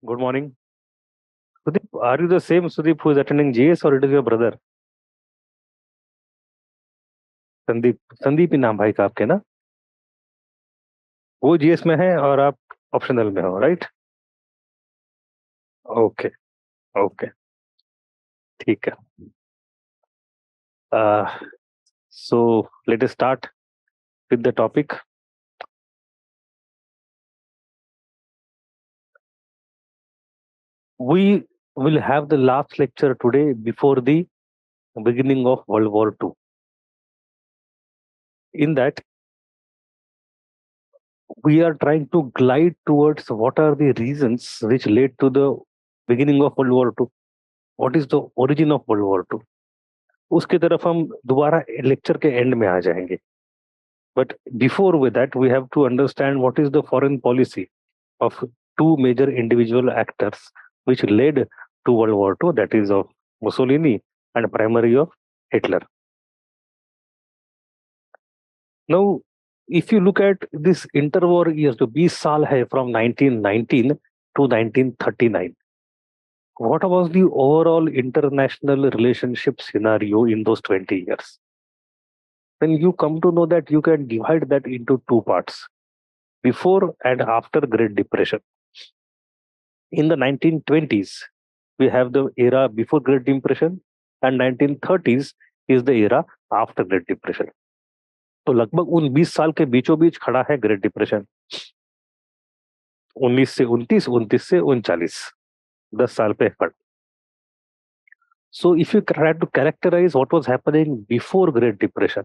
Good morning. Sudeep, are you the same Sudeep who is attending GS or it is your brother? Sandeep Sandeep ही नाम भाई का आपके ना? वो जीएस में है और आप ऑप्शनल में हो, राइट? ओके, ओके, ठीक है. So let us start with the topic. We will have the last lecture today before the beginning of World War II. In that, we are trying to glide towards what are the reasons which led to the beginning of World War II. What is the origin of World War II? उसकी तरफ हम दोबारा lecture के and में आ जाएंगे. But before with that, we have to understand what is the foreign policy of two major individual actors which led to World War II, that is of Mussolini and primary of Hitler. Now, if you look at this interwar years, जो 20 साल है from 1919 to 1939, what was the overall international relationship scenario in those 20 years? Then you come to know that you can divide that into two parts, before and after Great Depression. In the 1920s, we have the era before Great Depression, and 1930s is the era after Great Depression. तो लगभग उन 20 साल के बीचों बीच खड़ा है great depression. 19 से 29, 29 से 39, 10 साल पे खड़ा. So if you try to characterize what was happening before Great Depression,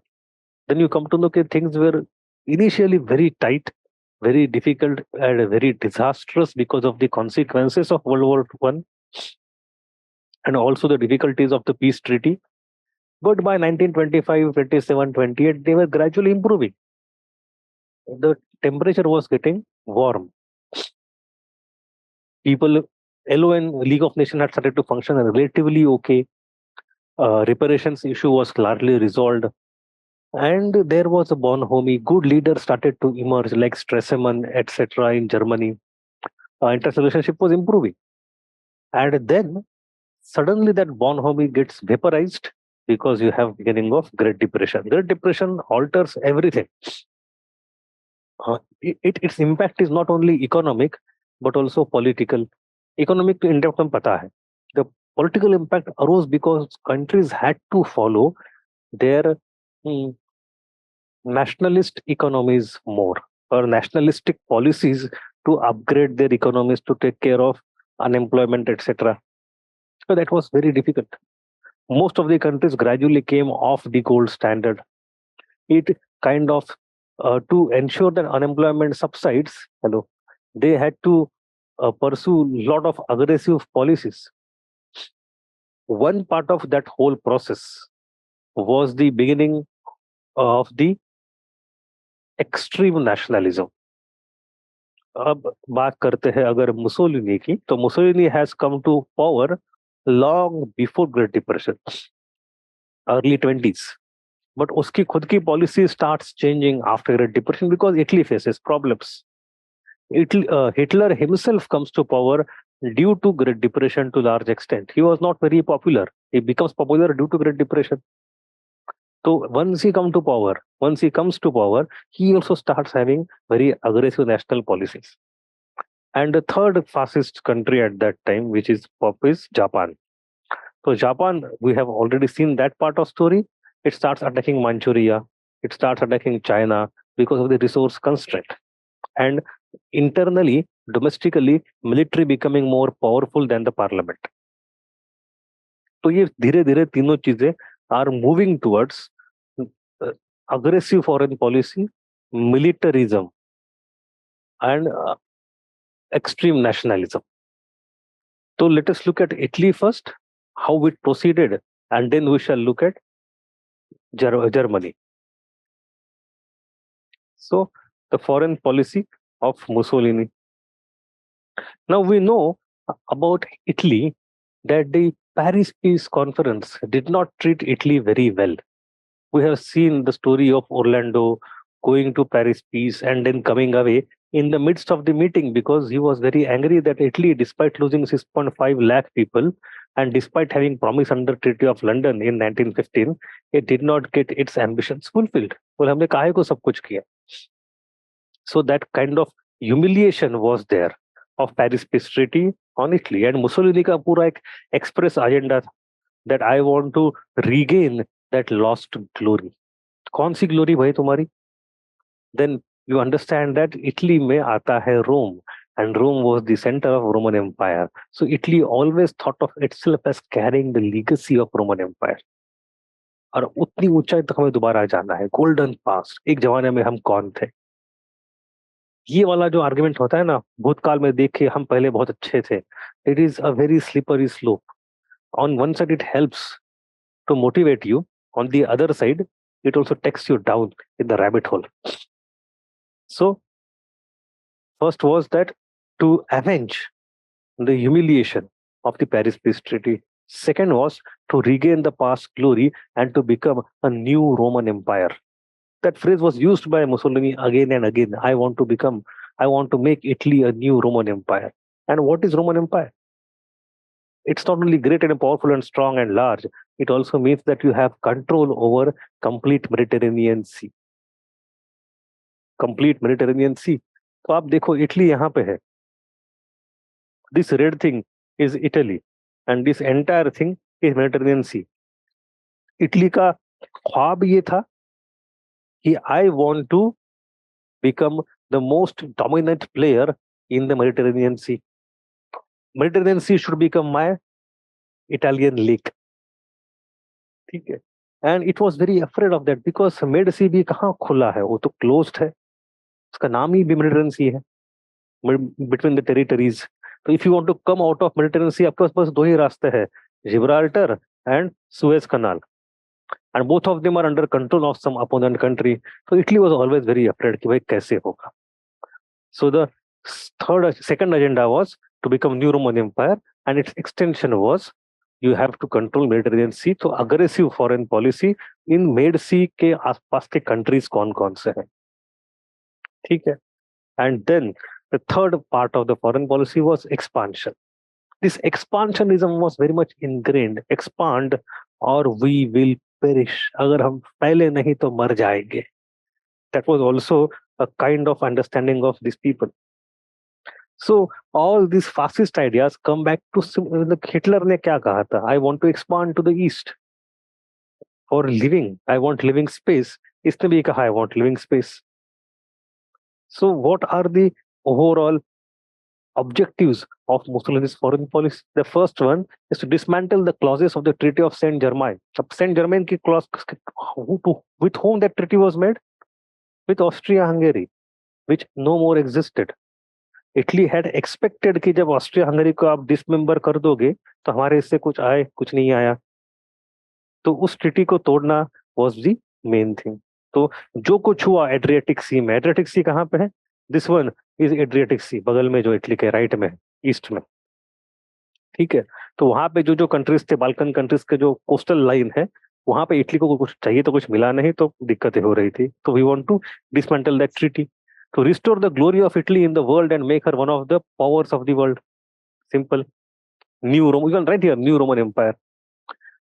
then you come to know that things were initially very tight, very difficult, and very disastrous because of the consequences of World War I and also the difficulties of the peace treaty. But by 1925, 27, 28, they were gradually improving. The temperature was getting warm. People, LO and League of Nations had started to function relatively okay. Reparations issue was largely resolved. And there was a bonhomie. Good leaders started to emerge, like Stresemann, etc. in Germany. International relationship was improving. And then suddenly that bonhomie gets vaporized because you have beginning of Great Depression. Great Depression alters everything. Its impact is not only economic but also political. Economic impact हम पता है. The political impact arose because countries had to follow their nationalist economies more, or nationalistic policies to upgrade their economies to take care of unemployment, etc. So that was very difficult. Most of the countries gradually came off the gold standard. It kind of to ensure that unemployment subsides, they had to pursue a lot of aggressive policies. One part of that whole process was the beginning of the extreme nationalism. अब बात करते हैं अगर Mussolini की, तो Mussolini has come to power long before Great Depression, early 20s. But उसकी खुद की policy starts changing after Great Depression because Italy faces problems. Hitler himself comes to power due to Great Depression to large extent. He was not very popular. He becomes popular due to Great Depression. So once he comes to power, he also starts having very aggressive national policies. And the third fascist country at that time, which is Japan. So Japan, we have already seen that part of story. It starts attacking Manchuria. It starts attacking China because of the resource constraint. And internally, domestically, military becoming more powerful than the parliament. तो ये धीरे धीरे तीनों चीजें are moving towards aggressive foreign policy, militarism, and extreme nationalism. So let us look at Italy first, how it proceeded, and then we shall look at Germany. So the foreign policy of Mussolini. Now we know about Italy that the Paris Peace Conference did not treat Italy very well. We have seen the story of Orlando going to Paris Peace and then coming away in the midst of the meeting because he was very angry that Italy, despite losing 6.5 lakh people and despite having promised under Treaty of London in 1915, it did not get its ambitions fulfilled. बोले हमने काहे को सब कुछ किया. So that kind of humiliation was there of Paris Peace Treaty on Italy, and Mussolini का पूरा एक express agenda था that I want to regain that lost glory. कौन सी glory भाई तुम्हारी? Then you understand that Italy में आता है Rome, and Rome was the center of Roman Empire. So Italy always thought of itself as carrying the legacy of Roman Empire. और उतनी ऊंचाई तक हमें दोबारा जाना है. गोल्डन पास्ट, एक जमाने में हम कौन थे. ये वाला जो आर्गुमेंट होता है ना, भूतकाल में देख के हम पहले बहुत अच्छे थे, it is a very slippery slope. On one side it helps to motivate you, on the other side it also takes you down in the rabbit hole. So first was that to avenge the humiliation of the Paris Peace Treaty. Second was to regain the past glory and to become a new Roman Empire. That phrase was used by Mussolini again and again. I want to make Italy a new Roman Empire. And what is Roman Empire? It's not only great and powerful and strong and large, it also means that you have control over complete Mediterranean Sea. Complete Mediterranean Sea. तो आप देखो Italy यहाँ पे है. This red thing is Italy and this entire thing is Mediterranean Sea. Italy का ख्वाब ये था कि I want to become the most dominant player in the Mediterranean Sea. Mediterranean Sea should become my Italian lake. ठीक है. And it was very afraid of that because Med Sea भी कहाँ खुला है, वो तो closed है. उसका नाम ही भी Mediterranean Sea है, between the territories. So if you want to come out of Mediterranean Sea, आपके पास दो ही रास्ते हैं, Gibraltar and Suez Canal. And both of them are under control of some opponent country. So Italy was always very afraid कि भाई कैसे होगा. So the second agenda was to become new Roman Empire, and its extension was you have to control Mediterranean Sea. तो aggressive foreign policy in Med Sea के आसपास के countries कौन-कौन से हैं, ठीक है. And then the third part of the foreign policy was expansion. This expansionism was very much ingrained. Expand or we will perish. अगर हम फैले नहीं तो मर जाएंगे. That was also a kind of understanding of these people. So all these fascist ideas come back to Hitler ने क्या कहा था? I want to expand to the east for living. I want living space. इसने भी कहा I want living space. So what are the overall objectives of Mussolini's foreign policy? The first one is to dismantle the clauses of the Treaty of Saint Germain. अब Saint Germain की clause with whom that treaty was made? With Austria-Hungary, which no more existed. Italy had expected कि जब Austria-Hungary को आप dismember कर दोगे तो हमारे इससे कुछ आए, कुछ नहीं आया. तो उस treaty को तोड़ना was the main thing. तो जो कुछ हुआ एड्रियाटिक सी में, एड्रियाटिक सी कहाँ पे है? दिस वन इज एड्रियाटिक सी, बगल में जो इटली के राइट में है, ईस्ट में, ठीक है. तो वहां पे जो जो कंट्रीज थे, बाल्कन कंट्रीज के जो कोस्टल लाइन है, वहां पे इटली को कुछ चाहिए तो कुछ मिला नहीं, तो दिक्कतें हो रही थी. तो we want to dismantle that treaty to restore the glory of Italy in the world and make her one of the powers of the world. Simple. New Rome, you can write here, New Roman Empire.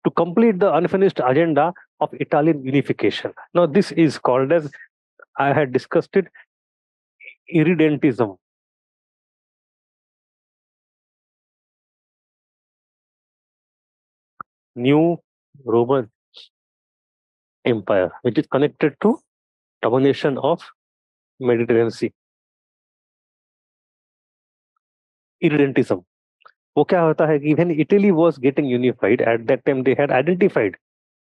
To complete the unfinished agenda of Italian unification. Now this is called as, I had discussed it, irredentism. New Roman Empire, which is connected to domination of Mediterranean Sea. Irredentism. वो क्या होता है कि when Italy was getting unified, at that time they had identified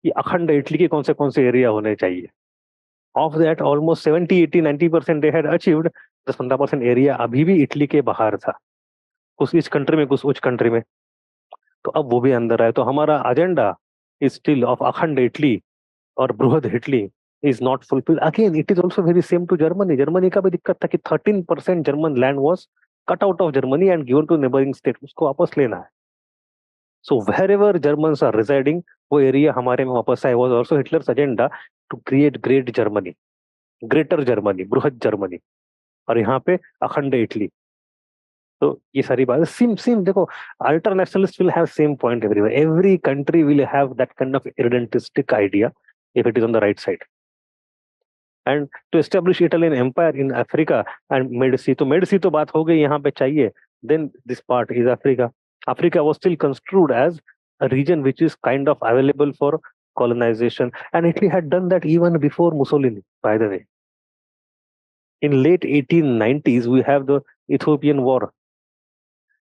कि अखंड Italy के कौन से एरिया होने चाहिए. Of that almost 70, 80, 90% they had achieved. 10-15% area अभी भी इटली के बाहर था, कुछ इस कंट्री में, कुछ उस कंट्री में. तो अब वो भी अंदर आए. तो हमारा एजेंडा इज स्टिल ऑफ अखंड इटली और बृहद Italy is not fulfilled. Again, it is also very same to Germany. Germany का भी दिक्कत था कि 13% German land was cut out of Germany and given to neighboring state. उसको वापस लेना है. So wherever Germans are residing, वो एरिया हमारे में वापस आए. Was also Hitler's agenda to create great Germany, greater Germany, बृहद Germany. और यहाँ पे अखंड इटली। तो ये सारी बातें सेम सेम देखो, ultra nationalist will have same point everywhere, every country will have that kind of irredentistic idea if it is on the right side. And to establish Italian empire in Africa and Medici, तो Medici तो बात हो गई यहाँ पे चाहिए. Then this part is Africa. Africa was still construed as a region which is kind of available for colonization, and Italy had done that even before Mussolini, by the way. In late 1890s, we have the Ethiopian War.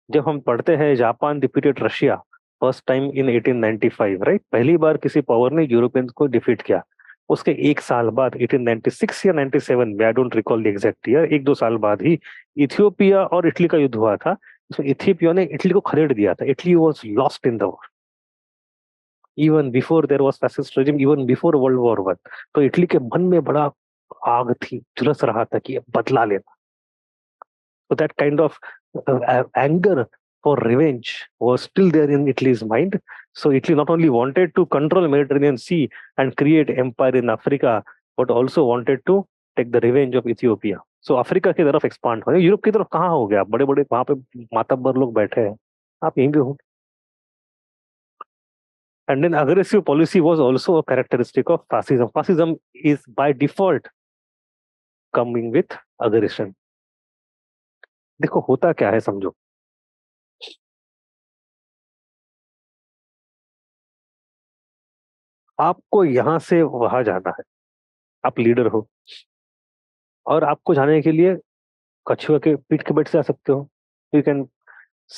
जब हम पढ़ते हैं Japan defeated Russia first time in 1895, right, पहली बार किसी power ने Europeans को defeat किया. उसके एक साल बाद 1896 या 97 में, I don't recall the exact year, एक दो साल बाद ही इथियोपिया और इटली का युद्ध हुआ था. इसमें इथियोपिया ने इटली को खदेड़ दिया था. Italy was lost in the war even before there was fascist regime, even before world war one. तो इटली के मन में बड़ा आग थी, झुलस रहा था कि बदला लेना. So that kind of anger for revenge was still there in Italy's mind. So Italy not only wanted to control Mediterranean Sea and create empire in Africa, but also wanted to take the revenge of Ethiopia. So Africa की तरफ expand हो. Europe की तरफ कहाँ हो गया, बड़े बड़े वहां पे मातब्बर लोग बैठे हैं, आप यहीं पे हो. And then aggressive policy was also a characteristic of fascism. Fascism is by default coming with aggression. देखो होता क्या है समझो, आपको यहां से वहां जाना है, आप लीडर हो, और आपको जाने के लिए कछुआ के पीठ के बैठ से जा सकते हो. You can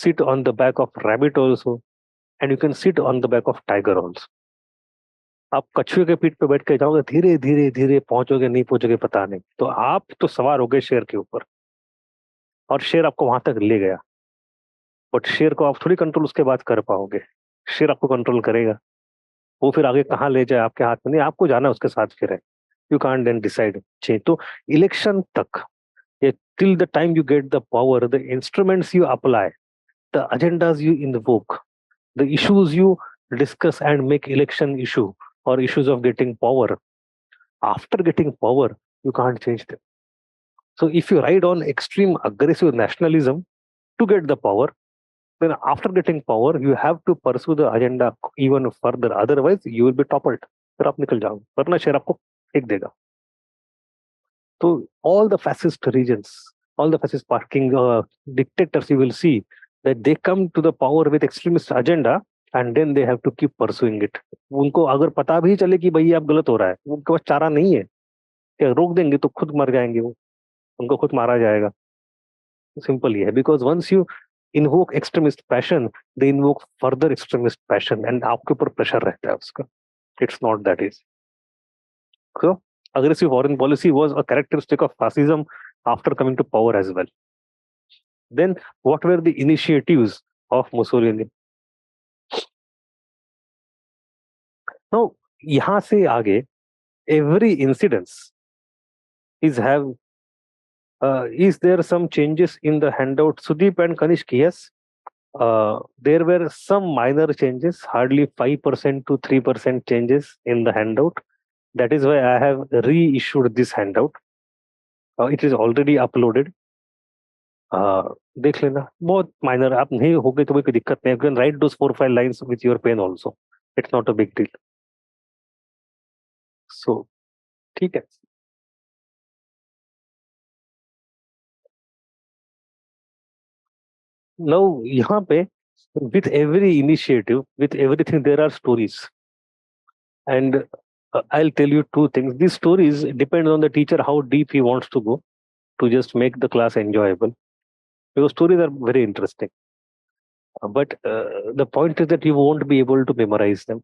sit on the back of rabbit also, and you can sit on the back of tiger also. आप कछुए के पीठ पे बैठ के जाओगे, धीरे धीरे धीरे पहुंचोगे, नहीं पहुंचोगे पता नहीं. तो आप तो सवार हो गए शेर के ऊपर, और शेर आपको वहां तक ले गया, बट शेर को आप थोड़ी कंट्रोल उसके बाद कर पाओगे. शेर आपको कंट्रोल करेगा, वो फिर आगे कहाँ ले जाए आपके हाथ में नहीं, आपको जाना है उसके साथ फिर है. You can't then decide change. तो इलेक्शन तक, till the time you get the power, the instruments you apply, the agendas you invoke, the issues you discuss and make election issue or issues of getting power, after getting power, you can't change them. So if you ride on extreme aggressive nationalism to get the power, then after getting power, you have to pursue the agenda even further. Otherwise, you will be toppled. फिर आप निकल जाओगे, वरना शेर आपको फेंक देगा. तो all the fascist regions, all the fascist parking dictators, you will see that they come to the power with extremist agenda, and then they have to keep pursuing it. उनको अगर पता भी चले कि भाई आप गलत हो रहा है, उनके पास चारा नहीं है कि रोक देंगे तो खुद मर जाएंगे, वो उनको खुद मारा जाएगा. सिंपल ये है, because once you invoke extremist passion, they invoke further extremist passion, and आपके ऊपर प्रेशर रहता है उसका. It's not that is. So aggressive foreign policy was a characteristic of fascism after coming to power as well. Then what were the initiatives of Mussolini? Now यहाँ से आगे every incidents is there some changes in the handout, Sudeep and Kanishk? Yes, there were some minor changes, hardly 5% to 3% changes in the handout. That is why I have reissued this handout. It is already uploaded. देख लेना, बहुत minor. आप नहीं हो गए तो कोई दिक्कत नहीं. You can write those 4-5 lines with your pen also. It's not a big deal. So ठीक है. नाउ यहाँ पे with every initiative, with everything, there are stories, and I'll tell you two things. These stories depend on the teacher how deep he wants to go to just make the class enjoyable, because stories are very interesting. But the point is that you won't be able to memorize them,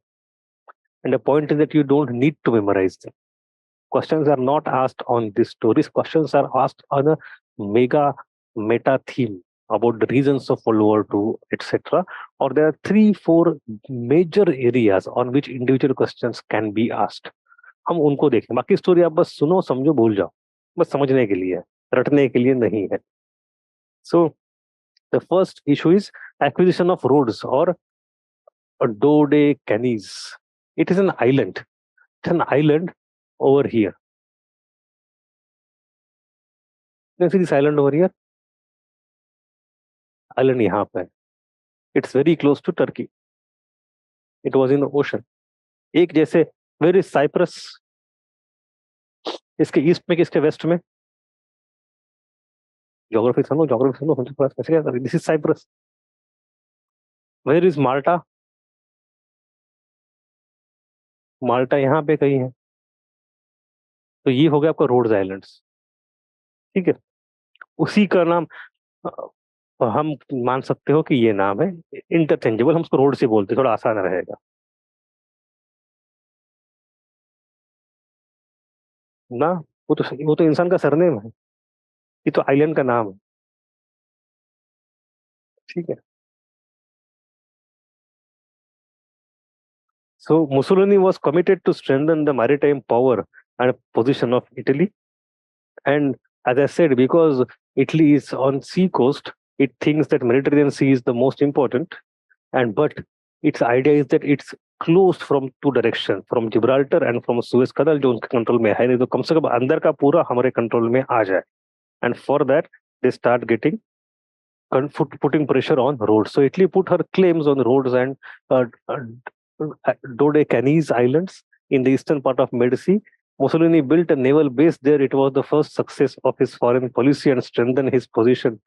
and the point is that you don't need to memorize them. Questions are not asked on these stories. Questions are asked on a meta theme about the reasons of World War II, etc. Or there are 3-4 major areas on which individual questions can be asked. हम उनको देखें. बाकी story आप बस सुनो, समझो, भूल जाओ. बस समझने के लिए है, रटने के लिए नहीं है. So the first issue is acquisition of Rhodes or Dodecanese. It is an island. It's an island over here. see this island over here? Island यहाँ पे है. It's very close to Turkey. It was in the ocean. एक जैसे where is Cyprus? इसके east में किसके waste में? Geography सुनो हम थोड़ा कैसे क्या करें. This is Cyprus. Where is Malta? Malta यहाँ पे कहीं है. तो ये हो गया आपका रोड्स आइलैंड्स. ठीक है. उसी का नाम हम मान सकते हो कि ये नाम है इंटरचेंजेबल. हम उसको रोड से बोलते थोड़ा आसान रहेगा ना. वो तो इंसान का सरनेम है. ये तो आइलैंड का नाम है. ठीक है. So Mussolini was committed to strengthen the maritime power and position of Italy. And as I said, because Italy is on sea coast, it thinks that Mediterranean Sea is the most important. And but its idea is that it's closed from two directions, from Gibraltar and from Suez Canal, जो उनके control में है नहीं, तो कम से कम अंदर का पूरा हमारे कंट्रोल में आ जाए. And for that, they start getting putting pressure on roads. So Italy put her claims on roads and uh, Dodecanese Islands in the eastern part of Med Sea. Mussolini built a naval base there. It was the first success of his foreign policy and strengthened his position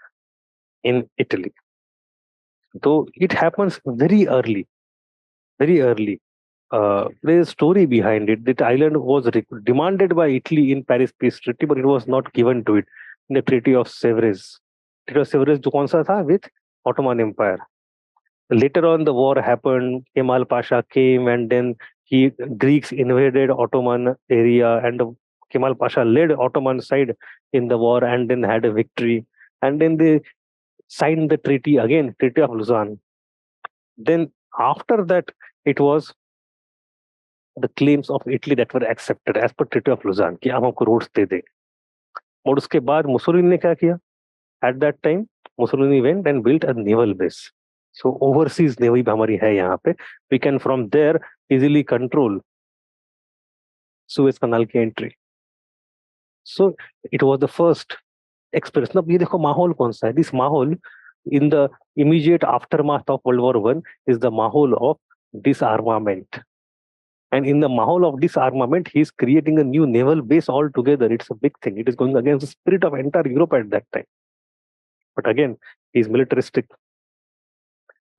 in Italy. So it happens very early, very early. There is a story behind it. That island was demanded by Italy in Paris Peace Treaty, but it was not given to it in the Treaty of Sevres. Treaty of Sevres जो कौन सा था? With Ottoman Empire. Later on, the war happened. Kemal Pasha came, and then Greeks invaded Ottoman area, and Kemal Pasha led Ottoman side in the war, and then had a victory. And then they signed the treaty again, Treaty of Lausanne. Then after that, it was the claims of Italy that were accepted as per Treaty of Lausanne कि हम आपको roads they दें. और उसके बाद Mussolini ने क्या किया? At that time, Mussolini went and built a naval base. So overseas navy भी हमारी है यहाँ पे. We can from there easily control Suez Canal की entry. So it was the first experience. अब ये देखो माहौल कौन सा है? This माहौल in the immediate aftermath of World War I is the माहौल of disarmament. And in the mahal of disarmament, he is creating a new naval base altogether. It's a big thing. It is going against the spirit of entire Europe at that time. But again, he is militaristic.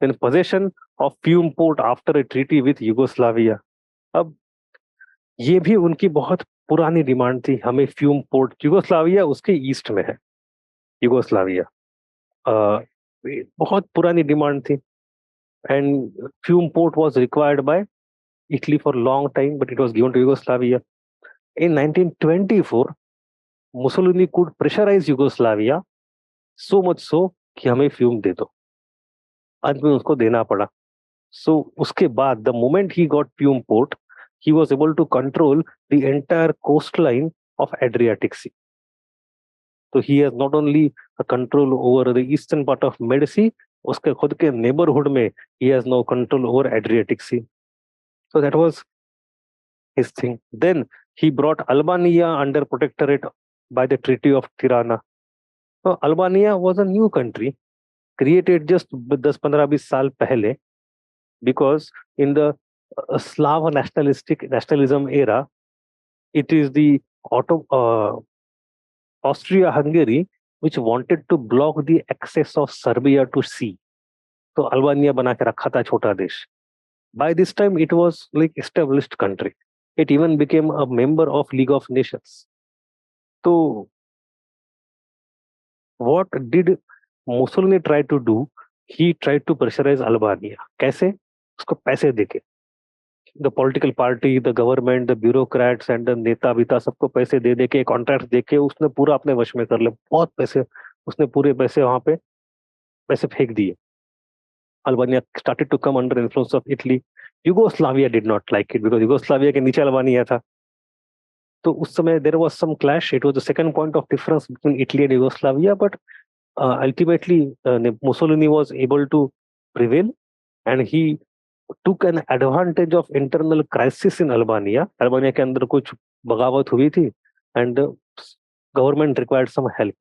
Then possession of Fiume port after a treaty with Yugoslavia. अब ये भी उनकी बहुत पुरानी demand थी. हमें fume port, Yugoslavia उसके east में है. यूगोस्लाविया बहुत पुरानी डिमांड थी. And fume port was required by Italy for a long time, but it was given to Yugoslavia. In 1924, Mussolini could pressurize Yugoslavia so much so कि हमें fume दे दो. अंत में उसको देना पड़ा. So उसके बाद, the moment he got Fiume port, he was able to control the entire coastline of Adriatic Sea. So he has not only a control over the eastern part of Med Sea, उसके खुद के neighborhood में he has now control over Adriatic Sea. So that was his thing. Then he brought Albania under protectorate by the Treaty of Tirana. So Albania was a new country created just 10-15 साल पहले, because in the Slav nationalism era, it is the Austria-Hungary which wanted to block the access of Serbia to sea. So Albania बना के रखा था छोटा देश. By this time, it was like established country. It even became a member of League of Nations. So what did Mussolini try to do? He tried to pressurize Albania. कैसे? उसको पैसे देके. The political party, the government, the bureaucrats and the नेता बीता सबको पैसे दे दे के, contract दे के उसने पूरा अपने वश में कर लिया. बहुत पैसे, उसने पूरे पैसे वहां पे पैसे फेंक दिए. Albania started to come under influence of Italy. Yugoslavia did not like it because Yugoslavia के नीचे अल्बानिया था. तो उस समय there was some clash. It was the second point of difference between Italy and Yugoslavia, but ultimately Mussolini was able to prevail, and he took an advantage of internal crisis in Albania. Albania के अंदर कुछ बगावत हुई थी, and the government required some help.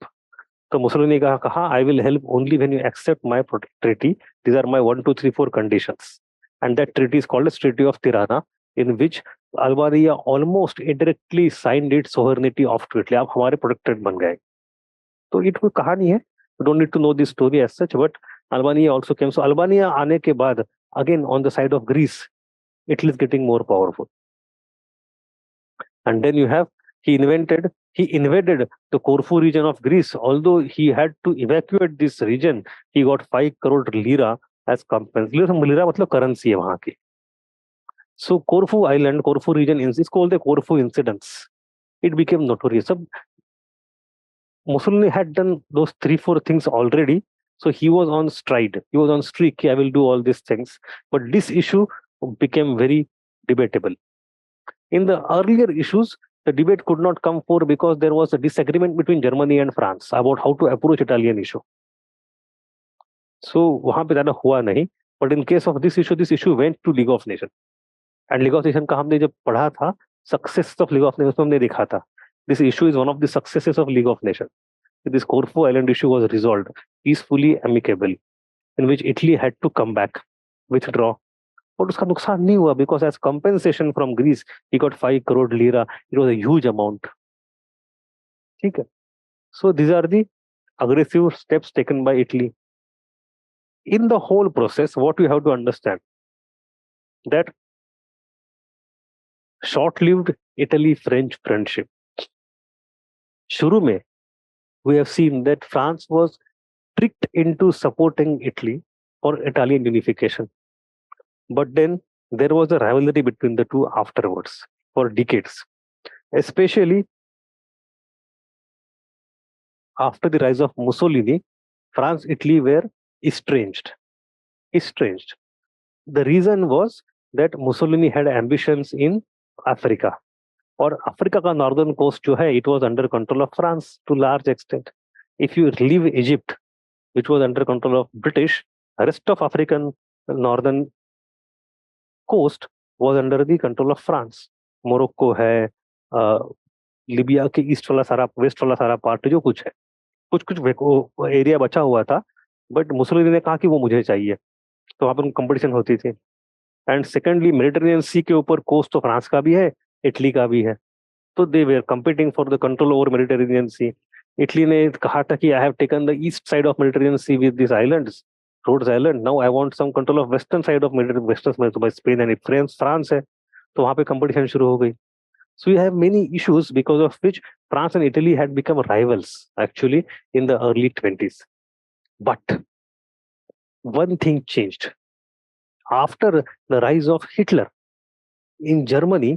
तो Mussolini का कहा I will help only when you accept my treaty, these are my 1 2 3 4 conditions, and that treaty is called treaty of Tirana, in which Albania almost indirectly signed it sovereignty of to Italy, आप हमारे protected बन गए। तो ये कोई कहानी है, you don't need to know this story as such, but Albania also came. So Albania आने के बाद again on the side of Greece, Italy is getting more powerful, and then you have he invaded the Corfu region of Greece. Although he had to evacuate this region, he got 5 crore lira as compensation. Lira मतलब currency है वहां की. So Corfu Island, Corfu region, is called the Corfu incidents. It became notorious. So Mussolini had done those 3 4 things already. So he was on stride. He was on streak. I will do all these things. But this issue became very debatable. In the earlier issues, the debate could not come forward because there was a disagreement between Germany and France about how to approach Italian issue. So वहां पे ज्यादा हुआ नहीं. But in case of this issue went to League of Nations. And League of Nations का हमने जब पढ़ा था, success of League of Nations में हमने देखा था. This issue is one of the successes of League of Nations. This Corfu Island issue was resolved peacefully, amicably, in which Italy had to come back, withdraw. और उसका नुकसान नहीं हुआ because as compensation from Greece, he got 5 crore lira. It was a huge amount. ठीक है. So these are the aggressive steps taken by Italy. In the whole process, what we have to understand that short-lived Italy-French friendship. शुरू में we have seen that France was tricked into supporting Italy for Italian unification. But then there was a rivalry between the two afterwards for decades, especially after the rise of Mussolini. France, Italy were estranged. Estranged. The reason was that Mussolini had ambitions in Africa. और Africa का northern coast जो है, it was under control of France to large extent. If you leave Egypt, which was under control of British, rest of African northern coast was under the control of France. Morocco है, Libya के east वाला सारा, waste वाला सारा part जो कुछ है, कुछ कुछ एरिया बचा हुआ था. बट मुसोलिनी ने कहा कि वो मुझे चाहिए, तो वहां पर कंपटीशन होती थी. एंड सेकेंडली, मेडिटेरेनियन सी के ऊपर कोस्ट तो फ्रांस का भी है, इटली का भी है. तो they were competing for the control over Mediterranean sea. Italy ने कहा था कि I have taken the east side of Mediterranean sea with this islands, Rhodes island, now I want some control of western side of Mediterranean. Western में तो भाई Spain and France France है, तो वहां पे कंपटीशन शुरू हो गई. So you have many issues because of which France and Italy had become rivals actually in the early 20s. But one thing changed. After the rise of Hitler in Germany,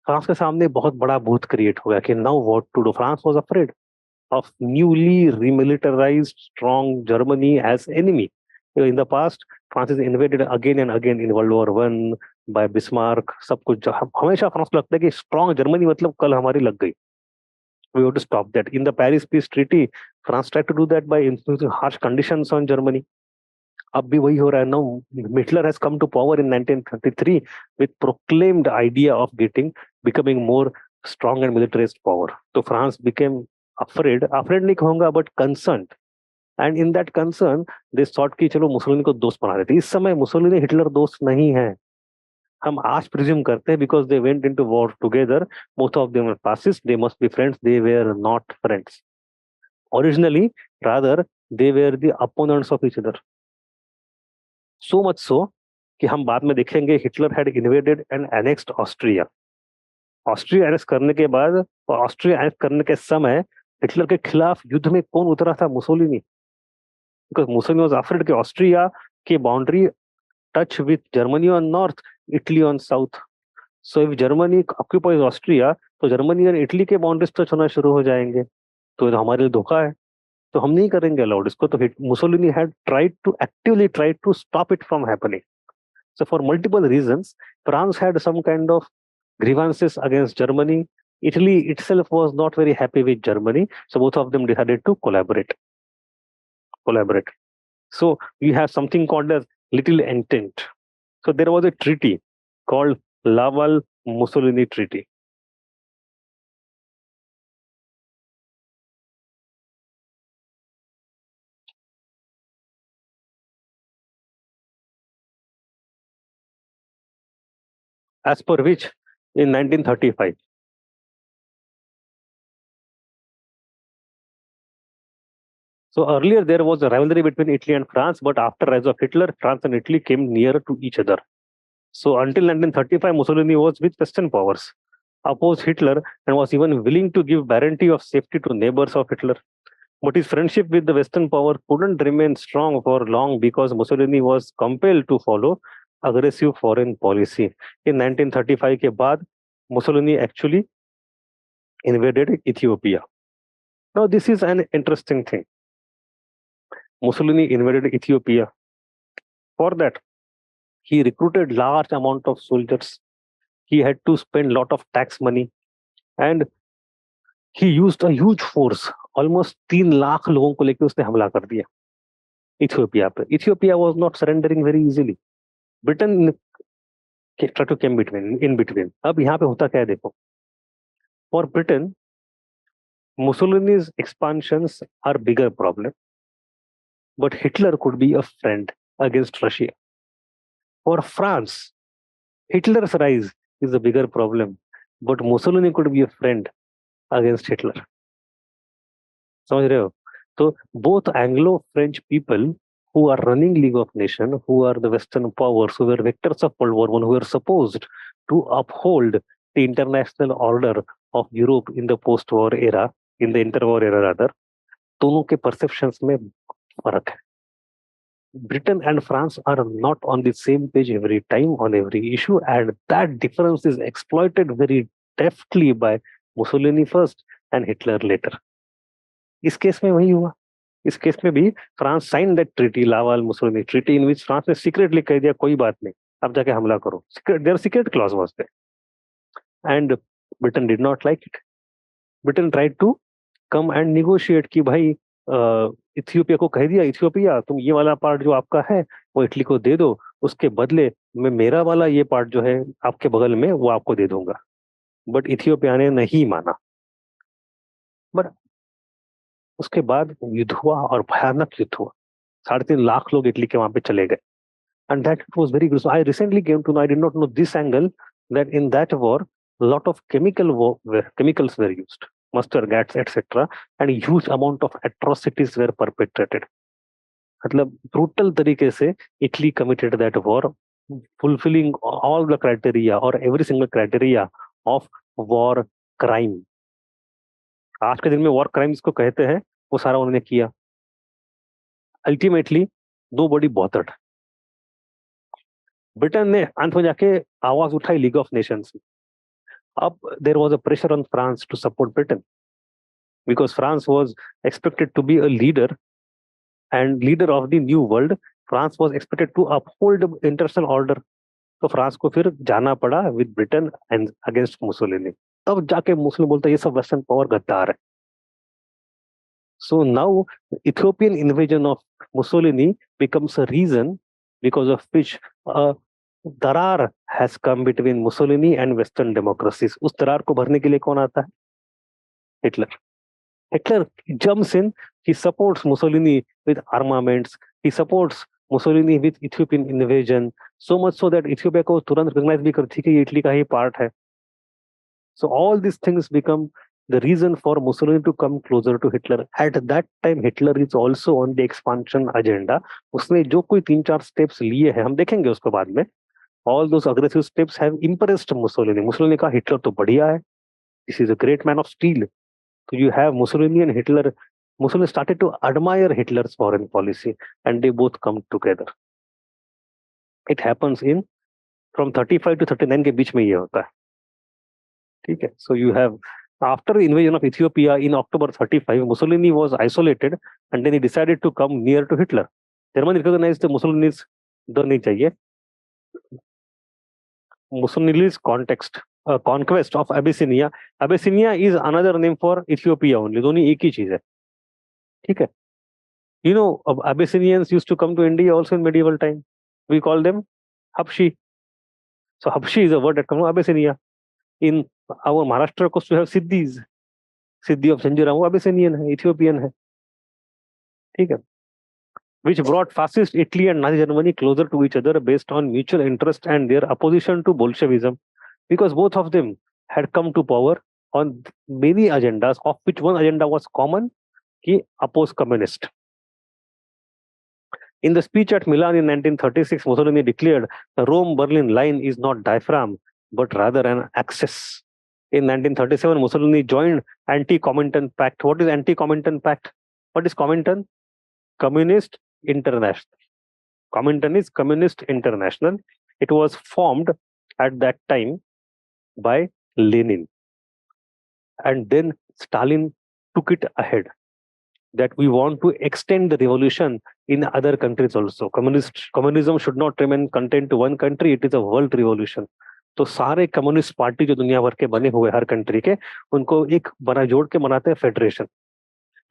France के सामने बहुत बड़ा भूत create हो गया कि now what to do. France was afraid of newly remilitarized strong Germany as enemy. In the past, France is invaded again and again in World War One by Bismarck. सब कुछ हमेशा फ्रांस को लगता है कि स्ट्रॉन्ग जर्मनी मतलब कल हमारी लग गई. We have to stop that. In the Paris Peace Treaty, France tried to do that by imposing harsh conditions on Germany. अब भी वही हो रहा है. Now Hitler has come to power in 1933 with proclaimed idea of becoming more strong and militarized power. So France became afraid नहीं कहूंगा, but concerned. And in that concern, they thought कि चलो मुसोलिनी को दोस्त बना देते. इस समय मुसोलिनी हिटलर दोस्त नहीं है. हम आज प्रिज्यूम करते हैं because they went into war together. Both of them were fascists. They must be friends. They were not friends. Originally, rather, they were the opponents of each other. So much so कि हम बाद में देखेंगे Hitler had invaded and annexed Austria. Austria annex करने के बाद और Austria annex करने के समय हिटलर के खिलाफ युद्ध में कौन उतरा था? Mussolini. Because Mussolini was afraid कि ऑस्ट्रिया की boundary touch with Germany on north, Italy on south. So if Germany occupies Austria, तो जर्मनी और इटली के बाउंड्रीज टच होना शुरू हो जाएंगे. तो हमारे लिए धोखा है, तो हम नहीं करेंगे अलाउड इसको. तो Mussolini had actively tried to stop it from happening. So for multiple reasons, France had some kind of grievances against Germany. Italy itself was not very happy with Germany, so both of them decided to collaborate. So we have something called as Little Entente. So there was a treaty called Laval-Mussolini Treaty. as per which in 1935. So earlier there was a rivalry between Italy and France, but after rise of Hitler, France and Italy came nearer to each other. So until 1935, Mussolini was with Western powers, opposed Hitler, and was even willing to give guarantee of safety to neighbors of Hitler. But his friendship with the Western power couldn't remain strong for long because Mussolini was compelled to follow aggressive foreign policy. In 1935 के बाद Mussolini actually invaded Ethiopia. Now this is an interesting thing. Mussolini invaded Ethiopia. For that, he recruited large amount of soldiers. He had to spend lot of tax money, and he used a huge force. Almost 3 lakh लोगों को लेकर उसने हमला कर दिया Ethiopia पे. Ethiopia was not surrendering very easily. Britain tried to come in between. अब यहाँ पे होता क्या है देखो. For Britain, Mussolini's expansions are bigger problem, but Hitler could be a friend against Russia. For France, Hitler's rise is a bigger problem, but Mussolini could be a friend against Hitler. समझ रहे हो? तो both Anglo-French people who are running League of Nations, who are the Western powers, who were victors of World War I, who were supposed to uphold the international order of Europe in the post-war era, in the interwar era rather, दोनों के perceptions में फर्क है. Britain and France are not on the same page every time on every issue, and that difference is exploited very deftly by Mussolini first and Hitler later. इस case में वही हुआ. इस केस में भी France sign that treaty, Laval Mussolini treaty, in which France ने secretly कह दिया कोई बात नहीं, अब जाके हमला करो. Their secret clause was there, and Britain did not like it. Britain tried to come and negotiate कि भाई इथियोपिया को कह दिया, इथियोपिया तुम ये वाला पार्ट जो आपका है वो इटली को दे दो, उसके बदले मैं मेरा वाला ये पार्ट जो है आपके बगल में वो आपको दे दूंगा. बट इथियोपिया ने नहीं माना. बट उसके बाद युद्ध हुआ और भयानक युद्ध हुआ. 3.5 लाख लोग इटली के वहां पे चले गए. And that was very good. So I recently came to know, I did not know this angle, that in that war, a lot of chemicals were used, mustard gas, etc., and a huge amount of atrocities were perpetrated. मतलब brutal तरीके से Italy committed that war, fulfilling all the criteria or every single criteria of war crime. आज के दिन में war crimes को कहते हैं, वो सारा उन्होंने किया. Ultimately, nobody bothered. ब्रिटेन ने अंत में जाके आवाज उठाई लीग ऑफ नेशंस में. अब there was a pressure on France to support Britain because France was expected to be a leader and leader of the new world. France was expected to uphold international order. तो France को फिर जाना पड़ा with Britain and against Mussolini. तब जाके Mussolini बोलता है ये सब वेस्टर्न पावर गद्दार है. So now Ethiopian invasion of Mussolini becomes a reason because of which a दरार has come between Mussolini and Western democracies. उस दरार को भरने के लिए कौन आता है? Hitler. Hitler jumps in. He supports Mussolini with armaments. He supports Mussolini with Ethiopian invasion. So much so that Ethiopia को तुरंत recognize भी करती कि ये इटली का ही part है. So all these things become the reason for Mussolini to come closer to Hitler. At that time, Hitler is also on the expansion agenda. उसने जो कोई 3-4 steps लिए हैं, हम देखेंगे उसको बाद में. All those aggressive steps have impressed Mussolini. Mussolini कहा हिटलर तो बढ़िया है. This is a great man of steel. So you have Mussolini and Hitler. Mussolini started to admire Hitler's foreign policy, and they both come together. It happens in from 35 to 39 के बीच में ये होता है. ठीक है. So you have after the invasion of Ethiopia in October 35, Mussolini was isolated, and then he decided to come near to Hitler. Germany recognized Mussolini's नहीं चाहिए. Mussolini's conquest of Abyssinia. Abyssinia is another name for Ethiopia only. दोनों एक ही चीज है. ठीक है. You know, Abyssinians used to come to India also in medieval time. We call them Habshi. So Habshi is a word that comes from Abyssinia. In our Maharashtra coast we have Siddhis. Siddhi of Zanjiram वो Abyssinian है, Ethiopian है. ठीक है. Which brought fascist Italy and Nazi Germany closer to each other based on mutual interest and their opposition to Bolshevism. because both of them had come to power on many agendas, of which one agenda was common, कि oppose communist. In the speech at Milan in 1936, Mussolini declared the Rome-Berlin line is not diaphragm, but rather an axis. In 1937, Mussolini joined Anti-Comintern Pact. What is Anti-Comintern Pact? What is Comintern? Communist International. Comintern is Communist International. It was formed at that time by Lenin. And then Stalin took it ahead, that we want to extend the revolution in other countries also. Communism should not remain contained to one country, it is a world revolution. तो सारे communist party जो दुनिया भर के बने हुए हर country के, उनको एक बना जोड़ के बनाते हैं federation,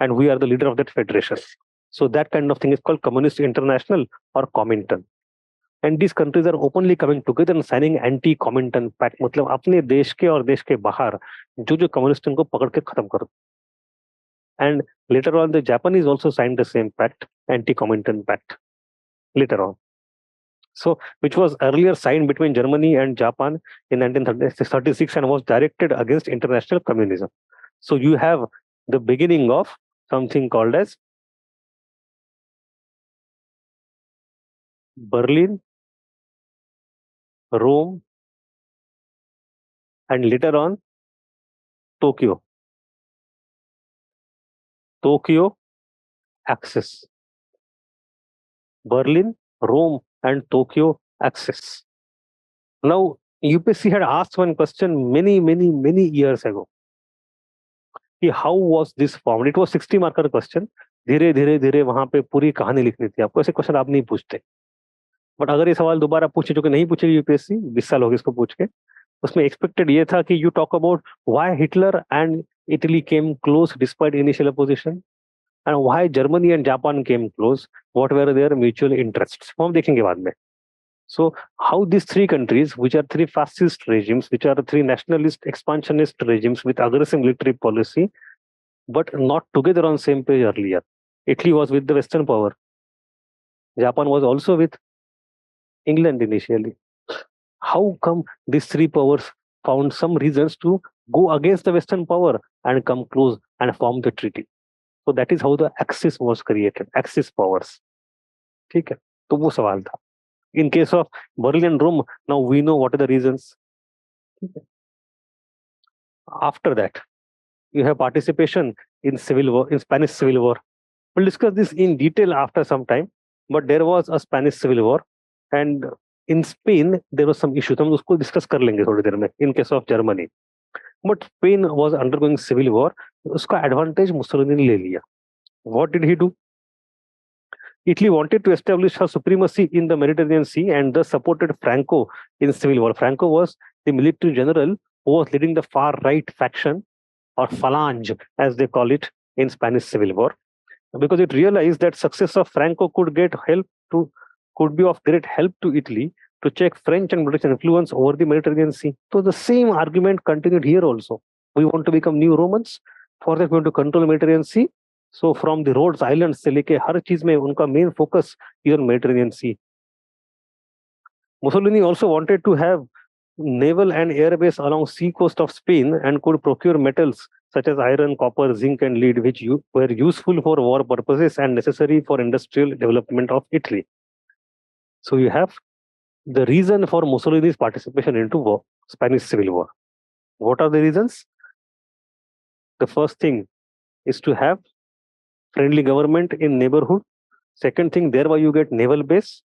and we are the leader of that federation. So that kind of thing is called Communist International or Comintern. And these countries are openly coming together and signing anti-Comintern pact. मतलब अपने देश के और देश के बाहर जो जो कम्युनिस्ट को पकड़ के खत्म करो. And later on, the Japanese also signed the same pact, anti-Comintern pact, later on. So, which was earlier signed between Germany and Japan in 1936 and was directed against international communism. So, you have the beginning of something called as Berlin, Rome, and later on Tokyo. Tokyo axis. Berlin, Rome, and Tokyo axis. Now, UPSC had asked one question many years ago. How was this formed? It was 60 marker question. धीरे धीरे वहां पे पूरी कहानी लिखनी थी. आपको ऐसे क्वेश्चन आप नहीं पूछते. बट अगर ये सवाल दोबारा पूछे, जो कि नहीं पूछेगी यूपीएससी, 20 साल हो गए इसको पूछ के, उसमें एक्सपेक्टेड ये था कि you talk about why Hitler and Italy came close despite initial opposition, and why Germany and Japan came close, what were there mutual interests. हम देखेंगे बाद में. So how these three countries, which are three fascist regimes, which are three nationalist expansionist regimes with aggressive military policy, but not together on same page earlier. Italy was with the Western power. Japan was also with England initially. How come these three powers found some reasons to go against the Western power and come close and form the treaty? So that is how the Axis was created, Axis powers. ठीक है, तो वो सवाल था. In case of Berlin and Rome, now we know what are the reasons. After that, you have participation in civil war, in Spanish Civil War. We'll discuss this in detail after some time. But there was a Spanish Civil War, and in Spain there was some issues. हम उसको discuss कर लेंगे थोड़ी देर में. In case of Germany, but Spain was undergoing civil war. उसका advantage Mussolini ने ले लिया. What did he do? Italy wanted to establish her supremacy in the Mediterranean Sea and thus supported Franco in civil war. Franco was the military general who was leading the far right faction, or Falange as they call it, in Spanish Civil War, because it realized that success of Franco could be of great help to Italy to check French and British influence over the Mediterranean Sea. So the same argument continued here also. We want to become new Romans. For that, we want to control the Mediterranean Sea. So from the Rhodes Islands से लेके हर चीज में उनका main focus is on Mediterranean Sea. Mussolini also wanted to have naval and air base along sea coast of Spain and could procure metals such as iron, copper, zinc, and lead, which were useful for war purposes and necessary for industrial development of Italy. So you have the reason for Mussolini's participation into war, Spanish Civil War. What are the reasons? The first thing is to have friendly government in neighborhood. Second thing, thereby you get naval base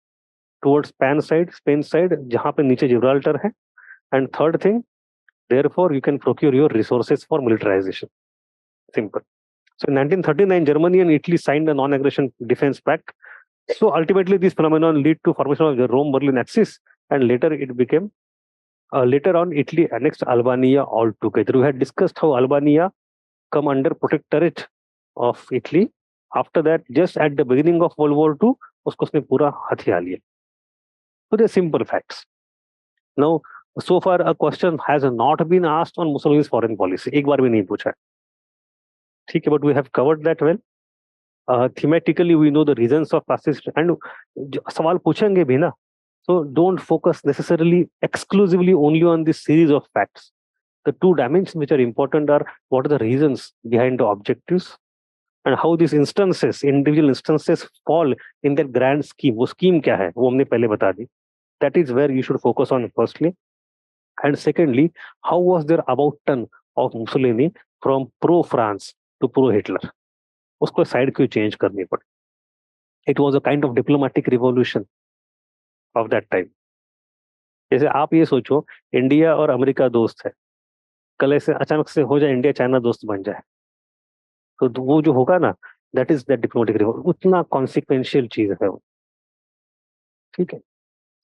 towards Spain side, जहाँ पे नीचे Gibraltar है. And third thing, therefore you can procure your resources for militarization. Simple. So in 1939, Germany and Italy signed a non-aggression defense pact. So ultimately, this phenomenon lead to formation of the Rome-Berlin axis, and later it became. Later on, Italy annexed Albania altogether. We had discussed how Albania come under protectorate of Italy. After that, just at the beginning of World War II, उसको उसने पूरा हथिया लिया. So they're simple facts. Now, so far a question has not been asked on Mussolini's foreign policy. एक बार भी नहीं पूछा. ठीक है, but we have covered that well. Thematically, we know the reasons of fascist, and सवाल पूछेंगे भी ना. So don't focus necessarily exclusively only on this series of facts. The two dimensions which are important are what are the reasons behind the objectives and how these instances, individual instances fall in that grand scheme. वो scheme क्या है वो हमने पहले बता दी. That is where you should focus on firstly. And secondly, how was their about turn of Mussolini from pro France to pro Hitler? उसको side क्यों change करनी पड़ी? It was a kind of diplomatic revolution of that time. जैसे आप ये सोचो, India और America दोस्त है, कल ऐसे अचानक से हो जाए इंडिया चाइना दोस्त बन जाए, तो वो जो होगा ना, that is that diplomatic revolve, उतना कॉन्सिक्वेंशियल चीज है वो. ठीक है.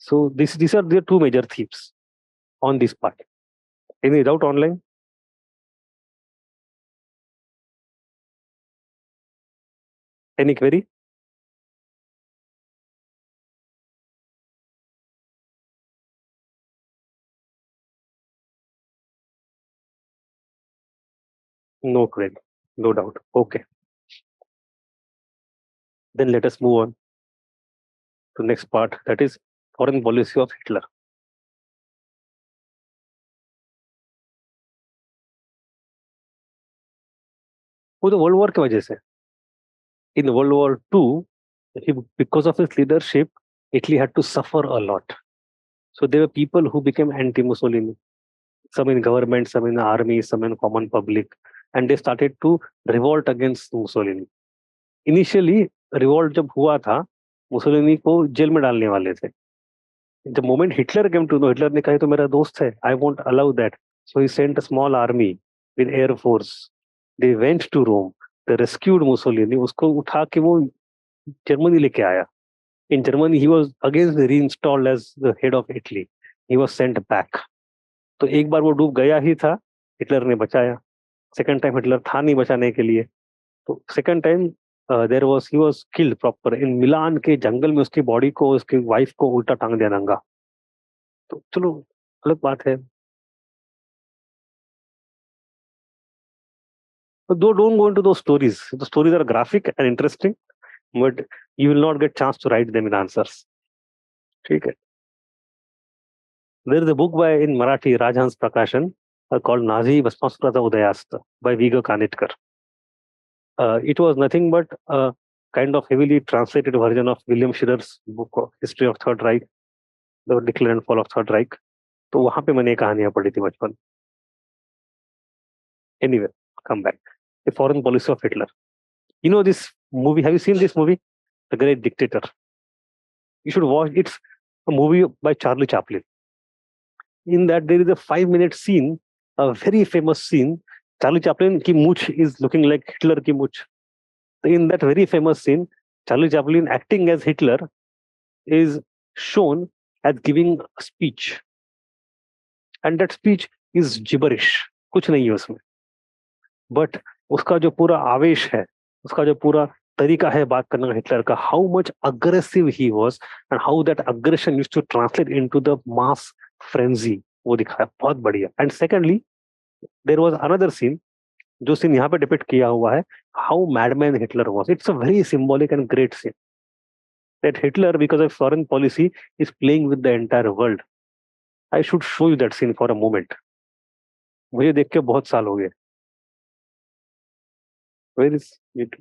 So this are there two major themes on this part. Any doubt online? Any query? No query, no doubt. Okay, then let us move on to next part, that is foreign policy of Hitler. वो तो world war की वजह से. In World War II, because of his leadership, Italy had to suffer a lot. So there were people who became anti-Mussolini, some in government, some in the army, some in common public, and they started to revolt against Mussolini. Initially, revolt जब हुआ था, Mussolini को jail में डालने वाले थे. The moment Hitler came to know, Hitler ने कहा "ये तो मेरा दोस्त है, I won't allow that." So he sent a small army with air force. They went to Rome. They rescued Mussolini. उसको उठा के वो जर्मनी लेके आया. In Germany, he was again reinstalled as the head of Italy. He was sent back. तो एक बार वो डूब गया ही था, हिटलर ने बचाया. सेकंड टाइम हिटलर था नहीं बचाने के लिए. तो second time there was he was killed proper in Milan के जंगल में. उसकी बॉडी को, उसकी वाइफ को उल्टा टांग दिया नंगा. तो चलो, अलग बात है. तो दो don't go into those stories. The stories are graphic and interesting, but you will not get chance to write them in answers. ठीक है. There is a book by in Marathi Rajhans Prakashan called Nazi Bhasmasprata Udayast by Viggo Kanitkar. It was nothing but a kind of heavily translated version of William Schirer's book of History of Third Reich, The Decline and Fall of Third Reich. तो वहां पे मैंने ये कहानियां पढ़ी थी बचपन. Anyway, come back. The foreign policy of Hitler. You know this movie? Have you seen this movie, The Great Dictator? You should watch. It's a movie by Charlie Chaplin. In that there is a 5 minute scene, a very famous scene. Charlie Chaplin ki mooch is looking like Hitler ki mooch. In that very famous scene, Charlie Chaplin acting as Hitler is shown as giving a speech, and that speech is gibberish. कुछ नहीं है उसमें. But उसका जो पूरा आवेश है, उसका जो पूरा तरीका है बात करने का हिटलर का, how much aggressive he was and how that aggression used to translate into the mass frenzy, वो दिखाया बहुत बढ़िया. And secondly, there was another scene, जो सीन यहाँ पे डिपिक्ट किया हुआ है, how madman Hitler was. It's a very symbolic and great scene. That Hitler, because of foreign policy, is playing with the entire world. I should show you that scene for a moment. मुझे देख के बहुत साल हो गए. Where is it?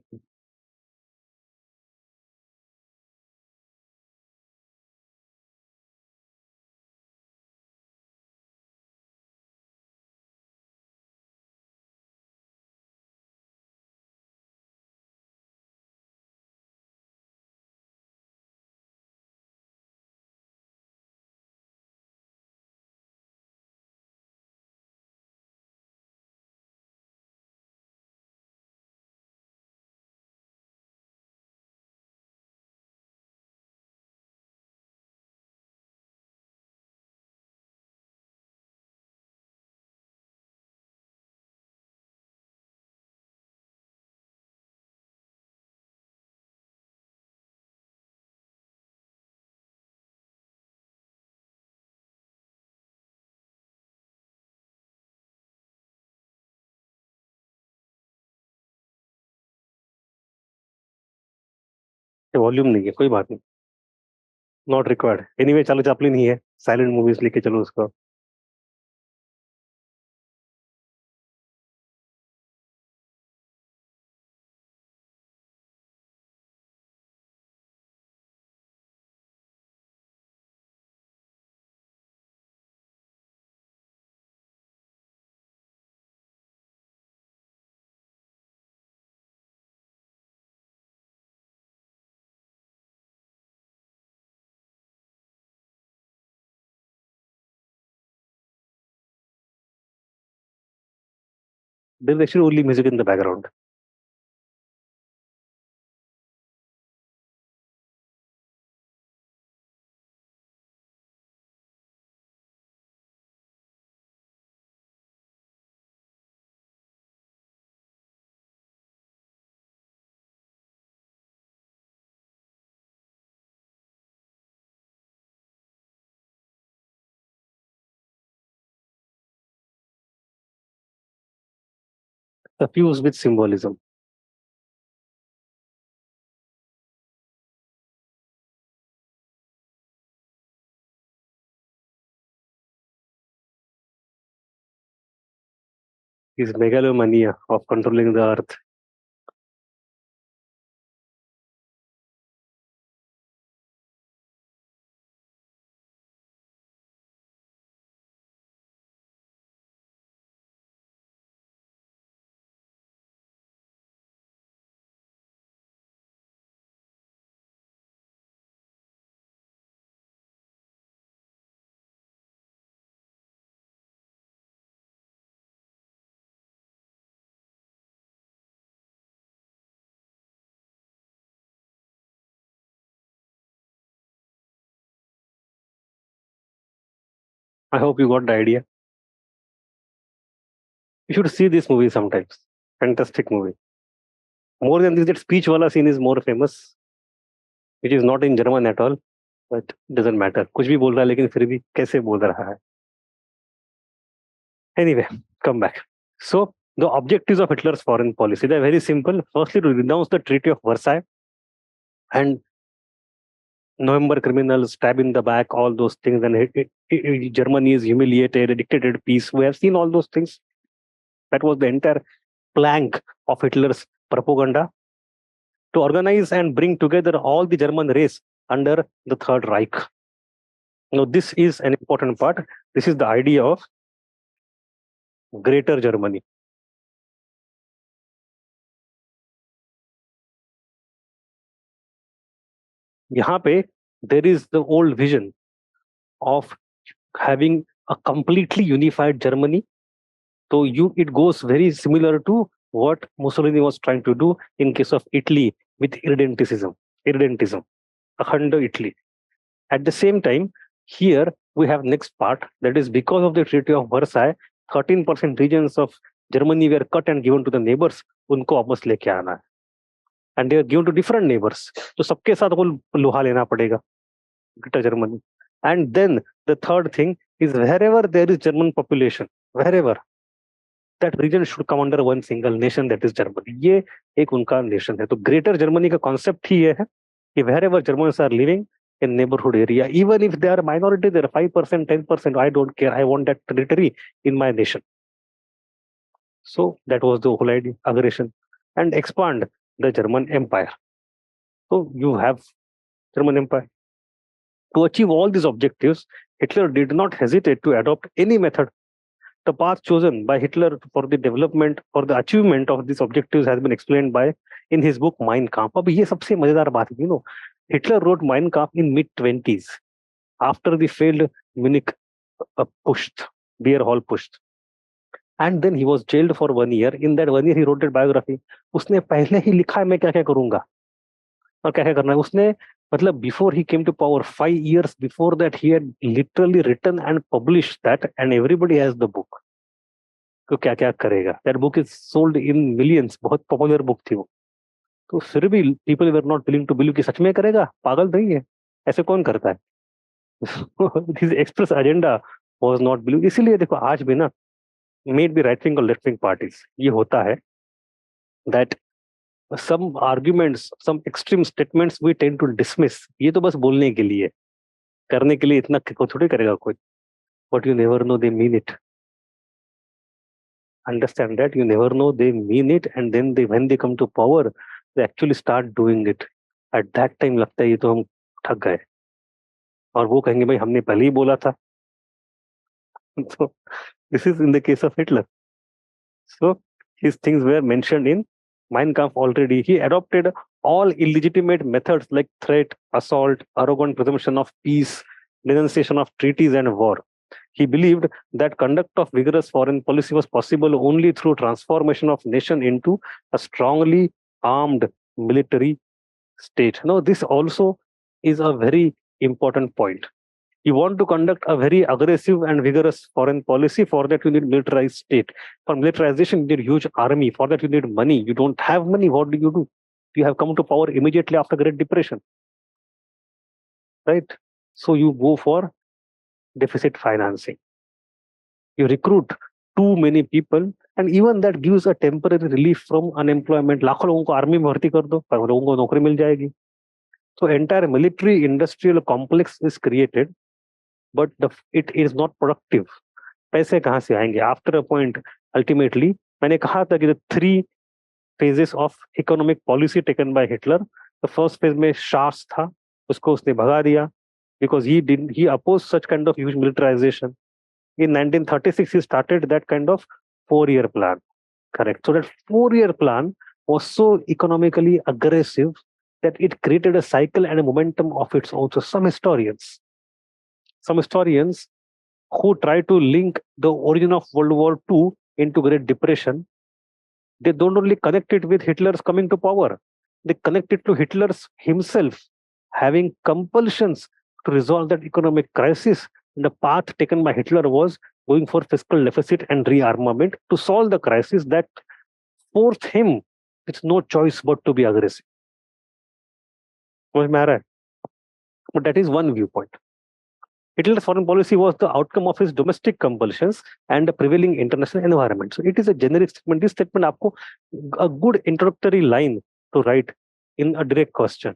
Volume नहीं है, कोई बात नहीं. नॉट रिक्वायर्ड एनीवे, चलो चैपलिन ही है, साइलेंट मूवीज लेके चलो उसको। There is actually only music in the background. Suffused with symbolism. His megalomania of controlling the earth. I hope you got the idea. You should see this movie sometimes. Fantastic movie. More than this, that speech wala scene is more famous, which is not in German at all, but doesn't matter. कुछ भी बोल रहा है लेकिन फिर भी कैसे बोल रहा है. Anyway, come back. So the objectives of Hitler's foreign policy, they're very simple. Firstly, to renounce the Treaty of Versailles and November criminals, stab in the back, all those things, and Germany is humiliated, a dictated peace. We have seen all those things. That was the entire plank of Hitler's propaganda, to organize and bring together all the German race under the Third Reich. Now, this is an important part. This is the idea of Greater Germany. यहाँ पे there is the old vision of having a completely unified Germany. So it goes very similar to what Mussolini was trying to do in case of Italy with irredentism, Akhanda Italy. At the same time, here we have next part, that is because of the Treaty of Versailles, 13% regions of Germany were cut and given to the neighbors. उनको वापस लेके आना है. And they are given to different neighbors. तो सबके साथ वो लोहा लेना पड़ेगा, Greater Germany. And then the third thing is wherever there is German population, wherever, that region should come under one single nation, that is Germany. ये एक उनका नेशन है. तो ग्रेटर जर्मनी का कॉन्सेप्ट ही ये है कि wherever Germans are living in neighborhood area, even if they are minority, they are 5%, 10%, I don't care. I want that territory in my nation. So that was the whole idea, aggression, and expand the German Empire. So you have German Empire. To achieve all these objectives, Hitler did not hesitate to adopt any method. The path chosen by Hitler for the development or the achievement of these objectives has been explained by in his book Mein Kampf. अब ये सबसे मजेदार बात है, Hitler wrote Mein Kampf in mid-20s after the failed Munich beer hall pushed. And then he was jailed for 1 year. In that 1 year, he wrote that biography. उसने पहले ही लिखा है मैं क्या क्या करूंगा और क्या क्या करना है. उसने मतलब before he came to power, 5 years before that, he had literally written and published that, and everybody has the book. तो क्या क्या करेगा. That book is sold in millions. बहुत पॉपुलर बुक थी वो. तो फिर भी people were not willing to believe कि सच में करेगा, पागल नहीं है, ऐसे कौन करता है. His express agenda was not believed. इसीलिए देखो आज भी ना, may it be right wing or left wing parties, ये होता है that some arguments, some extreme statements we tend to dismiss. ये तो बस बोलने के लिए. करने के लिए इतना थोड़ी करेगा कोई, but you never know they mean it. Understand that you never know they mean it, and then they when they come to power they actually start doing it. At that time लगता है ये तो हम ठग गए, और वो कहेंगे भाई हमने पहले ही बोला था. So this is in the case of Hitler. So his things were mentioned in Mein Kampf already. He adopted all illegitimate methods like threat, assault, arrogant presumption of peace, denunciation of treaties and war. He believed that conduct of vigorous foreign policy was possible only through transformation of nation into a strongly armed military state. Now, this also is a very important point. You want to conduct a very aggressive and vigorous foreign policy. For that, you need militarized state. For militarization, you need huge army. For that, you need money. You don't have money. What do? You have come to power immediately after Great Depression, right? So you go for deficit financing. You recruit too many people, and even that gives a temporary relief from unemployment. लाखों लोगों को army में भर्ती कर दो, पर लोगों को नौकरी मिल जाएगी. So entire military industrial complex is created, but it is not productive. पैसे कहाँ से आएंगे? After a point, ultimately, मैंने कहा था कि the three phases of economic policy taken by Hitler. The first phase में शार्स था, उसको उसने भगा दिया because he opposed such kind of huge militarization. In 1936, he started that kind of 4-year plan. Correct. So that 4-year plan was so economically aggressive that it created a cycle and a momentum of its own. So some historians who try to link the origin of World War II into Great Depression, they don't only connect it with Hitler's coming to power, they connect it to Hitler's himself having compulsions to resolve that economic crisis. The path taken by Hitler was going for fiscal deficit and rearmament to solve the crisis that forced him with no choice but to be aggressive. But that is one viewpoint. Hitler's foreign policy was the outcome of his domestic compulsions and the prevailing international environment. So it is a generic statement. This statement आपको a good introductory line to write in a direct question.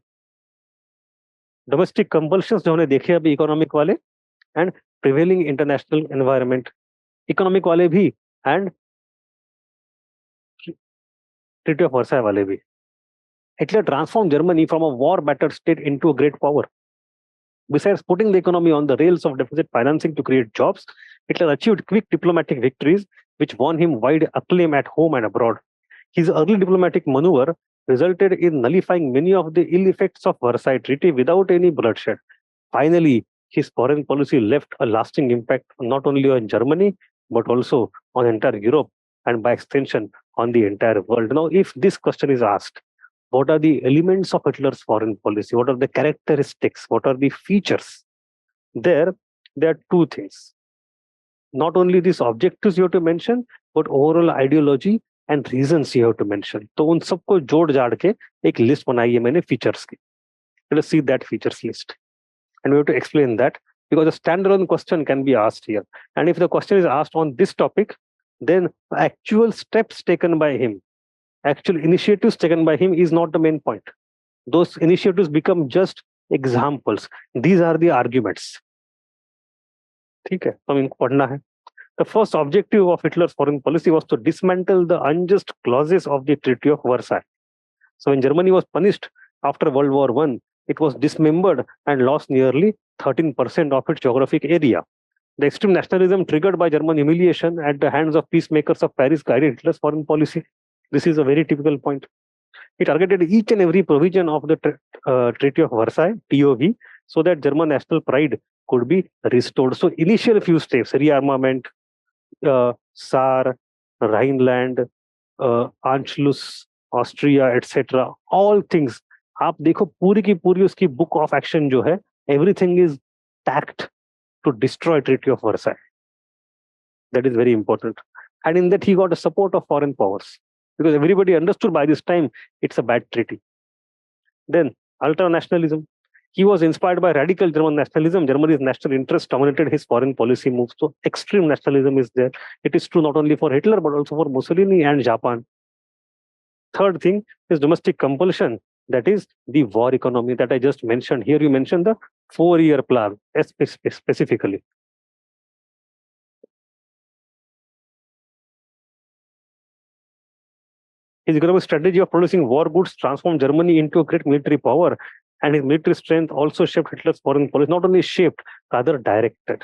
Domestic compulsions जो हमने देखे अभी economic वाले, and prevailing international environment. Economic वाले भी and Treaty of Versailles वाले भी. Hitler transformed Germany from a war-battered state into a great power. Besides putting the economy on the rails of deficit financing to create jobs, Hitler achieved quick diplomatic victories which won him wide acclaim at home and abroad. His early diplomatic maneuver resulted in nullifying many of the ill effects of Versailles Treaty without any bloodshed. Finally, his foreign policy left a lasting impact not only on Germany, but also on entire Europe and by extension on the entire world. Now, if this question is asked, what are the elements of Hitler's foreign policy? What are the characteristics? What are the features? There are two things. Not only these objectives you have to mention, but overall ideology and reasons you have to mention. तो उन सबको जोड़ जाड़ के एक list बनाई है मैंने features की. Let us see that features list. And we have to explain that because a standalone question can be asked here. And if the question is asked on this topic, then actual steps taken by him, actual initiatives taken by him is not the main point. Those initiatives become just examples. These are the arguments. ठीक है, तो इनको पढ़ना है. The first objective of Hitler's foreign policy was to dismantle the unjust clauses of the Treaty of Versailles. So when Germany was punished after World War I, it was dismembered and lost nearly 13% of its geographic area. The extreme nationalism triggered by German humiliation at the hands of peacemakers of Paris guided Hitler's foreign policy. This is a very typical point. He targeted each and every provision of the Treaty of Versailles, TOV, so that German national pride could be restored. So initial few steps, rearmament, Saar, Rhineland, Anschluss, Austria, etc. All things. आप देखो पूरी की पूरी उसकी book of action जो है, everything is tacked to destroy Treaty of Versailles. That is very important. And in that he got the support of foreign powers because everybody understood by this time it's a bad treaty. Then ultra-nationalism. He was inspired by radical German nationalism. Germany's national interest dominated his foreign policy moves. So extreme nationalism is there. It is true not only for Hitler, but also for Mussolini and Japan. Third thing is domestic compulsion. That is the war economy that I just mentioned. Here you mentioned the 4-year plan, specifically. His economic strategy of producing war goods transformed Germany into a great military power, and his military strength also shaped Hitler's foreign policy, not only shaped, rather directed.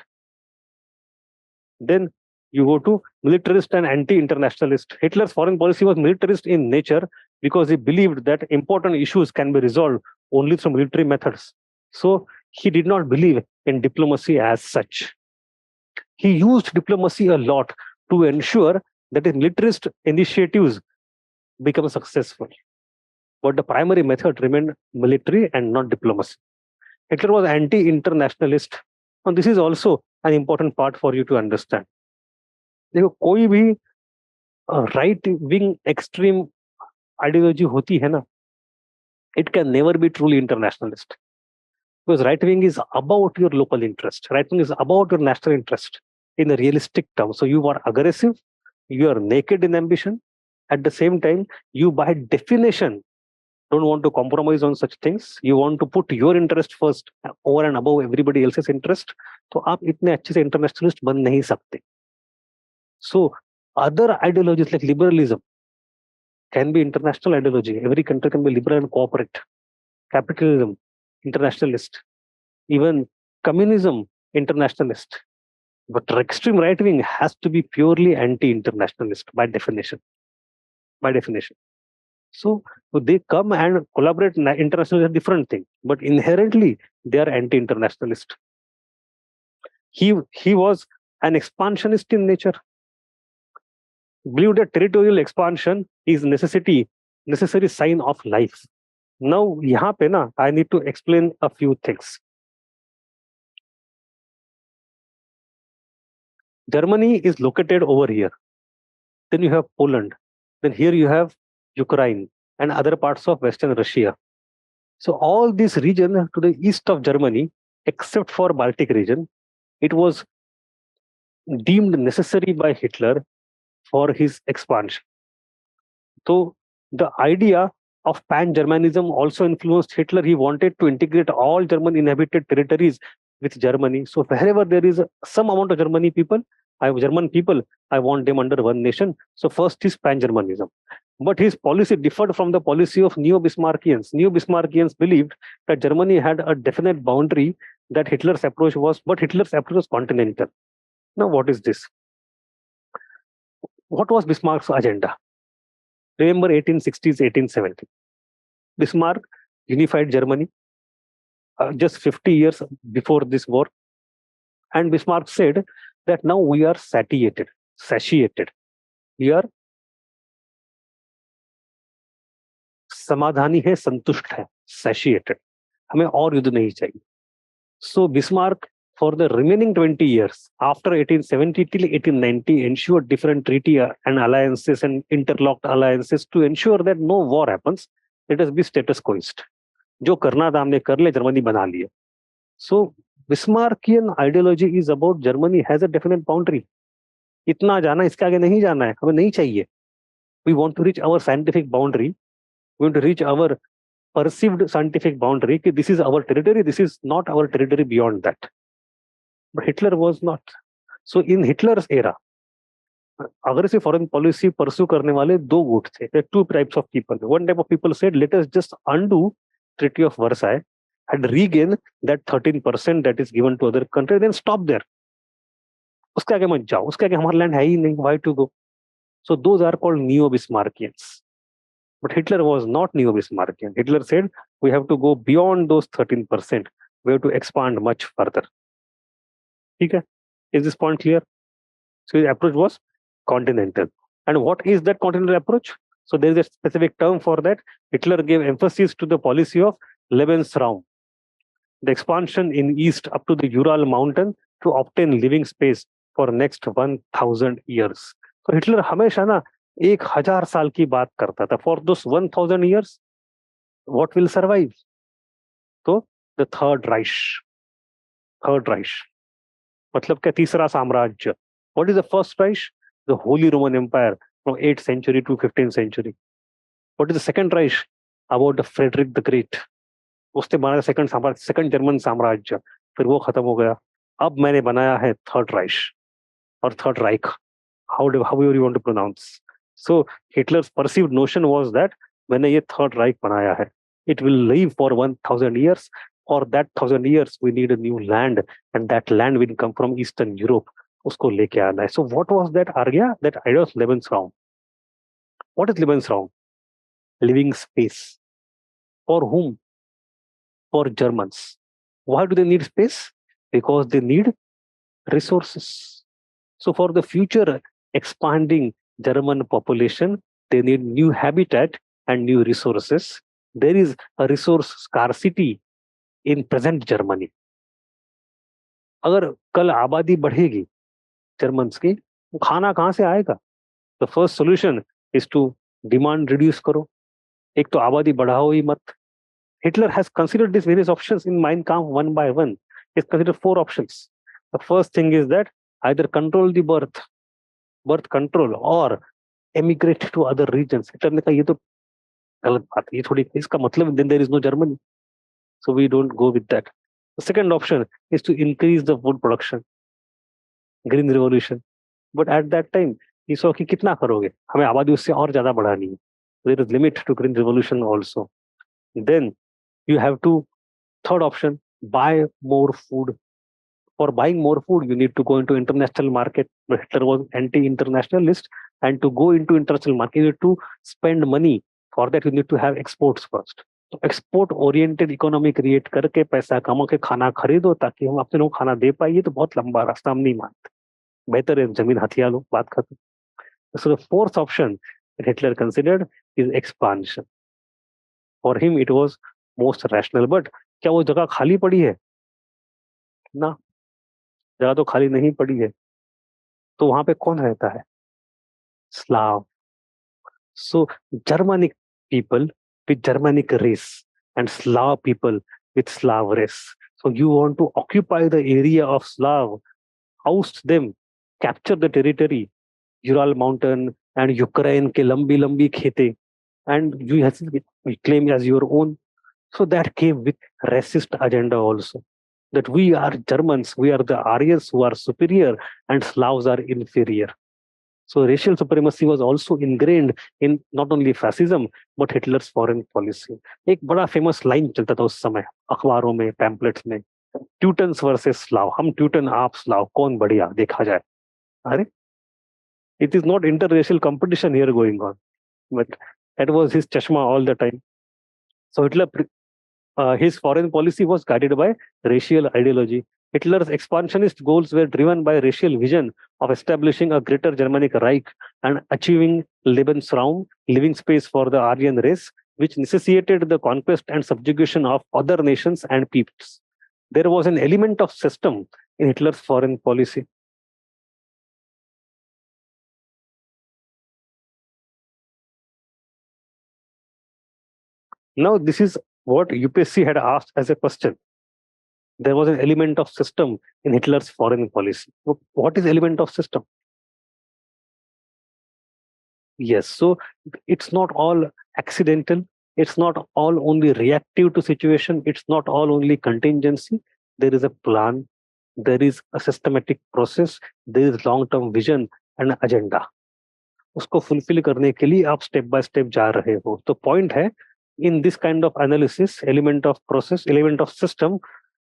Then you go to militarist and anti-internationalist. Hitler's foreign policy was militarist in nature because he believed that important issues can be resolved only through military methods. So he did not believe in diplomacy as such. He used diplomacy a lot to ensure that his militarist initiatives become successful. But the primary method remained military and not diplomacy. Hitler was anti-internationalist. And this is also an important part for you to understand. देखो कोई भी right wing extreme ideology होती है ना, it can never be truly internationalist, because right wing is about your local interest, right wing is about your national interest in a realistic term. So you are aggressive, you are naked in ambition, at the same time you by definition don't want to compromise on such things, you want to put your interest first over and above everybody else's interest. तो आप इतने अच्छे से internationalist बन नहीं सकते. So other ideologies like liberalism can be international ideology. Every country can be liberal and cooperate. Capitalism, internationalist. Even communism, internationalist. But extreme right wing has to be purely anti-internationalist by definition. By definition. So they come and collaborate internationally is a different thing. But inherently, they are anti-internationalist. He was an expansionist in nature. Believed that territorial expansion is necessary sign of life. Now, यहाँ पे ना, I need to explain a few things. Germany is located over here. Then you have Poland. Then here you have Ukraine and other parts of Western Russia. So all this region to the east of Germany, except for Baltic region, it was deemed necessary by Hitler for his expansion. So the idea of pan-Germanism also influenced Hitler. He wanted to integrate all German inhabited territories with Germany. So wherever there is some amount of German people, I want them under one nation. So first is pan-Germanism. But his policy differed from the policy of Neo-Bismarckians. Neo-Bismarckians believed that Germany had a definite boundary that Hitler's approach was, but Hitler's approach was continental. Now what is this? What was Bismarck's agenda? Remember 1860s, 1870. Bismarck unified Germany just 50 years before this war. And Bismarck said that now we are satiated. We are समाधानी है, संतुष्ट है, satiated. हमें और युद्ध नहीं चाहिए. So Bismarck, for the remaining 20 years, after 1870 till 1890, ensured different treaty and alliances and interlocked alliances to ensure that no war happens. Let us be status quoist. जो करना था हमने कर ले, जर्मनी बना लिया. So Bismarckian ideology is about Germany has a definite boundary. इतना जाना, इसके आगे नहीं जाना है, हमें नहीं चाहिए. We want to reach our scientific boundary. We want to reach our perceived scientific boundary. This is our territory. This is not our territory beyond that. But Hitler was not. So in Hitler's era, aggressive foreign policy pursue करने वाले दो गुट थे. There are two types of people. One type of people said, let us just undo Treaty of Versailles and regain that 13% that is given to other countries, then stop there. उसके आगे मत जाओ, उसके आगे हमारा लैंड है ही नहीं, why to go? So those are called Neo-Bismarckians. But Hitler was not Neo-Bismarckian. Hitler said, we have to go beyond those 13%. We have to expand much further. Okay? Is this point clear? So his approach was continental. And what is that continental approach? So there is a specific term for that. Hitler gave emphasis to the policy of Lebensraum, the expansion in east up to the Ural mountain to obtain living space for next 1000 years. So Hitler हमेशा ना 1000 साल की बात करता था. For those 1000 years, what will survive? So the Third Reich. मतलब क्या? तीसरा साम्राज्य. What is the first Reich? The Holy Roman Empire from 8th century to 15th century. What is the second Reich? About the Frederick the Great. उसने बनाया second साम्राज्य, second German साम्राज्य, फिर वो खत्म हो गया। अब मैंने बनाया है थर्ड राइश और third Raika, however you want to pronounce. So Hitler's perceived notion was that मैंने ये थर्ड राइक बनाया है, it will live for 1000 years. For that 1000 years we need a new land, and that land will come from Eastern Europe. उसको लेके आना है. So what was that idea? That idea of Lebensraum. What is Lebensraum? Living space. For whom? For Germans. Why do they need space? Because they need resources. So for the future expanding German population, they need new habitat and new resources. There is a resource scarcity in present Germany. अगर कल आबादी बढ़ेगी Germans की, तो खाना कहाँ से आएगा? The first solution is to demand reduce करो. एक तो आबादी बढ़ाओ ही मत. Hitler has considered these various options in Mein Kampf one by one. He's considered 4 options. The first thing is that either control the birth control, or emigrate to other regions. Hitler ने कहा ये तो गलत बात है, ये थोड़ी, इसका मतलब then there is no Germany. So we don't go with that. The second option is to increase the food production. Green revolution. But at that time he saw कि कितना करोगे, हमें आबादी उससे और ज्यादा बढ़ानी है. There is limit to green revolution also. Then you have to, third option, buy more food. For buying more food, you need to go into international market. But Hitler was anti-internationalist, and to go into international market, you need to spend money. For that, you need to have exports first. तो export oriented economy create करके पैसा कमा के खाना खरीदो, ताकि हम अपने लोग खाना दे पाइए. तो बहुत लंबा रास्ता, हम नहीं मानते. बेहतर है जमीन हथिया लो, बात खत्म. So the fourth option that Hitler considered is expansion. For him, it was most rational. But क्या वो जगह खाली पड़ी है? ना, जगह तो खाली नहीं पड़ी है. तो वहां पे कौन रहता है? Slav. So Germanic people with Germanic race, and Slav people with Slav race. So you want to occupy the area of Slav, oust them, capture the territory, Ural Mountain and Ukraine ke lambi lambi khete, and you have to claim as your own. So that came with racist agenda also. That we are Germans, we are the Aryans who are superior, and Slavs are inferior. So racial supremacy was also ingrained in not only fascism but Hitler's foreign policy. एक बड़ा famous line चलता था उस समय अखबारों में, pamphlets में, ट्यूटन्स versus Slav. हम ट्यूटन, आप स्लाव, कौन बढ़िया देखा जाए. अरे, it is not interracial competition here going on, but that was his chashma all the time. So Hitler, his foreign policy was guided by racial ideology. Hitler's expansionist goals were driven by racial vision of establishing a greater Germanic Reich and achieving Lebensraum, living space for the Aryan race, which necessitated the conquest and subjugation of other nations and peoples. There was an element of system in Hitler's foreign policy. Now, this is what UPSC had asked as a question. There was an element of system in Hitler's foreign policy. What is element of system? Yes, so it's not all accidental. It's not all only reactive to situation. It's not all only contingency. There is a plan. There is a systematic process. There is long-term vision and agenda. उसको fulfil करने के लिए आप step by step जा रहे हो. तो point है, in this kind of analysis, element of process, element of system,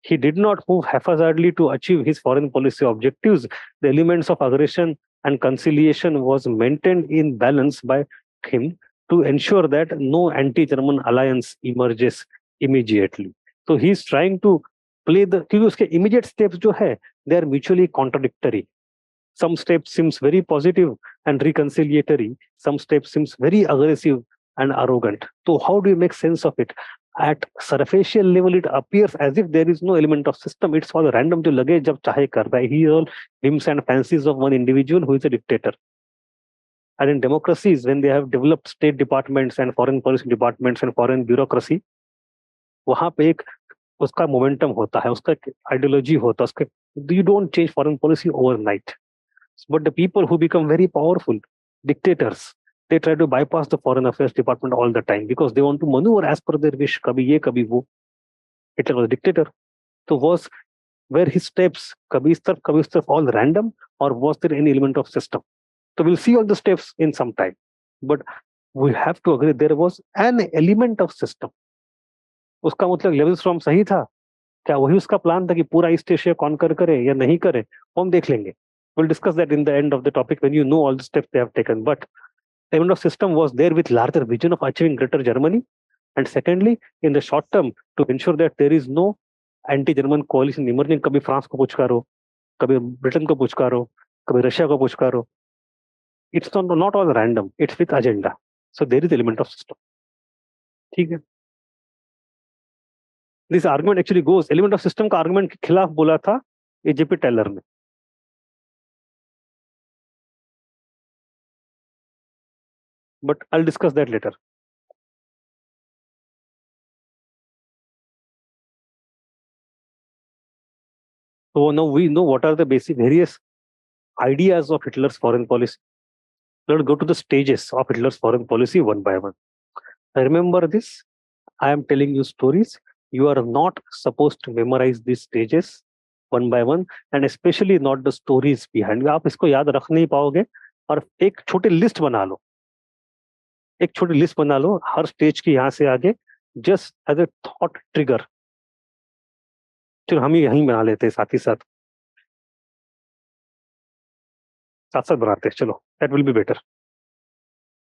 he did not move haphazardly to achieve his foreign policy objectives. The elements of aggression and conciliation was maintained in balance by him to ensure that no anti-German alliance emerges immediately. So he is trying to play the, क्योंकि उसके immediate steps जो है, they are mutually contradictory. Some steps seems very positive and reconciliatory. Some steps seems very aggressive and arrogant. So how do you make sense of it? At surfacial level, it appears as if there is no element of system. It's all random to लगे जब चाहे कर रहा है. He all whims and fancies of one individual who is a dictator. And in democracies, when they have developed state departments and foreign policy departments and foreign bureaucracy, वहां पे एक उसका momentum होता है, उसका ideology होता है, उसका, you don't change foreign policy overnight. But the people who become very powerful, dictators, they try to bypass the foreign affairs department all the time because they want to maneuver as per their wish. कभी ये कभी वो. Hitler was a dictator. So were his steps कभी इस तरफ all random, or was there any element of system? So we'll see all the steps in some time. But we have to agree there was an element of system. उसका मतलब levels from सही था? क्या वही उसका plan था कि पूरा ईस्ट एशिया कॉन्कर करे या नहीं करे? वो हम देख लेंगे. We'll discuss that in the end of the topic when you know all the steps they have taken. But element of system was there with larger vision of achieving greater Germany. And secondly, in the short term, to ensure that there is no anti-German coalition emerging. कभी France को पुचकारो, कभी Britain को पुचकारो, कभी Russia को पुचकारो. It's not all random. It's with agenda. So there is element of system. ठीक है. This argument actually goes, element of system का argument के खिलाफ बोला था एजेपी टेलर ने. But I'll discuss that later. So now we know what are the basic various ideas of Hitler's foreign policy. Let's go to the stages of Hitler's foreign policy one by one. Remember this, I am telling you stories. You are not supposed to memorize these stages one by one, and especially not the stories behind. आप इसको याद रख नहीं पाओगे. और एक छोटी list बना लो, एक छोटी लिस्ट बना लो हर स्टेज की यहाँ से आगे, just as a thought trigger. चलो हम यहीं बना लेते हैं, साथ साथ बनाते हैं. चलो, that will be better.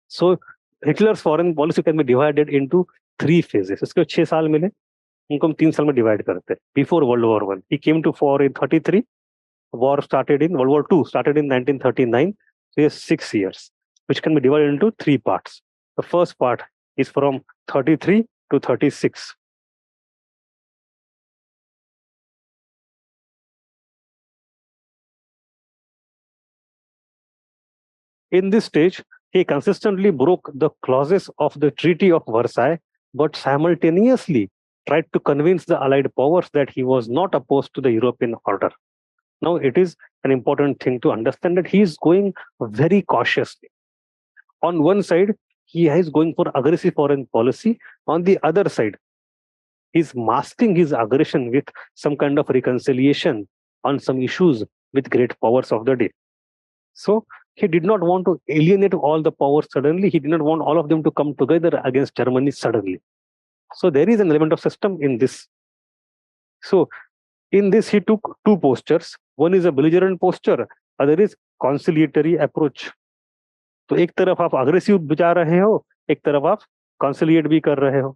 So Hitler's foreign policy can be divided into 3 phases. इसके 6 साल मिले, उनको हम 3 साल में डिवाइड करते हैं. Before World War I, he came to power in 33. War started in World War II, started in 1939. So he has 6 years, which can be divided into 3 parts. The first part is from 33 to 36. In this stage, he consistently broke the clauses of the Treaty of Versailles, but simultaneously tried to convince the Allied powers that he was not opposed to the European order. Now, it is an important thing to understand that he is going very cautiously. On one side, he is going for aggressive foreign policy. On the other side, he's masking his aggression with some kind of reconciliation on some issues with great powers of the day. So he did not want to alienate all the powers suddenly. He did not want all of them to come together against Germany suddenly. So there is an element of system in this. So in this, he took 2 postures. One is a belligerent posture, other is conciliatory approach. तो एक तरफ आप aggressive जा रहे हो, एक तरफ आप conciliate भी कर रहे हो,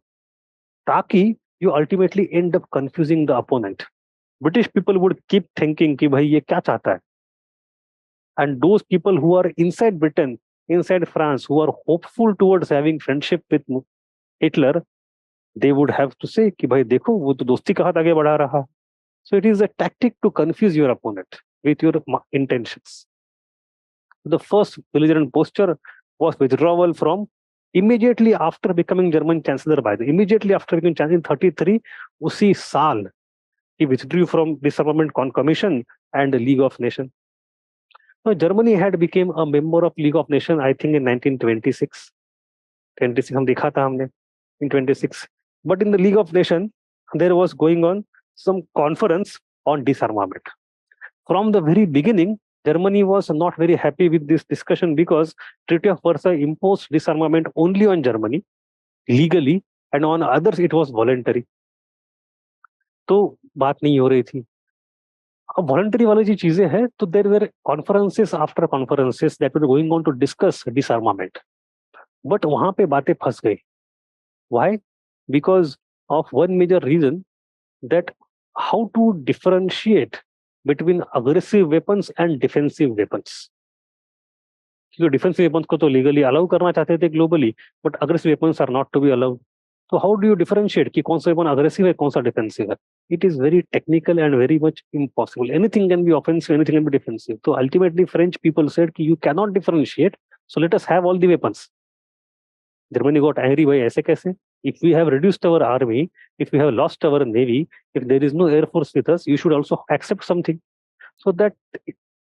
ताकि you ultimately end up confusing the opponent. British people would keep thinking कि भाई ये क्या चाहता है. And those people who are inside Britain, inside France, who are hopeful towards having friendship with Hitler, they would have to say कि भाई देखो वो तो दोस्ती का हाथ आगे बढ़ा रहा. So it is a tactic to confuse your opponent with your intentions. The first belligerent posture was withdrawal from immediately after becoming German Chancellor. By the immediately after becoming Chancellor in 33, उसी साल he withdrew from Disarmament Commission and the League of Nations. Now, Germany had become a member of League of Nations, I think, in 1926. 26 हम देखा था हमने in 26. But in the League of Nations, there was going on some conference on disarmament. From the very beginning, Germany was not very happy with this discussion because Treaty of Versailles imposed disarmament only on Germany legally, and on others it was voluntary. तो बात नहीं हो रही थी. अब voluntary वाली जो चीजें हैं, तो there were conferences after conferences that were going on to discuss disarmament, but वहां पे बातें फंस गई. Why? Because of one major reason, that how to differentiate between aggressive weapons and defensive weapons. क्योंकि डिफेंसिव वेपन्स को तो legally allow करना चाहते थे globally, but aggressive weapons are not to be allowed. तो हाउ डू यू डिफरेंशिएट कि कौन सा वेपन अग्रेसिव है, कौन सा डिफेंसिव है? It is very technical and very much impossible. Anything can be offensive, anything can be defensive. So ultimately, French people said कि you cannot differentiate. So let us have all the weapons. Germany got angry by ऐसे कैसे? If we have reduced our army, if we have lost our navy, if there is no air force with us, you should also accept something. So that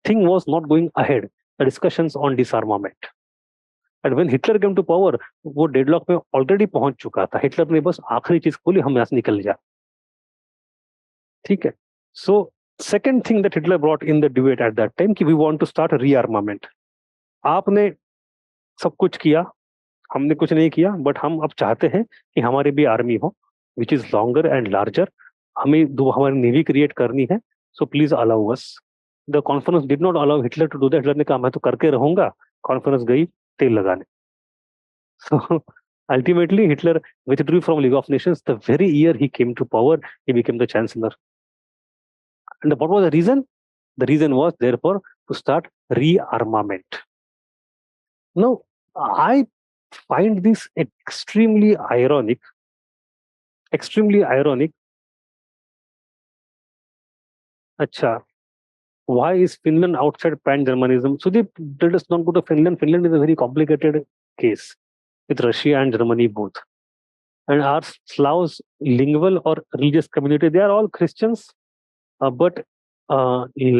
thing was not going ahead. The discussions on disarmament. And when Hitler came to power, वो deadlock में already पहुंच चुका था. Hitler ने बस आखिरी चीज बोली, हम यहाँ से निकल जाए. ठीक है. So second thing that Hitler brought in the debate at that time कि we want to start rearmament. आपने सब कुछ किया, हमने कुछ नहीं किया, बट हम अब चाहते हैं कि हमारी भी आर्मी हो which is longer and larger. हमें दो हमारी नेवी क्रिएट करनी है. So please allow us. The conference did not allow Hitler to do that. Hitler ने कहा मैं तो करके रहूंगा. कॉन्फ्रेंस गई तेल लगाने. So ultimately Hitler withdrew from League of Nations the very year he came to power. He became the chancellor. And what was the reason? The reason was therefore to start rearmament. Now, I find this extremely ironic. Extremely ironic. Acha, why is Finland outside pan-Germanism? So they let us not go to Finland. Finland is a very complicated case with Russia and Germany both. And are Slavs lingual or religious community? They are all Christians, but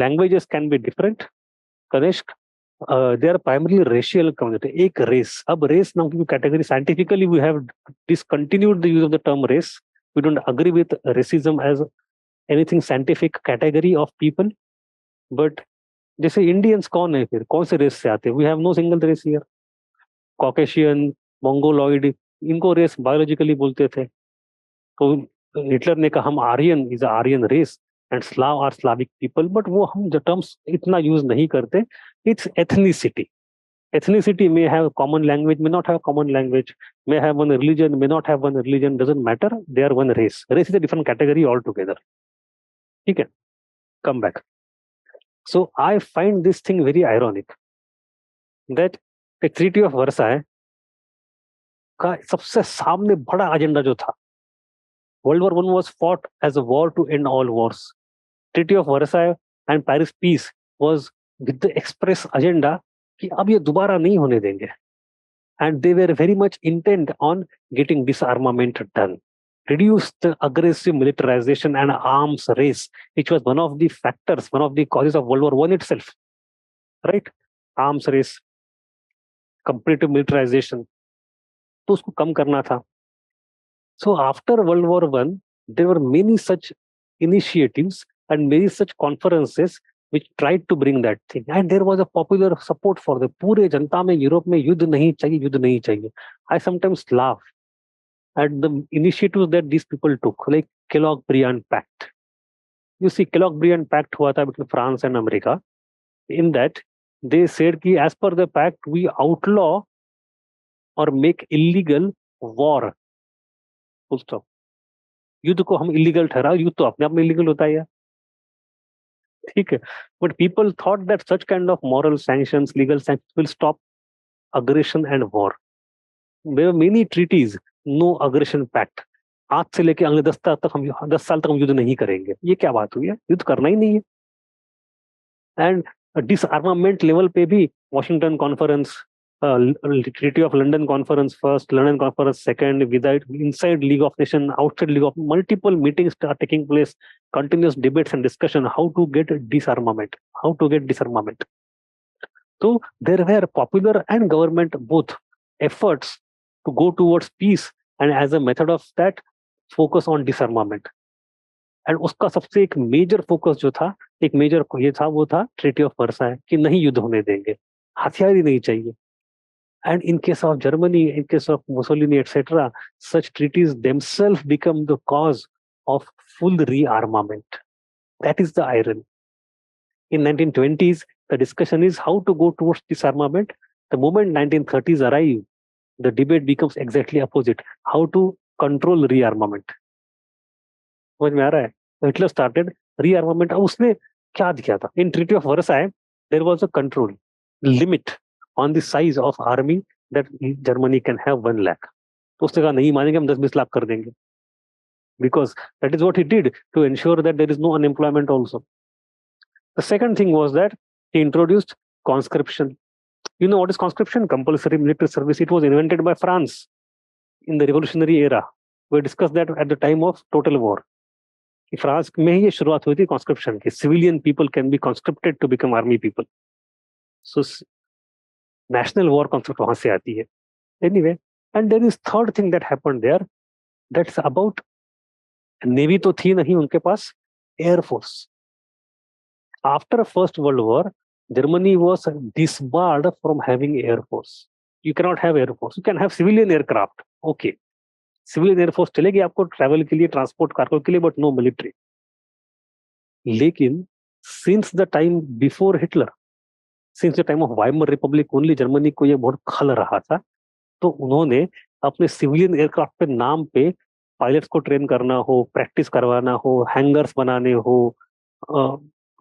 languages can be different. Kanishk, they are primarily racial community. एक race. अब race नाम की category scientifically we have discontinued the use of the term race. We don't agree with racism as anything scientific category of people. But जैसे Indians कौन है फिर? कौन से race से आते हैं? We have no single race here. Caucasian, Mongoloid, इनको race biologically बोलते थे. तो हिटलर ने कहा हम Aryan is Aryan race and Slav are Slavic people. But वो हम जो टर्म्स इतना यूज नहीं करते. It's ethnicity. Ethnicity may have common language, may not have common language, may have one religion, may not have one religion, doesn't matter. They are one race. Race is a different category altogether. ठीक है, come back. So I find this thing very ironic that the Treaty of Versailles का सबसे सामने बड़ा agenda जो था, World War I was fought as a war to end all wars. Treaty of Versailles and Paris peace was with the express agenda कि अब ये दोबारा नहीं होने देंगे. And they were very much intent on getting disarmament done. Reduce the aggressive militarization and arms race, which was one of the factors, one of the causes of World War I itself. Right? Arms race, comparative militarization. तो उसको कम करना था. So after World War I, there were many such initiatives and many such conferences which tried to bring that thing. And there was a popular support for the पूरे जनता में Europe में युद्ध नहीं चाहिए, युद्ध नहीं चाहिए. I sometimes laugh at the initiatives that these people took, like Kellogg-Briand Pact. You see, Kellogg-Briand Pact हुआ था between France and America. In that, they said कि as per the pact, we outlaw or make illegal war. Full stop. युद्ध को हम illegal ठहरा. युद्ध तो अपने आप में इलीगल होता है. ठीक है. But people thought that such kind of moral sanctions, legal sanctions will stop aggression and war. There were many treaties, no aggression pact. आज से लेके अगले 10 साल तक हम युद्ध नहीं करेंगे. ये क्या बात हुई है? युद्ध करना ही नहीं है. एंड डिसआर्मामेंट लेवल पे भी Washington conference, Treaty of London Conference first, London Conference second, without inside League of Nations, outside League of, multiple meetings are taking place, continuous debates and discussion how to get disarmament, how to get disarmament. So there were popular and government both efforts to go towards peace and as a method of that focus on disarmament. And उसका सबसे एक major focus जो था, एक major ये था, वो था ट्रीटी ऑफ वर्साय कि नहीं युद्ध होने देंगे, हथियार ही नहीं चाहिए. And in case of Germany, in case of Mussolini, etc., such treaties themselves become the cause of full rearmament. That is the irony. In 1920s, the discussion is how to go towards disarmament. The moment 1930s arrive, the debate becomes exactly opposite. How to control rearmament. समझ में आ रहा है? Hitler started rearmament. अब उसने क्या दिया था? In Treaty of Versailles, there was a control limit on the size of army that Germany can have 1 lakh. तो उसने कहा नहीं मानेंगे, हम 10-20 लाख कर देंगे. Because that is what he did to ensure that there is no unemployment also. The second thing was that he introduced conscription. You know what is conscription? Compulsory military service. It was invented by France in the revolutionary era. We discussed that at the time of total war. France में ही ये शुरुआत हुई थी conscription की. Civilian people can be conscripted to become army people. So national war concept वहां से आती है. Anyway, and there is third thing that happened there, that's about navy तो थी नहीं उनके पास, air force. After First World War, Germany was disbarred from having air force. You cannot have air force. You can have civilian aircraft. Okay, civilian air force चलेगी आपको travel के लिए, transport cargo के लिए, बट नो मिलिट्री. लेकिन since the time before Hitler, since the time of Weimar Republic only, Germany को ये बहुत खल रहा था. तो उन्होंने अपने सिविलियन एयरक्राफ्ट पे नाम पे पायलट्स को ट्रेन करना हो, प्रैक्टिस करवाना हो, हैंगर्स बनाने हो,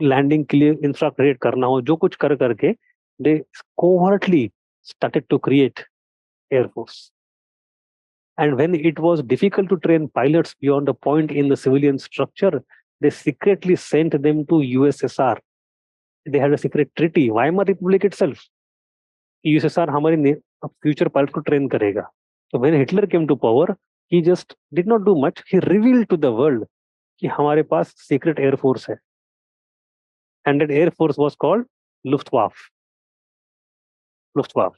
लैंडिंग के लिए इंफ्रा क्रिएट करना हो, जो कुछ कर करके they covertly started to create air force. And when it was difficult to train pilots beyond a point in the civilian structure, they secretly sent them to USSR. They had a secret treaty. Weimar Republic itself. USSR हमारे future pilots को train करेगा. So when Hitler came to power, he just did not do much. He revealed to the world कि हमारे पास secret air force है. And that air force was called Luftwaffe. Luftwaffe.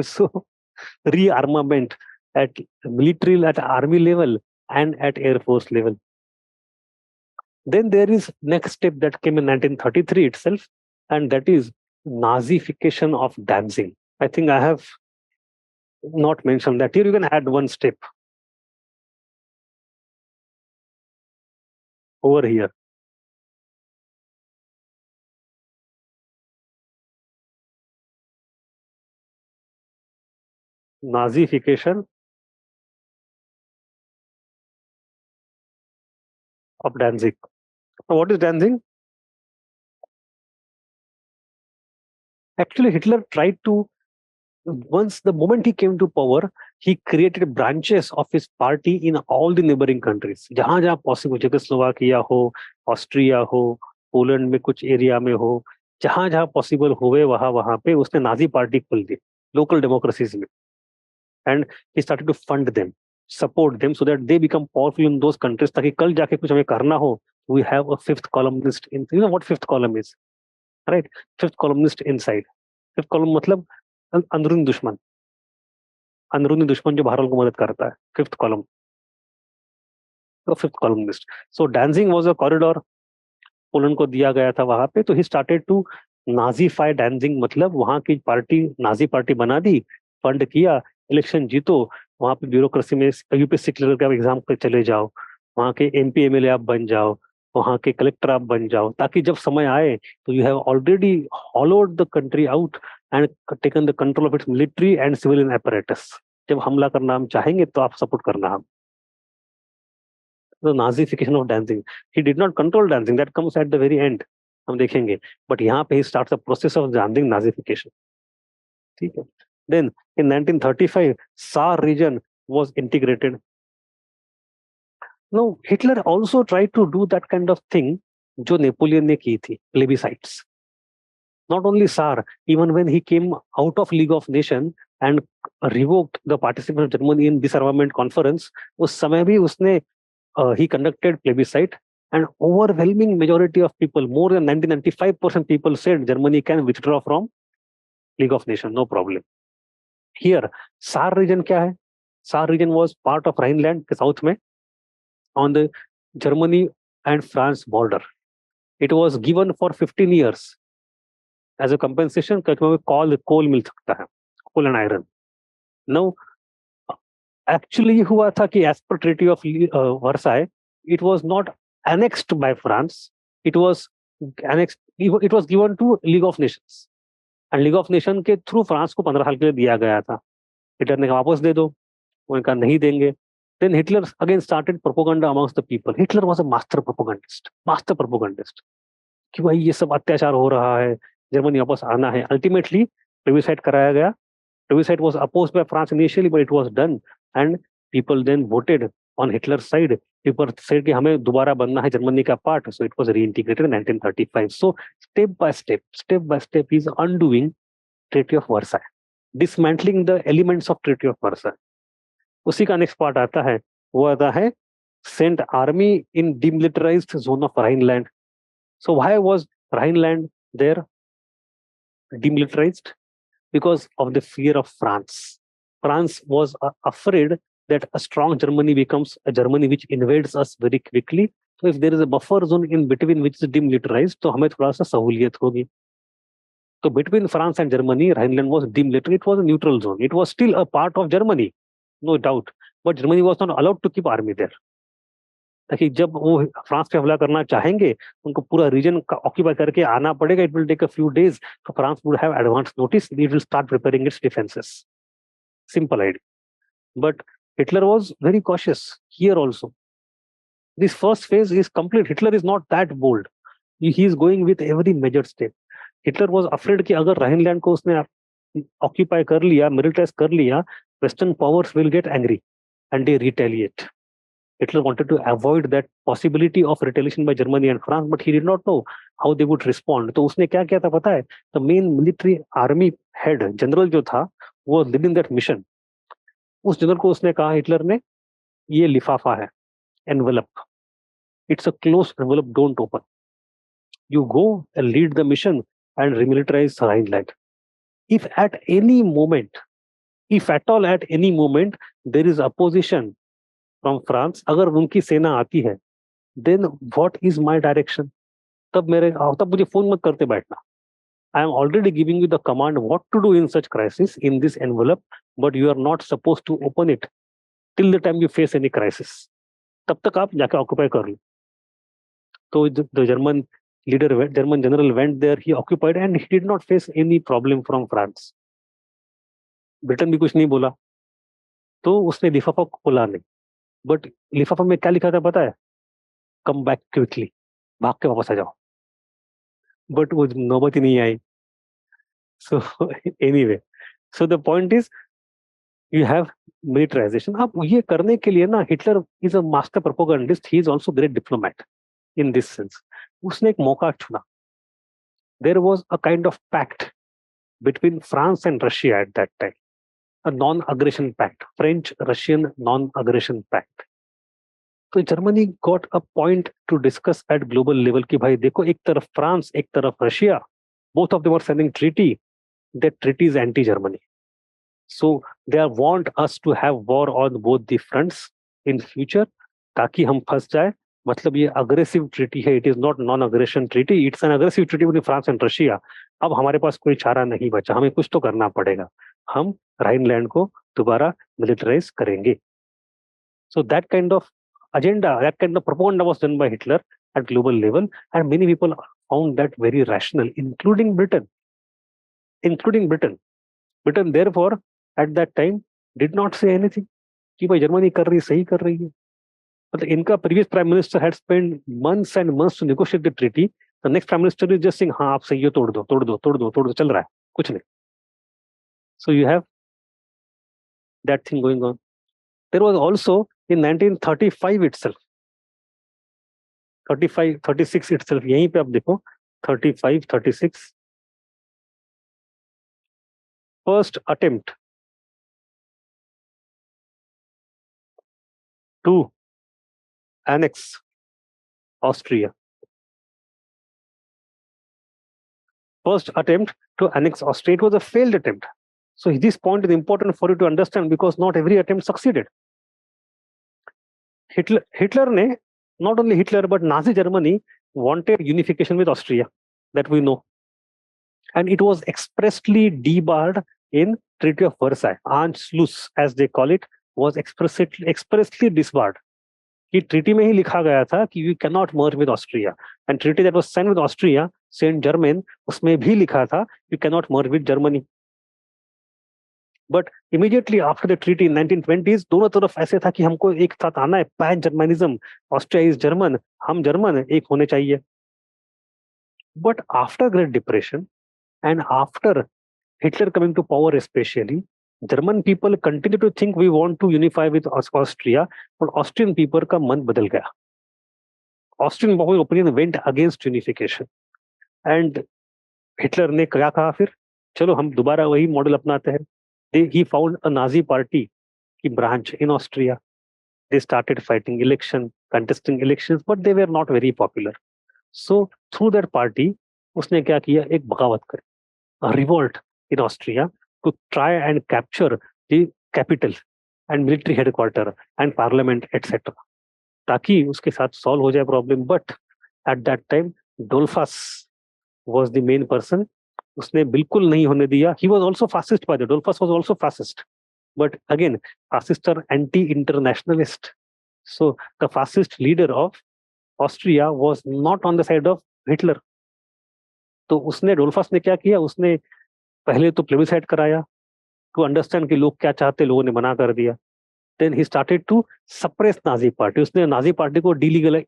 So rearmament at military, at army level, and at air force level. Then there is next step that came in 1933 itself, and that is Nazification of Danzig. I think I have not mentioned that. Here you can add one step over here. Nazification of Danzig. Now, what is Danzig? Actually, Hitler tried to, once the moment he came to power, he created branches of his party in all the neighboring countries. जहां जहां possible, Czechoslovakia हो, Austria हो, Poland में कुछ area में हो, जहां जहां पॉसिबल हुए वहां वहां पे उसने नाजी पार्टी खोल दी लोकल डेमोक्रेसीज में. And he started to fund them, support them, so that they become powerful in those countries, ताकि कल जाके कुछ हमें करना हो, we have a fifth columnist in. You know what fifth column is, right? Fifth columnist inside. Fifth column मतलब अंदरूनी दुश्मन, अंदरूनी दुश्मन जो बाहर को मदद करता है, फिफ्थ कॉलम. तो fifth columnist. So Danzig was a corridor, Poland को दिया गया था वहां पे. तो ही स्टार्टेड टू नाजीफाई डैंजिंग, मतलब वहां की पार्टी नाजी पार्टी बना दी, फंड किया, इलेक्शन जीतो, वहां पे ब्यूरोक्रेसी में यूपीएससी क्लियर का एग्जाम पे चले जाओ, वहां के एमपी एमएलए आप बन जाओ, वहां के कलेक्टर आप बन जाओ, ताकि जब समय आए तो you have already hollowed the country out and taken the control of its military and civilian apparatus. जब हमला करना हम चाहेंगे तो आप सपोर्ट करना. हम the Nazification of dancing. He did not control dancing. That comes at the very end. हम देखेंगे. But यहाँ पे he starts the process of dancing Nazification. ठीक है. Then in 1935, Saar region was integrated. Now Hitler also tried to do that kind of thing जो Napoleon ने की थी, plebiscites. Not only Saar, even when he came out of League of Nations and revoked the participation of Germany in disarmament conference, उस समय भी उसने he conducted plebiscite, and overwhelming majority of people, more than 95% people said Germany can withdraw from League of Nations, no problem. Here, Saar region क्या है? Saar region was part of Rhineland के south में, on the Germany and France border. It was given for 15 years as a compensation. coal मिल सकता है, coal and iron. Now, actually हुआ था कि as per Treaty of Versailles, it was not annexed by France. It was annexed. It was given to League of Nations. And League of Nations के through France को 15 साल के लिए दिया गया था. हिटलर ने कहा वापस दे दो, उन्होंने कहा नहीं देंगे. Then Hitler again started propaganda amongst the people. Hitler was a master propagandist. कि भाई ये सब अत्याचार हो रहा है, जर्मनी वापस आना है. Ultimately, plebiscite कराया गया. Plebiscite was opposed by France initially, but it was done, and people then voted on Hitler's side. People said कि हमें दोबारा बनना है जर्मनी का part, so it was reintegrated in 1935. So step by step, he is undoing Treaty of Versailles, dismantling the elements of Treaty of Versailles. उसी का next part आता है, वो आता है sent army in demilitarized zone of Rhineland. So why was Rhineland there demilitarized? Because of the fear of France. France was afraid that a strong Germany becomes a Germany which invades us very quickly, तो if there is a buffer zone in between which is demilitarised, तो हमें थोड़ा सा सहूलियत होगी. तो between France and Germany, Rhineland was demilitarized. It was a neutral zone. It was still a part of Germany, no doubt. But Germany was not allowed to keep army there. ताकि जब वो फ्रांस पे हमला करना चाहेंगे, उनको पूरा reason का ऑक्यूपाई करके आना पड़ेगा. It will take a few days. तो France would have advance notice. It will start preparing its defences. Simple idea. But Hitler was very cautious here also. This first phase is complete. Hitler is not that bold. He is going with every measured step. Hitler was afraid कि अगर Rhineland को उसने occupy कर लिया, militarise कर लिया, western powers will get angry and they retaliate. Hitler wanted to avoid that possibility of retaliation by Germany and France, but he did not know how they would respond. तो उसने क्या किया था पता है? The main military army head, general जो था, वो leading that mission. उस जनरल को उसने कहा हिटलर ने, ये लिफाफा है, envelope. It's a closed envelope, don't open. You go and lead the mission and remilitarize Rhineland. If at any moment, if at all at any moment there is opposition from France, अगर उनकी सेना आती है, then what is my direction? तब मुझे phone मत करते बैठना. I am already giving you the command what to do in such crisis in this envelope, but you are not supposed to open it till the time you face any crisis. तब तक आप जाके occupy कर लो. तो the German leader, German general went there, he occupied and he did not face any problem from France. Britain भी कुछ नहीं बोला. तो उसने लिफाफा खोला नहीं. बट लिफाफा में क्या लिखा था पता है? कम बैक क्विकली, भाग के वापस आ जाओ. बट वो नौबत ही नहीं आई. So anyway, so the point is you have militarisation. अब ये करने के लिए ना, Hitler is a master propagandist, he is also great diplomat in this sense. उसने एक मौका चुना. There was a kind of pact between France and Russia at that time, a non-aggression pact, French-Russian non-aggression pact. तो Germany got a point to discuss at global level कि भाई देखो, एक तरफ फ्रांस, एक तरफ Russia, both of them are signing treaty. That treaty is anti Germany. So they are want us to have war on both the fronts in future, ताकि हम फंस जाए. मतलब ये अग्रेसिव ट्रीटी है. It is not non aggression treaty, it's an aggressive treaty with France and Russia. अब हमारे पास कोई चारा नहीं बचा, हमें कुछ तो करना पड़ेगा. हम राइनलैंड को दोबारा मिलिटराइज करेंगे. So that kind of agenda, that kind of propaganda was done by Hitler at global level, and many people found that very rational, including Britain. Including Britain. Britain, therefore, at that time, did not say anything. कि भाई Germany कर रही, सही कर रही है. मतलब इनका previous prime minister had spent months and months to negotiate the treaty. The next prime minister is just saying, हाँ आप सही हो, तोड़ दो, तोड़ दो, तोड़ दो, तोड़ दो, चल रहा है, कुछ नहीं. So you have that thing going on. There was also in 1935 itself, 35, 36 itself, यहीं पे आप देखो, 35, 36, first attempt to annex Austria. First attempt to annex Austria. It was a failed attempt. So this point is important for you to understand because not every attempt succeeded. Hitler ne, not only Hitler but Nazi Germany wanted unification with Austria, that we know. And it was expressly debarred in Treaty of Versailles. Anschluss, as they call it, was expressly disbarred. कि treaty में ही लिखा गया था कि you can not merge with Austria. And treaty that was sign with Austria, Saint Germain, उसमें भी लिखा था you can not merge with Germany. But immediately after the treaty in 1920s, दोनों तरफ ऐसे था कि हमको एक साथ आना है, पैन जर्मनिज्म, ऑस्ट्रिया इज जर्मन, हम जर्मन, एक होने चाहिए. But after great depression and after Hitler coming to power especially, German people continue to think we want to unify with Austria, but Austrian people का मन बदल गया. Austrian public opinion went against unification. And Hitler ने क्या कहा फिर? चलो हम दोबारा वही मॉडल अपनाते हैं. He found a Nazi party की branch in Austria. They started fighting contesting elections, but they were not very popular. So through that party, उसने क्या किया? एक बगावत करी, a revolt in Austria to try and capture the capital and military headquarters and parliament, etc. ताकि उसके साथ solve हो जाए problem. But at that time Dollfuss was the main person. उसने बिल्कुल नहीं होने दिया. He was also fascist by the. Dollfuss was also fascist, but again fascists are anti-internationalist. So the fascist leader of Austria was not on the side of Hitler. तो उसने डोल्फास ने क्या किया, उसने पहले तो प्लेबिसाइड कराया टू अंडरस्टैंड कि लोग क्या चाहते, लोगों ने मना कर दिया. Then he started to suppress Nazi party. उसने नाजी पार्टी को डीलीगल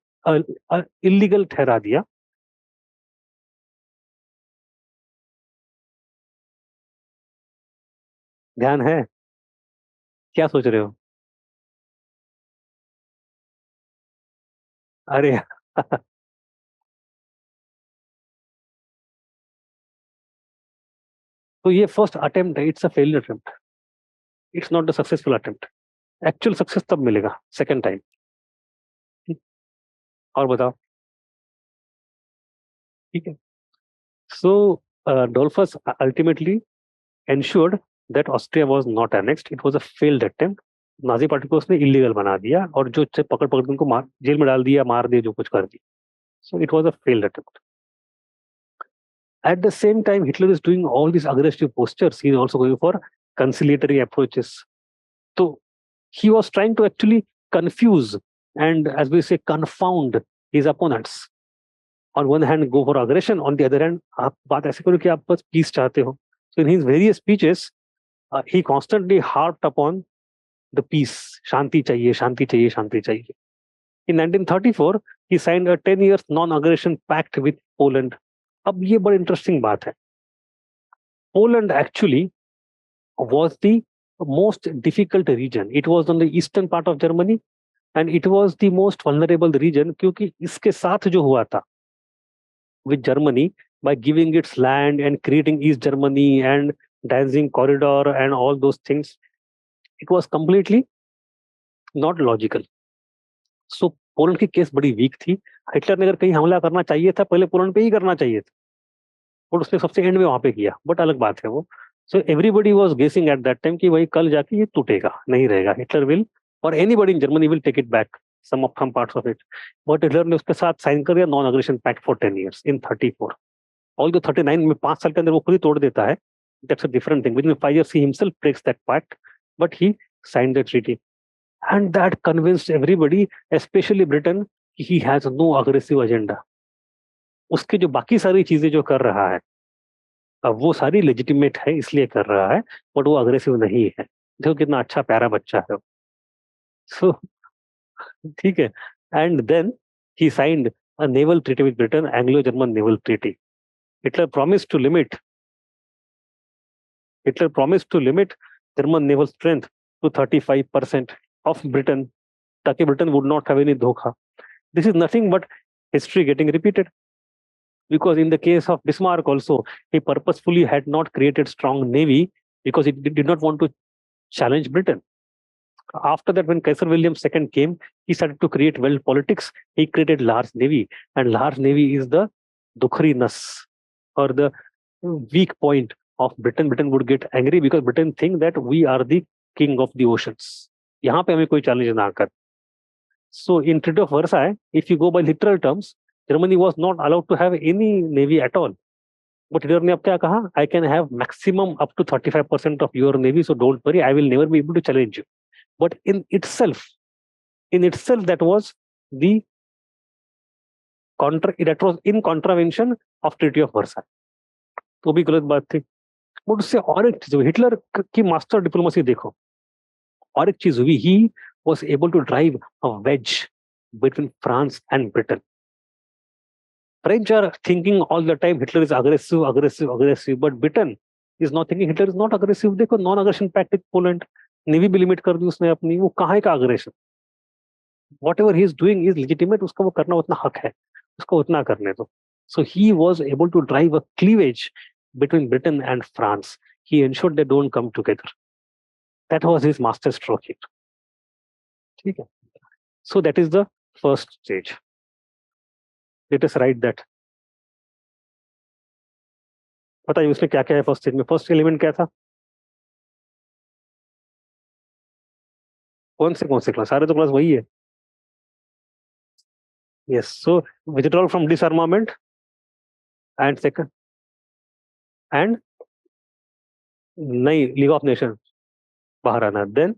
इलीगल ठहरा दिया. ध्यान है? क्या सोच रहे हो? अरे तो ये फर्स्ट अटेम्प्ट है. It's a failure attempt. It's not a successful attempt. Actual success तब मिलेगा सेकेंड टाइम. और बताओ. ठीक है. So Dolphus ultimately ensured that Austria was not annexed. It was a failed attempt. Nazi party को उसने illegal बना दिया और जो पकड़ पकड़ के उनको मार जेल में डाल दिया, मार दिया, जो कुछ कर दिया. So it was a failed attempt. At the same time, Hitler is doing all these aggressive postures. He is also going for conciliatory approaches. So he was trying to actually confuse and, as we say, confound his opponents. On one hand, go for aggression. On the other hand, आप बात ऐसे करो कि आप बस peace चाहते हो. So in his various speeches, he constantly harped upon the peace. शांति चाहिए, शांति चाहिए, शांति चाहिए. In 1934, he signed a 10 years non-aggression pact with Poland. अब ये बड़ी इंटरेस्टिंग बात है. Poland actually was the most difficult region. It was on the eastern part of Germany and it was the most vulnerable region क्योंकि इसके साथ जो हुआ था with Germany by giving its land and creating East Germany and dancing corridor and all those things, it was completely not logical. So Poland की case बड़ी week थी. Hitler ने अगर कहीं हमला करना चाहिए था, पहले पोलैंड पे ही करना चाहिए था, और उसने सबसे एंड में वहां पे किया. बट अलग बात है वो. So everybody was guessing at that time कि भाई कल जाके ये टूटेगा, नहीं रहेगा. हिटलर विल और anybody in Germany will take it back some of some parts of it. But Hitler ने उसके साथ साइन कर दिया non aggression pact for 10 years in 34. All the 39 में 5 साल के अंदर वो खुद ही तोड़ देता है. That's a different thing. Within 5 years he himself breaks that pact, but he signed the treaty. And that convinced everybody, especially Britain, कि he has no aggressive agenda. उसके जो बाकी सारी चीजें जो कर रहा है, अब वो सारी लेजिटिमेट है इसलिए कर रहा है, बट वो अग्रेसिव नहीं है. देखो कितना अच्छा प्यारा बच्चा है. सो ठीक है. And then he signed a naval treaty with Britain, Anglo German naval treaty. Hitler promise to limit Hitler promised to limit German naval strength to 35% of Britain, ताकि Britain would not have any धोखा. This is nothing but history getting repeated. Because in the case of Bismarck also, he purposefully had not created strong navy because he did not want to challenge Britain. After that, when Kaiser William II came, he started to create world politics. He created large navy, and large navy is the dukhriness or the weak point of Britain. Britain would get angry because Britain think that we are the king of the oceans. यहाँ पे हमें कोई challenge ना कर. So in Treaty of Versailles, if you go by literal terms, Germany was not allowed to have any navy at all. But Hitler ने अब क्या कहा? I can have maximum up to 35% of your navy, so don't worry, I will never be able to challenge you. But in itself, that was the that was in contravention of Treaty of Versailles. तो भी गलत बात थी. But उससे और एक चीज हुई. हिटलर की मास्टर डिप्लोमेसी देखो. और एक चीज हुई. ही was able to drive a wedge between France and Britain. French are thinking all the time Hitler is aggressive, aggressive, aggressive, but Britain is not thinking Hitler is not aggressive. देखो non aggression pact with Poland, navy भी limit कर दी उसने अपनी. वो कहाँ का aggression? Whatever he is doing is legitimate. उसका वो करना उतना हक है, उसको उतना करने दो. So he was able to drive a cleavage between Britain and France. He ensured they don't come together. That was his master stroke here. ठीक है. So that is the first stage. Let us write that. पता है उसमें क्या क्या है first stage में? First element क्या था? कौन से क्लास? सारे तो क्लास वही है. Yes. So withdrawal from disarmament and second and नई लीग ऑफ नेशन बाहर आना, देन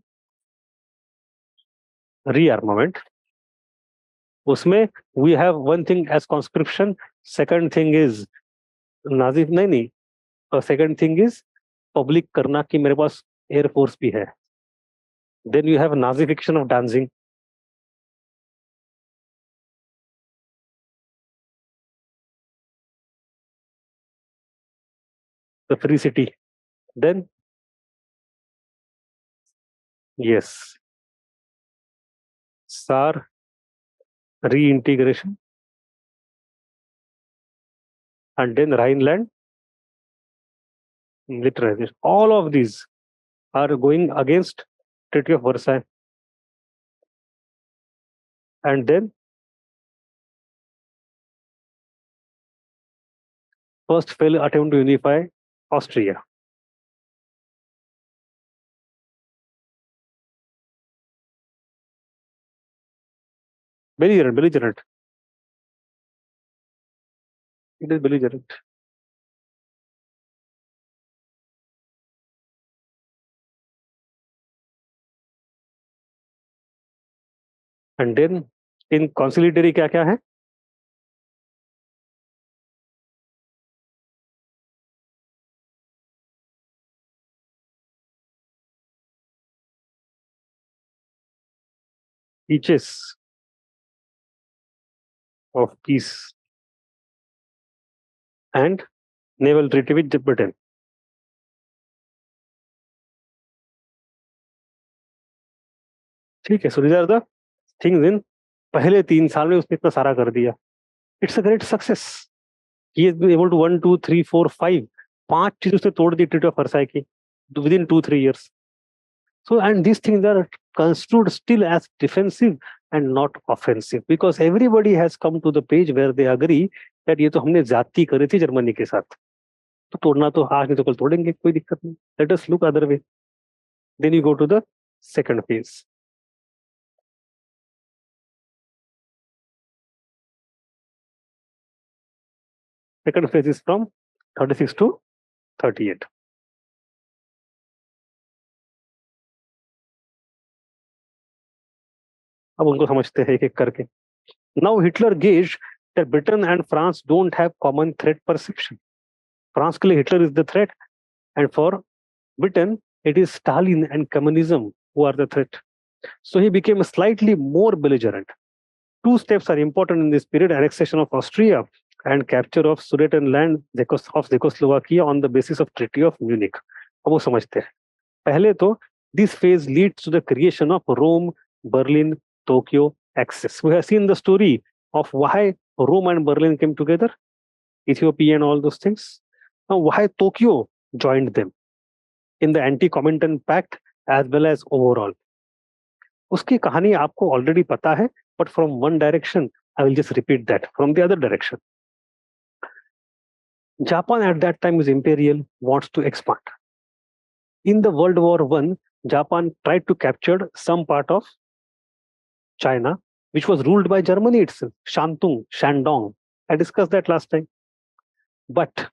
रीआर्मामेंट, उसमें we have one thing as conscription, second thing is Nazi, नहीं नहीं, सेकंड थिंग इज पब्लिक करना कि मेरे पास एयरफोर्स भी है, then you have Nazification of Danzig, the free city, then yes Saar reintegration, and then Rhineland militarization. All of these are going against Treaty of Versailles. And then first failed attempt to unify Austria. Belligerent, belligerent. It is belligerent. And then in conciliatory क्या क्या है? Peaches of peace and naval treaty with Britain. ठीक है, so these are the things in पहले 3 साल में उसने इतना सारा कर दिया. It's a great success. He has been able to 1, 2, 3, 4, 5 5 चीज उसने तोड़ दी ट्रीटी ऑफ वर्साई की within 2-3 years. So, and these things are construed still as defensive and not offensive because everybody has come to the page where they agree that ये तो हमने ज्यादती करी थी जर्मनी के साथ, तो तोड़ना तो आज नहीं तो कल तोड़ेंगे, कोई दिक्कत नहीं. Let us look other way. Then you go to the second phase. Second phase is from 36 to 38. अब उनको समझते हैं एक एक करके. Now Hitler gauged that Britain and France don't have common threat perception. France के लिए Hitler is the threat and for Britain it is Stalin and communism who are the threat. So he became slightly more belligerent. Two steps are important in this period: annexation of Austria and capture of Sudetenland of Czechoslovakia on the basis of Treaty of Munich. अब वो समझते हैं. पहले तो this phase leads to the creation of Rome, Berlin, Tokyo axis. We have seen the story of why Rome and Berlin came together, Ethiopia and all those things. Now, why Tokyo joined them in the anti-Comintern pact as well as overall. उसकी कहानी आपको already पता है, but from one direction, I will just repeat that from the other direction. Japan at that time is imperial, wants to expand. In the World War I, Japan tried to capture some part of China, which was ruled by Germany itself, Shantung, Shandong. I discussed that last time. But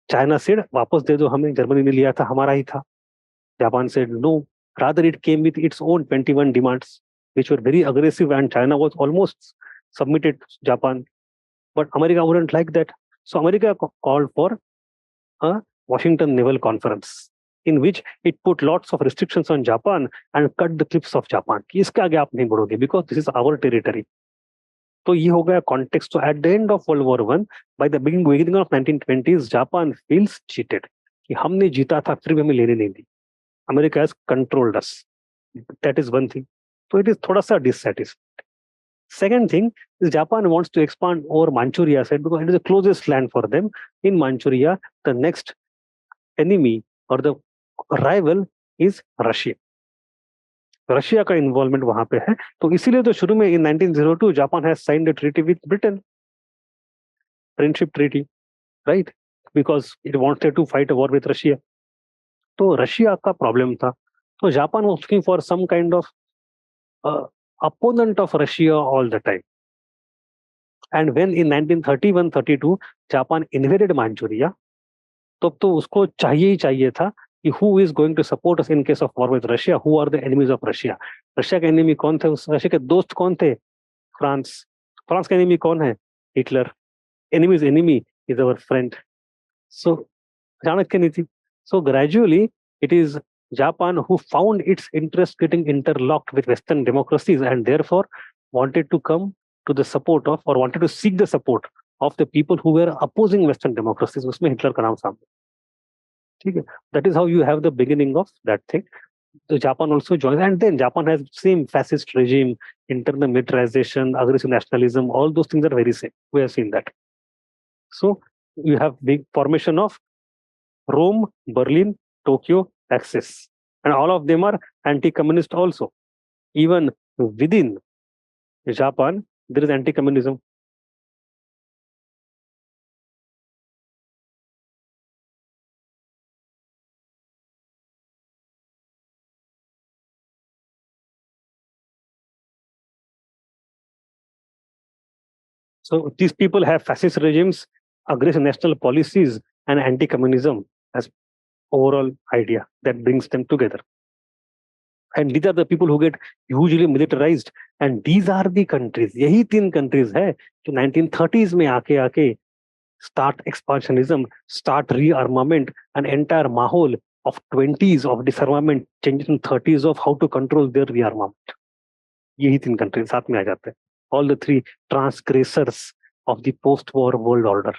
China said, वापस दे दो हमें, Germany ने लिया था, हमारा ही था. Japan said no. Rather, it came with its own 21 demands, which were very aggressive, and China was almost submitted to Japan. But America wouldn't like that. So America called for a Washington Naval Conference, in which it put lots of restrictions on Japan and cut the clips of Japan. कि इसके आगे आप नहीं बढ़ोगे because this is our territory. तो ये हो गया context. So at the end of World War I, by the beginning of 1920s, Japan feels cheated. कि हमने जीता था फिर भी हमें लेने नहीं दी. America has controlled us. That is one thing. So it is thoda sa dissatisfied. Second thing is Japan wants to expand over Manchuria side because it is the closest land for them. In Manchuria, the next enemy or the rival is Russia. Russia का involvement वहां पे है, तो इसीलिए तो शुरू में in 1902 Japan has signed a treaty with Britain, friendship treaty, right, because it wanted to fight a war with Russia. तो रशिया का प्रॉब्लम था, तो Japan was looking for some kind of opponent of Russia all the time. And when in 1931-32 Japan invaded Manchuria, तब तो उसको चाहिए ही चाहिए था कि who is going to support us in case of war with Russia? Who are the enemies of Russia? Russia के enemy कौन थे? उस रशिया के दोस्त कौन थे? फ्रांस. फ्रांस का एनिमी कौन है? Hitler. Enemy's enemy is our friend. So Chanakya नीति. So gradually it is Japan who found its interest getting interlocked with Western democracies and therefore wanted to come to the support of or wanted to seek the support of the people who were opposing Western democracies. उसमें Hitler का नाम सामने. ठीक है. That is how you have the beginning of that thing. So Japan also joins, and then Japan has same fascist regime, internal militarization, aggressive nationalism. All those things are very same. We have seen that. So you have big formation of Rome, Berlin, Tokyo axis, and all of them are anti-communist also. Even within Japan, there is anti-communism. So these people have fascist regimes, aggressive national policies, and anti-communism as overall idea that brings them together. And these are the people who get hugely militarized. And these are the countries, यही तीन countries है जो 1930s में आके आके start expansionism, start rearmament, an entire mahol of 20s of disarmament changes in 30s of how to control their rearmament. यही तीन countries साथ में आ जाते हैं. All the three transgressors of the post-war world order.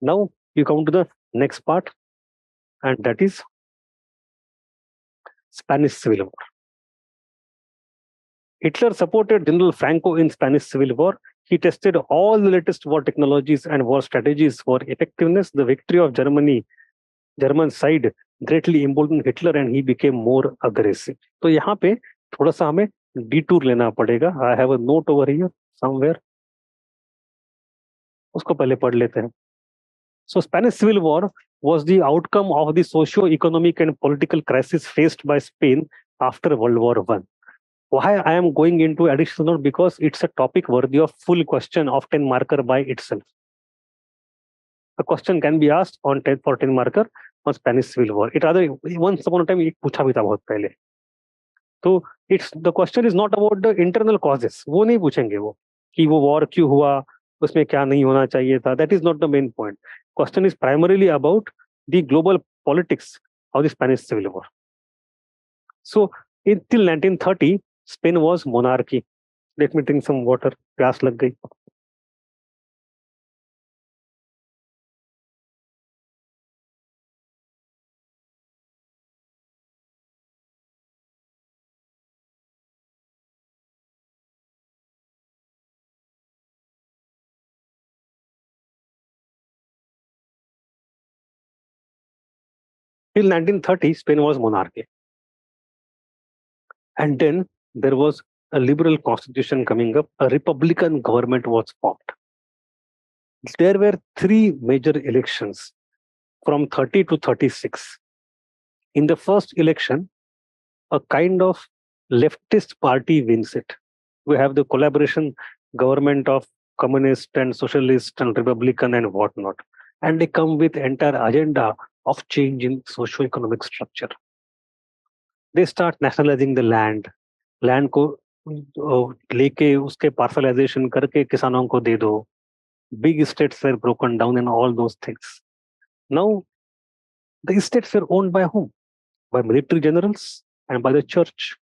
Now you come to the next part, and that is Spanish Civil War. Hitler supported General Franco in Spanish Civil War. He tested all the latest war technologies and war strategies for effectiveness. The victory of German side greatly emboldened Hitler and he became more aggressive. तो यहाँ पे थोड़ा सा हमें detour लेना पड़ेगा. I have a note over here somewhere. उसको पहले पढ़ लेते हैं. So Spanish Civil War was the outcome of the socio-economic and political crisis faced by Spain after World War I. Why I am going into additional note? Because it's a topic worthy of full question of 10 marker by itself. A question can be asked on 10 for 10 marker on Spanish Civil War. It rather once upon a time एक पूछा भी था बहुत पहले. तो it's the question is not about the internal causes. वो नहीं पूछेंगे वो कि वो war क्यों हुआ, उसमें क्या नहीं होना चाहिए था. That is not the main point. Question is primarily about the global politics of the Spanish Civil War. So until 1930, Spain was monarchy. Let me drink some water. प्यास लग गई. Till 1930, Spain was monarchy. And then there was a liberal constitution coming up. A republican government was formed. There were three major elections from 30 to 36. In the first election, a kind of leftist party wins it. We have the collaboration government of communist and socialist and republican and whatnot. And they come with entire agenda of change in socio-economic structure. They start nationalizing the land. Land को लेके उसके parcelization करके किसानों को दे दो. Big estates were broken down and all those things. Now, the estates were owned by whom? By military generals and by the church.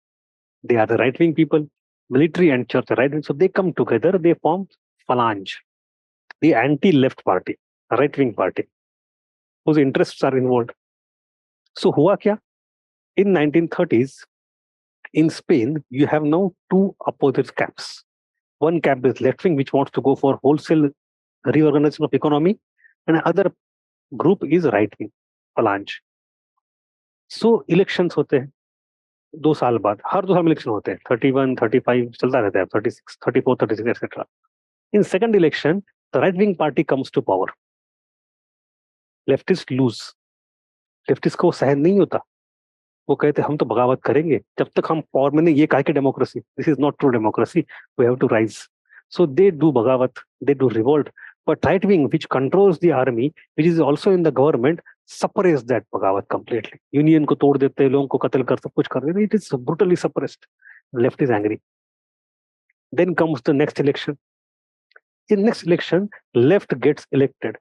They are the right-wing people. Military and church are right-wing. So they come together, they form Phalange, the anti-left party, a right-wing party, whose interests are involved. So हुआ क्या? In 1930s, in Spain, you have now two opposite camps. One camp is left-wing, which wants to go for wholesale reorganization of economy, and another group is right-wing, Phalange. So elections होते हैं 2 साल बाद. हर 2 साल में election होते हैं. 31, 35 चलता रहता है. 36, 34, 36, etc. In second election, the right-wing party comes to power. Leftists lose. Leftists को सहन नहीं होता. वो कहते हम तो बगावत करेंगे जब तक हम पावर में नहीं. ये काहे की democracy? This is not true democracy. We have to rise. So they do Bagawat, they do revolt. But right wing, which controls the army, which is also in the government, suppress that Bagawat completely. Union को तोड़ देते हैं, लोगों को कत्ल कर सब कुछ कर देते हैं. It is brutally suppressed. Left is angry. Then comes the next election. In next election, left gets elected.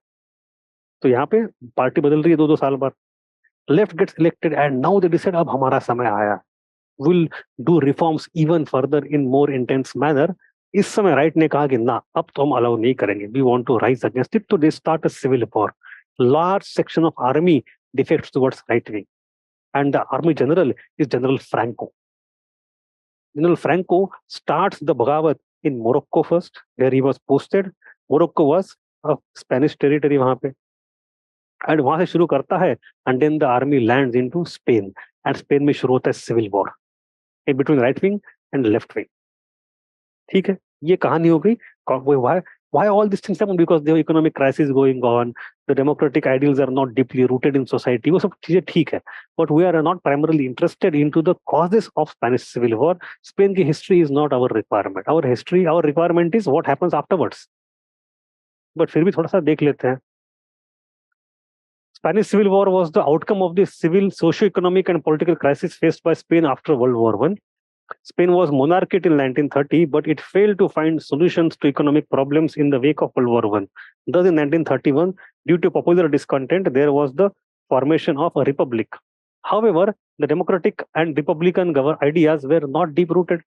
तो यहाँ पे पार्टी बदल रही है 2-2 साल बाद. Left gets elected and now they decide अब हमारा समय आया. Will do reforms even further in more intense manner. इस समय राइट ने कहा कि ना अब तो हम अलाउ नहीं करेंगे. We want to rise against it. So they start a civil war. Large section of army defects towards right wing. And the army general is General Franco. General Franco starts the Bagawat in Morocco first, where he was posted. Morocco was a Spanish territory वहां पे. And वहां से शुरू करता है, and then the army lands into Spain. And Spain में शुरू होता है civil war in between right wing and left wing. ठीक है, ये कहानी हो गई. Why all these things happen? Because there are economic crisis going on, the democratic ideals are not deeply rooted in society. वो सब चीजें ठीक है, but we are not primarily interested into the causes of Spanish Civil War. Spain की history is not our requirement. Our requirement is what happens afterwards. But फिर भी थोड़ा सा देख लेते हैं. Spanish Civil War was the outcome of the civil, socio-economic and political crisis faced by Spain after World War I. Spain was monarchy till 1930, but it failed to find solutions to economic problems in the wake of World War I. Thus, in 1931, due to popular discontent, there was the formation of a republic. However, the democratic and republican ideas were not deep-rooted.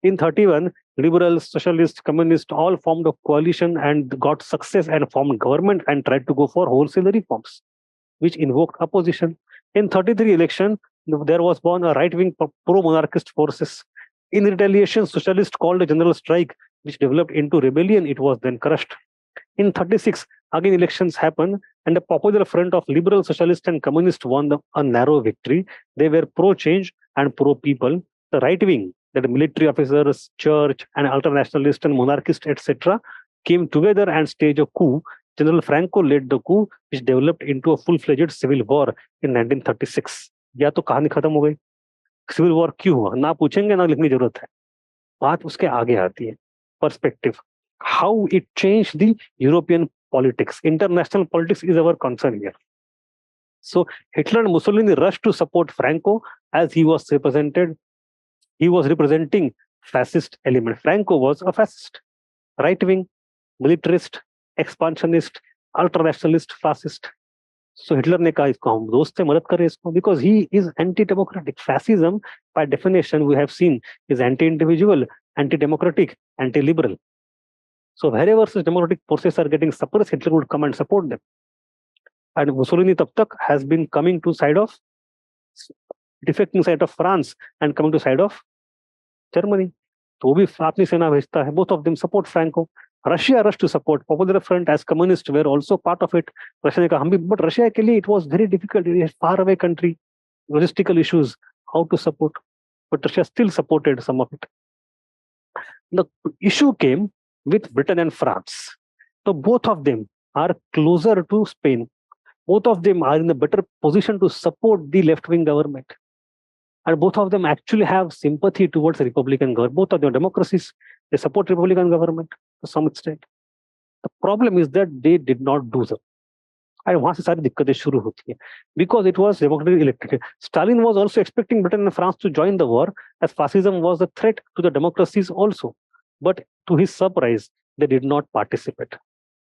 In 31, liberals, socialists, communists all formed a coalition and got success and formed government and tried to go for wholesale reforms, which invoked opposition. In 33 election, there was born a right-wing pro-monarchist forces. In retaliation, socialists called a general strike, which developed into rebellion. It was then crushed. In 36, again elections happened, and the popular front of liberal, socialist, and communist won a narrow victory. They were pro-change and pro-people. The right-wing, that military officers, church, and ultranationalist and monarchist, etc., came together and staged a coup. General Franco led the coup, which developed into a full-fledged civil war in 1936. या तो कहानी खत्म हो गई. Civil war क्यों हुआ ना पूछेंगे ना लिखने की जरूरत है. बात उसके आगे आती है. Perspective, how it change the European politics. International politics is our concern here. So Hitler and Mussolini rush to support Franco as he was representing fascist element. Franco was a fascist, right wing, militarist, expansionist, ultranationalist, fascist. So Hitler ने कहा इसको हम दोस्त से मदद करें इसको, because he is anti-democratic. Fascism, by definition, we have seen, is anti-individual, anti-democratic, anti-liberal. So wherever such democratic forces are getting suppressed, Hitler would come and support them. And Mussolini तब तक has been coming to side of, defecting side of France and coming to side of Germany. तो भी अपनी सेना भेजता है. Both of them support Franco. Russia rushed to support. Popular Front as communists were also part of it. Russia ने कहा हम भी, but Russia के लिए it was very difficult. It is far away country, logistical issues, how to support. But Russia still supported some of it. The issue came with Britain and France. So both of them are closer to Spain. Both of them are in a better position to support the left-wing government. And both of them actually have sympathy towards Republican government. Both of them are democracies. They support Republican government to some extent. The problem is that they did not do so. And वहां से सारी दिक्कतें शुरू होती है. Because it was democratically elected. Stalin was also expecting Britain and France to join the war, as fascism was a threat to the democracies also. But to his surprise, they did not participate.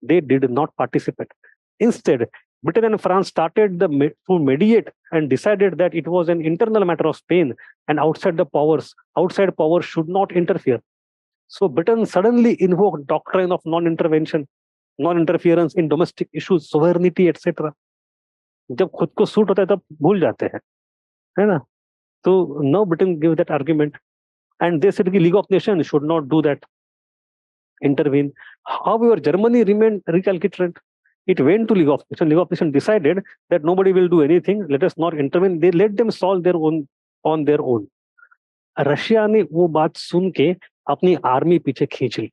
They did not participate. Instead, Britain and France started to mediate and decided that it was an internal matter of Spain, and outside powers should not interfere. So Britain suddenly invoked doctrine of non-intervention, non-interference in domestic issues, sovereignty, etc. जब खुद को suit होता है तब भूल जाते हैं, है ना? So now Britain gave that argument, and they said कि League of Nations should not do that, intervene. However, Germany remained recalcitrant. It went to League of Nations. League of Nations decided that nobody will do anything. Let us not intervene. They let them solve their own on their own. Russia ने वो बात सुन के अपनी army पीछे खींच ली.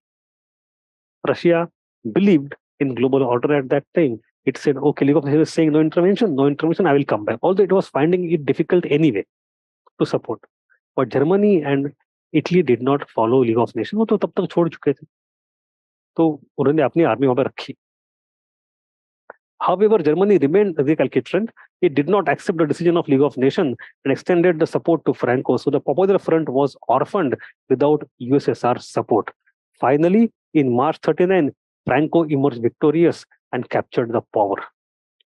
Russia believed in global order at that time. It said, okay, League of Nations is saying no intervention, I will come back. Although it was finding it difficult anyway to support. But Germany and Italy did not follow League of Nations. वो तो तब तक छोड़ चुके थे. तो उन्होंने अपनी आर्मी वहां पर रखी. However, Germany remained recalcitrant. It did not accept the decision of League of Nations and extended the support to Franco. So the Popular Front was orphaned without USSR support. Finally, in March 39, Franco emerged victorious and captured the power.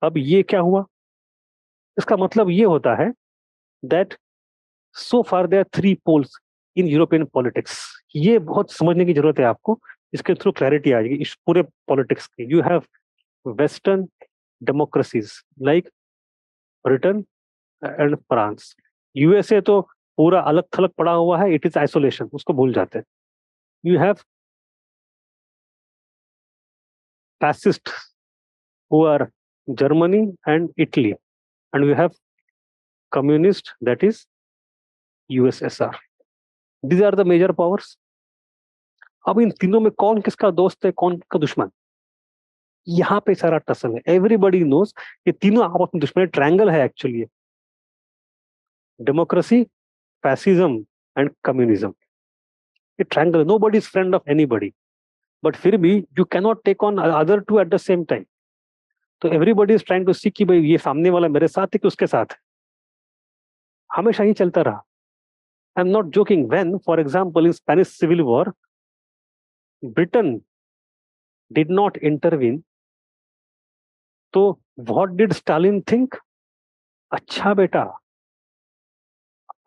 अब ये क्या हुआ? इसका मतलब ये होता है that so far there are three poles in European politics. ये बहुत समझने की जरूरत है आपको. इसके थ्रू क्लैरिटी आ जाएगी इस पूरे पॉलिटिक्स की. You have Western democracies like Britain and France. USA तो पूरा अलग थलग पड़ा हुआ है. इट इज आइसोलेशन, उसको भूल जाते हैं. You have fascist who are Germany and Italy, and you have communist that is USSR. These are the major powers. अब इन तीनों में कौन किसका दोस्त है, कौन का दुश्मन, यहाँ पे सारा टसल है. एवरीबडी नोज ये तीनों आपस में दुश्मन. ट्रायंगल है actually. Democracy, fascism and communism. A triangle. Nobody is friend of anybody. But फिर भी you cannot take on other two at the same time. तो everybody is trying to see कि भाई ये सामने वाला मेरे साथ है कि उसके साथ है. हमेशा ही चलता रहा. I'm not joking. When, for example, in Spanish Civil War, Britain did not intervene, तो what did Stalin think? अच्छा बेटा,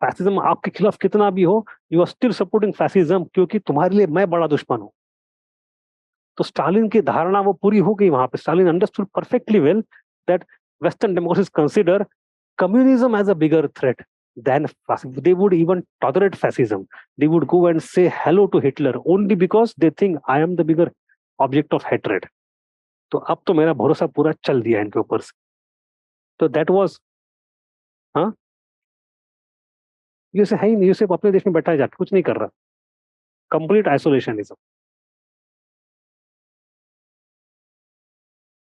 फैसिज्म आपके खिलाफ कितना भी हो, you are still supporting fascism, क्योंकि तुम्हारे लिए मैं बड़ा दुश्मन हूं. तो स्टालिन की धारणा वो पूरी हो गई वहां पे. Stalin understood perfectly well that western democracies consider communism as a bigger threat than fascism. They would even tolerate fascism. They would go and say hello to Hitler only because they think I am the bigger object of hatred. तो अब तो मेरा भरोसा पूरा चल दिया इनके ऊपर से. तो दैट वाज, हाँ, ये से है ही नहीं. ये सिर्फ अपने देश में बैठा है, जाके कुछ नहीं कर रहा. Complete आइसोलेशनिज्म.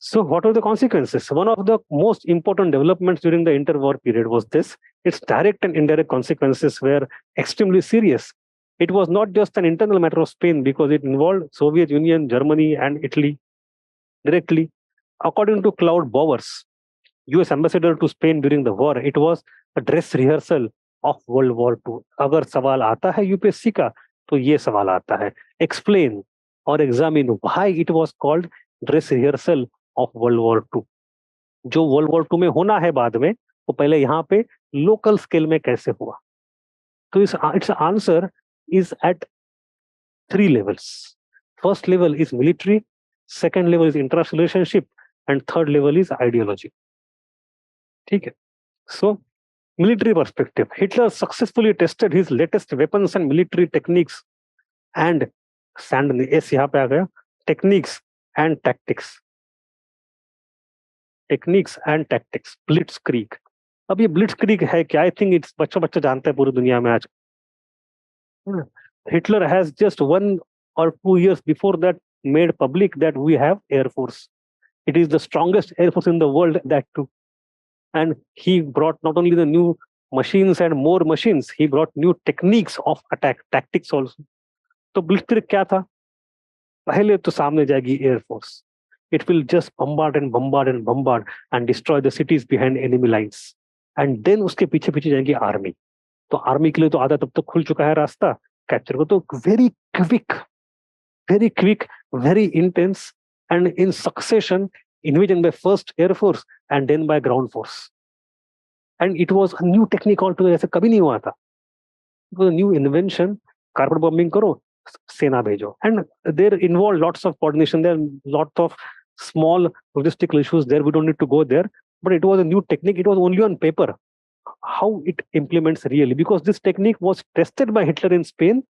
So, what were the consequences? One of the most important developments during the interwar period was this. Its direct and indirect consequences were extremely serious. It was not just an internal matter of Spain because it involved Soviet Union, Germany, and Italy directly. According to Claude Bowers, US ambassador to Spain during the war, it was a dress rehearsal of World War II. अगर सवाल आता है UPSC का, तो ये सवाल आता है. Explain or examine why it was called dress rehearsal of world war two. जो वर्ल्ड वॉर टू में होना है बाद में, वो पहले यहाँ पे लोकल स्केल में कैसे हुआ. तो it's answer is at three levels. First level is military, second level is international relationship, and third level is ideology. ठीक है. सो military perspective, Hitler successfully tested his latest weapons and military techniques and sand S यहाँ पे आ गया, techniques and tactics. Techniques and tactics. Blitzkrieg. अब ये ब्लिट्सक्रीग है क्या? I think it's बच्चा बच्चा जानते हैं पूरी दुनिया में आज. Hitler has just 1 or 2 years before that made public that we have air force. It is the strongest air force in the world, that too. And he brought not only the new machines and more machines, he brought new techniques of attack, tactics also. तो ब्लिट्सक्रीग क्या था? पहले तो सामने जाएगी air force. It will just bombard and bombard and bombard and destroy the cities behind enemy lines. And then उसके पीछे पीछे जाएगी आर्मी. तो आर्मी के लिए तो आधा तब तक खुल चुका है रास्ता कैप्चर को. तो very quick, very intense and in succession invasion by first air force and then by ground force. And it was a new technique altogether. ऐसा कभी नहीं हुआ था. It was a new invention. Carpet bombing करो, सेना भेजो. And there involved lots of coordination. There lots of small logistical issues there. We don't need to go there. But it was a new technique. It was only on paper. How it implements really, because this technique was tested by Hitler in Spain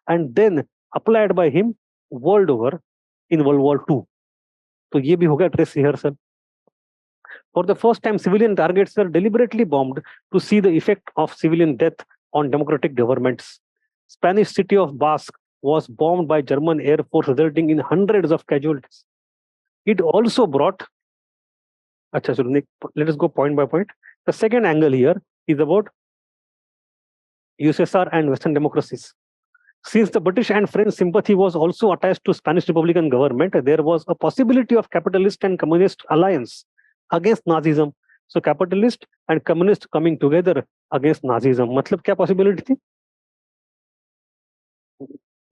and then applied by him world over in World War II. तो ये भी हो गया dress rehearsal. For the first time, civilian targets were deliberately bombed to see the effect of civilian death on democratic governments. Spanish city of Basque was bombed by German air force, resulting in hundreds of casualties. It also brought, so let us go point by point. The second angle here is about USSR and Western democracies. Since the British and French sympathy was also attached to Spanish Republican government, there was a possibility of capitalist and communist alliance against Nazism. So capitalist and communist coming together against Nazism. मतलब क्या possibility थी?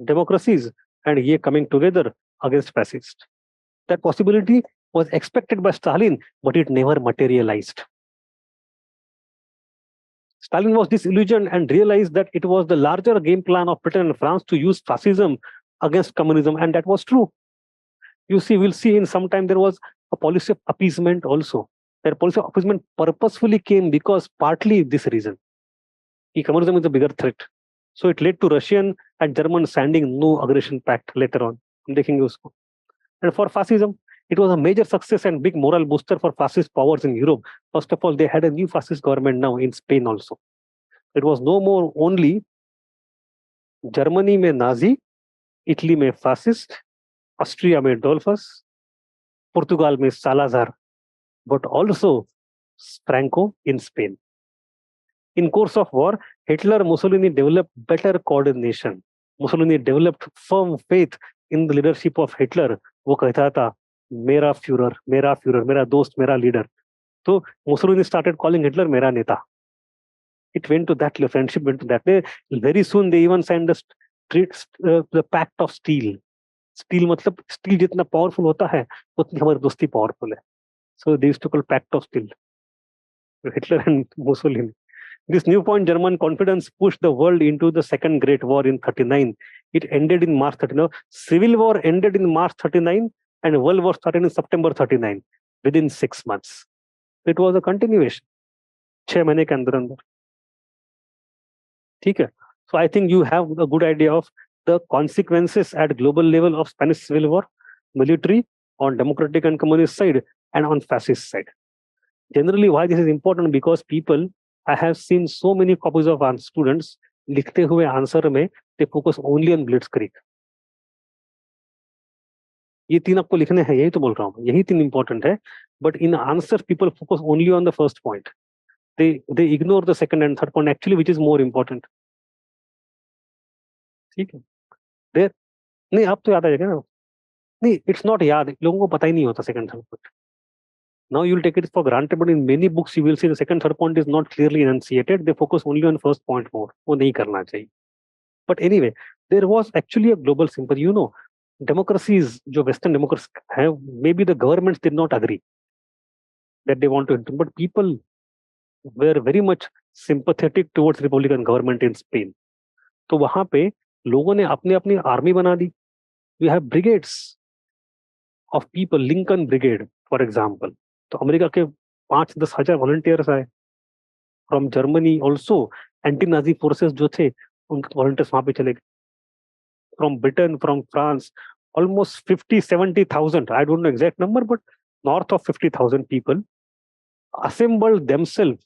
Democracies and ye coming together against fascist. That possibility was expected by Stalin, but it never materialized. Stalin was disillusioned and realized that it was the larger game plan of Britain and France to use fascism against communism, and that was true. You see, we'll see in some time there was a policy of appeasement also. That policy of appeasement purposefully came because partly this reason. Communism is a bigger threat. So it led to Russian and German signing no aggression pact later on. And for fascism, it was a major success and big moral booster for fascist powers in Europe. First of all, they had a new fascist government now in Spain also. It was no more only Germany में Nazi, Italy में fascist, Austria में Dolphus, Portugal में Salazar, but also Franco in Spain. In course of war, Hitler, Mussolini developed better coordination. Mussolini developed firm faith in the leadership of Hitler. वो कहता था मेरा Führer, मेरा दोस्त, मेरा leader. So Mussolini started calling Hitler मेरा नेता. It went to that, friendship went to that. Very soon they even signed the pact of steel. Steel मतलब steel जितना powerful होता है उतनी हमारी दोस्ती powerful है. So they used to call pact of steel. Hitler and Mussolini. This newfound German confidence pushed the world into the Second Great War in 39. It ended in March 39. Civil War ended in March 39 and World War started in September 39 within 6 months. It was a continuation. 6 महीने के अंदर अंदर. ठीक है. So I think you have a good idea of the consequences at global level of Spanish Civil War, military, on democratic and communist side, and on fascist side. Generally, why this is important? Because people, I have seen so many copies of students लिखते हुए answer में they focus only on blitzkrieg. ये 3 आपको लिखने हैं, यही तो बोल रहा हूँ, यही 3 इंपॉर्टेंट है. But in answer, people focus only on the first point. They ignore the second and third point actually, which is more important. ठीक है. There नहीं, आप तो याद आ जाएगा ना. नहीं, it's not याद, लोगों को पता ही नहीं होता second third point. Now you'll take it for granted, but in many books you will see the second third point is not clearly enunciated. They focus only on first point more. वो नहीं करना चाहिए. But anyway, there was actually a global sympathy. You know, democracies, जो Western democracies have, maybe the governments did not agree that they want to enter, but people were very much sympathetic towards Republican government in Spain. तो वहां पे लोगों ने अपनी अपनी army बना दी. We have brigades of people, Lincoln Brigade, for example. तो America के 5-10 हजार वॉलंटियर्स आए. From Germany also anti Nazi forces जो थे उनके वॉलंटियर्स वहां पे चले गए. From Britain, from France, almost 50-70,000, I don't know exact number, but north of 50,000 people assembled themselves.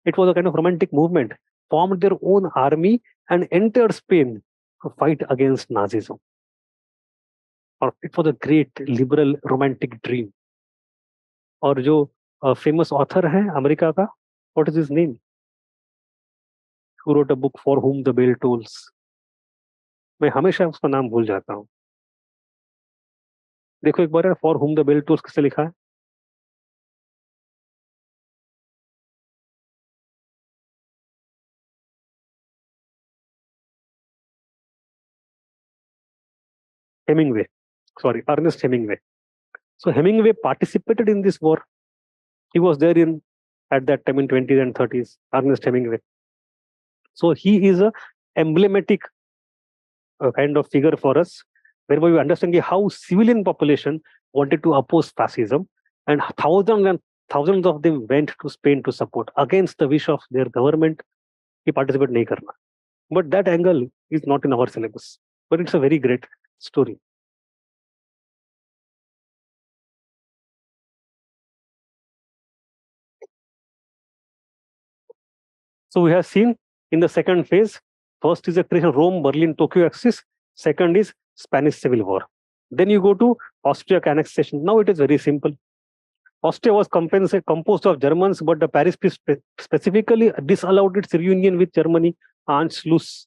It was a kind of romantic movement, formed their own army and entered Spain to fight against Nazism. Or it was a great liberal romantic dream. और जो famous author है America का, what is his name, who wrote a book for whom the bell tolls. मैं हमेशा उसका नाम भूल जाता हूँ. देखो एक बार, for whom the bell tolls किससे लिखा है? Hemingway, sorry, Ernest Hemingway. So Hemingway participated in this war. He was there in at that time in 20s and 30s. Ernest Hemingway. So he is a emblematic kind of figure for us, whereby we understand how civilian population wanted to oppose fascism, and thousands of them went to Spain to support against the wish of their government. He participated nahi karna. But that angle is not in our syllabus. But it's a very great story. So we have seen in the second phase, first is the creation of Rome, Berlin, Tokyo axis. Second is Spanish Civil War. Then you go to Austria annexation. Now it is very simple. Austria was composed of Germans, but the Paris Peace specifically disallowed its reunion with Germany, Anschluss.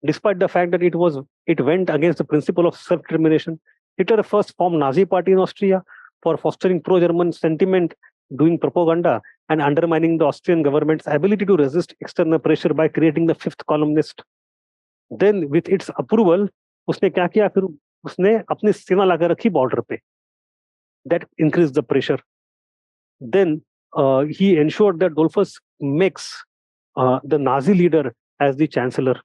despite the fact that it went against the principle of self-determination. Hitler first formed Nazi party in Austria for fostering pro-German sentiment, doing propaganda, and undermining the Austrian government's ability to resist external pressure by creating the fifth columnist. Then, with its approval, उसने क्या किया? फिर उसने अपनी सेना लाकर रखी border पे. That increased the pressure. Then he ensured that Dolphus makes the Nazi leader as the chancellor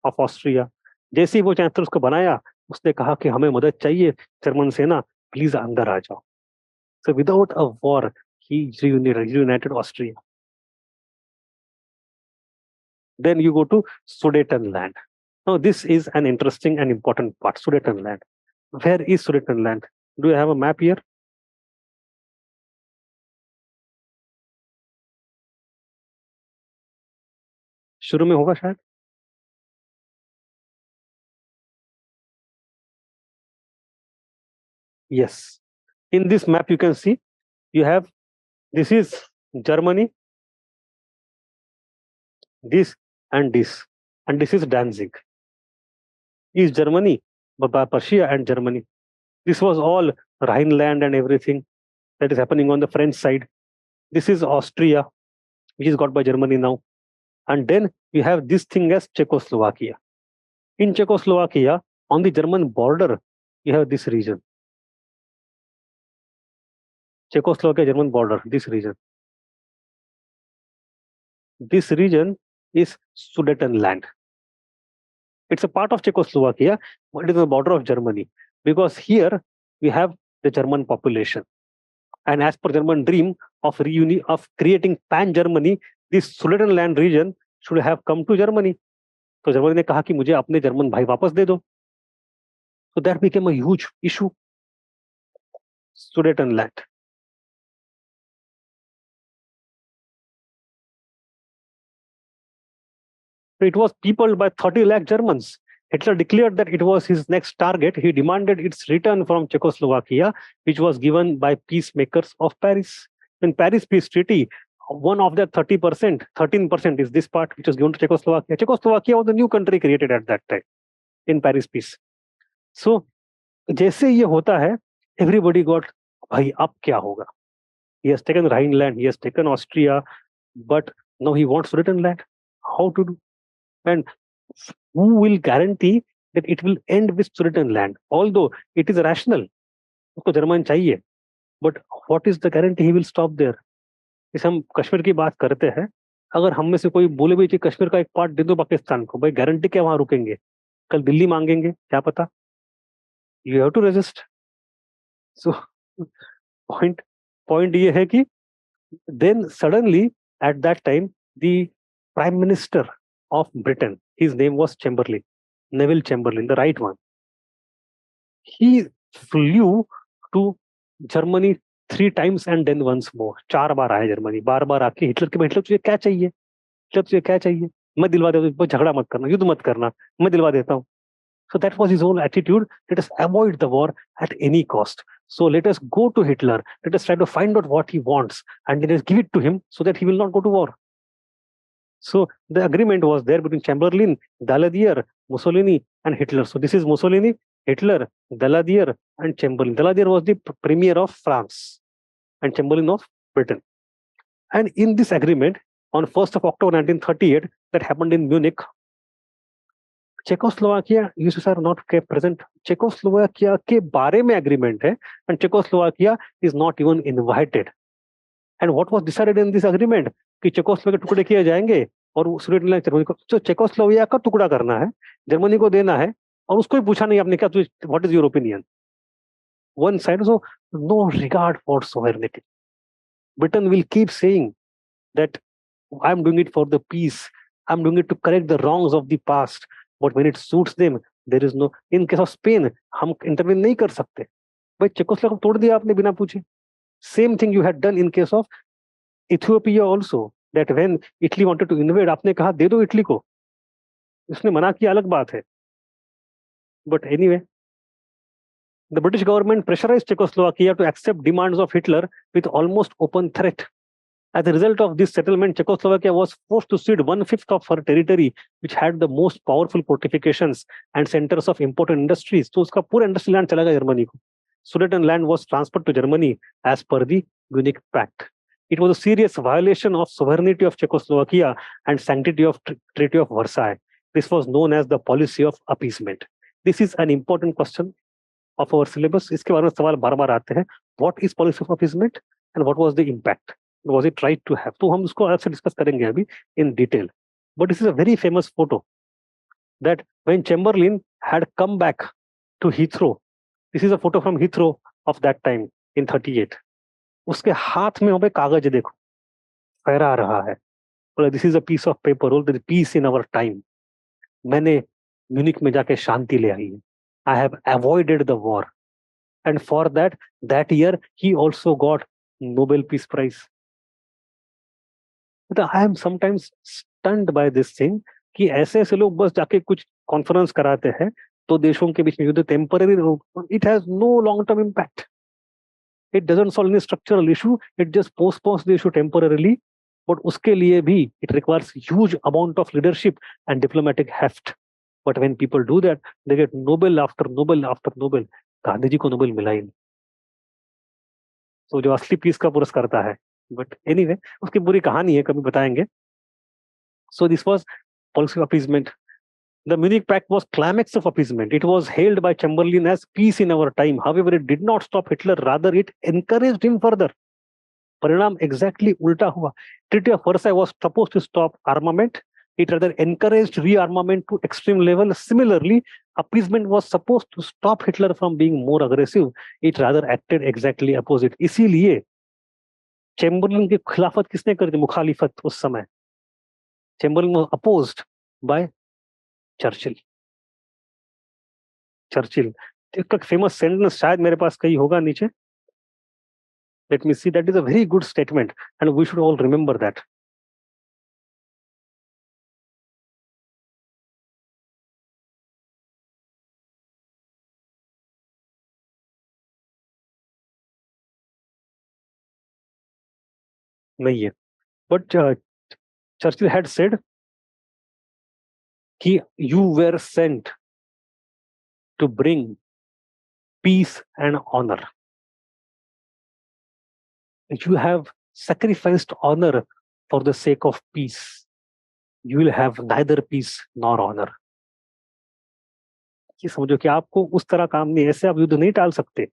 of Austria. जैसे ही वो chancellor उसको बनाया, उसने कहा कि हमें मदद चाहिए, जर्मन सेना प्लीज अंदर आ जाओ. So without a war, he reunited Austria. Then you go to Sudetenland. Now this is an interesting and important part. Sudetenland. Where is Sudetenland? Do you have a map here? शुरू में होगा शायद. Yes. In this map, you can see you have this is Germany, this, and this is Danzig. East Germany, Prussia, and Germany. This was all Rhineland and everything that is happening on the French side. This is Austria, which is got by Germany now. And then you have this thing as Czechoslovakia. In Czechoslovakia, on the German border, you have this region. Czechoslovakia German border, this region. This region is Sudetenland. It's a part of Czechoslovakia, but it is the border of Germany, because here we have the German population. And as per German dream of creating pan-Germany, this Sudetenland region should have come to Germany. So Germany ने कहा कि मुझे अपने German भाई वापस दे दो. So that became a huge issue. Sudetenland. It was peopled by 30 lakh Germans. Hitler declared that it was his next target. He demanded its return from Czechoslovakia, which was given by peacemakers of Paris. In Paris Peace Treaty, one of the 30%, 13% is this part, which was given to Czechoslovakia. Czechoslovakia was a new country created at that time in Paris Peace. So, जैसे ये होता है, everybody got, भाई अब क्या होगा? He has taken Rhineland, he has taken Austria, but now he wants Sudetenland. How to do? And who will guarantee that it will end with Sudetenland? Although it is rational, उसको German चाहिए, but what is the guarantee he will stop there? इस हम कश्मीर की बात करते हैं, अगर हम में से कोई बोले भी कि कश्मीर का एक पार्ट दे दो पाकिस्तान को, भाई गारंटी क्या वहां रुकेंगे? कल दिल्ली मांगेंगे, क्या पता? You have to resist. So point ये है कि then suddenly at that time the Prime Minister of Britain, his name was Chamberlain, Neville Chamberlain, the right one. He flew to Germany 3 times and then once more. 4 बार आया Germany, बार आके Hitler के, Hitler तुझे क्या चाहिए? Hitler तुझे क्या चाहिए? मैं दिलवा देता हूँ, झगड़ा मत करना, युद्ध मत करना, मैं दिलवा देता हूँ. So that was his whole attitude. Let us avoid the war at any cost. So let us go to Hitler. Let us try to find out what he wants and let us give it to him so that he will not go to war. So the agreement was there between Chamberlain, Daladier, Mussolini, and Hitler. So this is Mussolini, Hitler, Daladier, and Chamberlain. Daladier was the premier of France and Chamberlain of Britain. And in this agreement, on 1st of October 1938, that happened in Munich, Czechoslovakia users are not present. Czechoslovakia के बारे में agreement है, and Czechoslovakia is not even invited. And what was decided in this agreement? कि Czechoslovakia टुकड़े किए जाएंगे और सुडेटलैंड Germany को, तो Czechoslovakia का टुकड़ा करना है, जर्मनी को देना है, और उसको ही पूछा नहीं आपने क्या, what is your opinion? One side, so no regard for sovereignty. Britain will keep saying that I'm doing it for the peace, I'm doing it to correct the wrongs of the past. But when it suits them, there is no. In case of Spain, हम intervene नहीं कर सकते. भाई Czechoslovakia तोड़ दिया आपने बिना पूछे. Same thing you had done in case of Ethiopia also. That when Italy wanted to invade, आपने कहा दे दो इटली को. उसने मना किया, अलग बात है. But anyway, the British government pressurized Czechoslovakia to accept demands of Hitler with almost open threat. As a result of this settlement, Czechoslovakia was forced to cede 1/5 of her territory, which had the most powerful fortifications and centers of important industries. So उसका पूरा industry land चला गया Germany को. Sudeten land was transferred to Germany as per the Munich Pact. It was a serious violation of sovereignty of Czechoslovakia and sanctity of Treaty of Versailles. This was known as the policy of appeasement. This is an important question of our syllabus. इसके बारे में सवाल बार बार आते हैं. What is policy of appeasement and what was the impact? Was it right to have? तो हम उसको आपसे डिस्कस करेंगे अभी in detail. But this is a very famous photo that when Chamberlain had come back to Heathrow, this is a photo from Heathrow of that time in 38. उसके हाथ में वहां पे कागज देखो फहरा रहा है. बोला this is a piece of paper, all the peace in our time. मैंने म्यूनिक में जाके शांति ले आई है. I have avoided the war and for that year he also got Nobel peace prize. I am sometimes stunned by this thing कि ऐसे ऐसे लोग बस जाके कुछ कॉन्फ्रेंस कराते हैं तो देशों के बीच में युद्ध temporary, it has no long term impact. It doesn't solve any structural issue. It just postpones the issue temporarily. But उसके लिए भी it requires huge amount of leadership and diplomatic heft. But when people do that, they get Nobel after Nobel after Nobel. Gandhi ji को Nobel मिला ही नहीं. तो जो असली piece का पुरस्कार करता है. But anyway, उसकी पूरी कहानी है, कभी बताएंगे. So this was policy of appeasement. The Munich Pact was climax of appeasement. It was hailed by Chamberlain as peace in our time. However, it did not stop Hitler. Rather, it encouraged him further. परिणाम exactly उल्टा हुआ. Treaty of Versailles was supposed to stop armament. It rather encouraged rearmament to extreme level. Similarly, appeasement was supposed to stop Hitler from being more aggressive. It rather acted exactly opposite. इसीलिए Chamberlain की खिलाफत किसने कर दी, मुखालिफत उस समय? Chamberlain was opposed by Churchill. एक famous sentence शायद मेरे पास कहीं होगा नीचे. Let me see. That is a very good statement, and we should all remember that. नहीं है. But Churchill had said कि you were sent to bring peace and honor. You have sacrificed honor for the sake of peace. You will have neither peace nor honor. ये समझो कि आपको उस तरह काम नहीं, ऐसे आप युद्ध नहीं टाल सकते.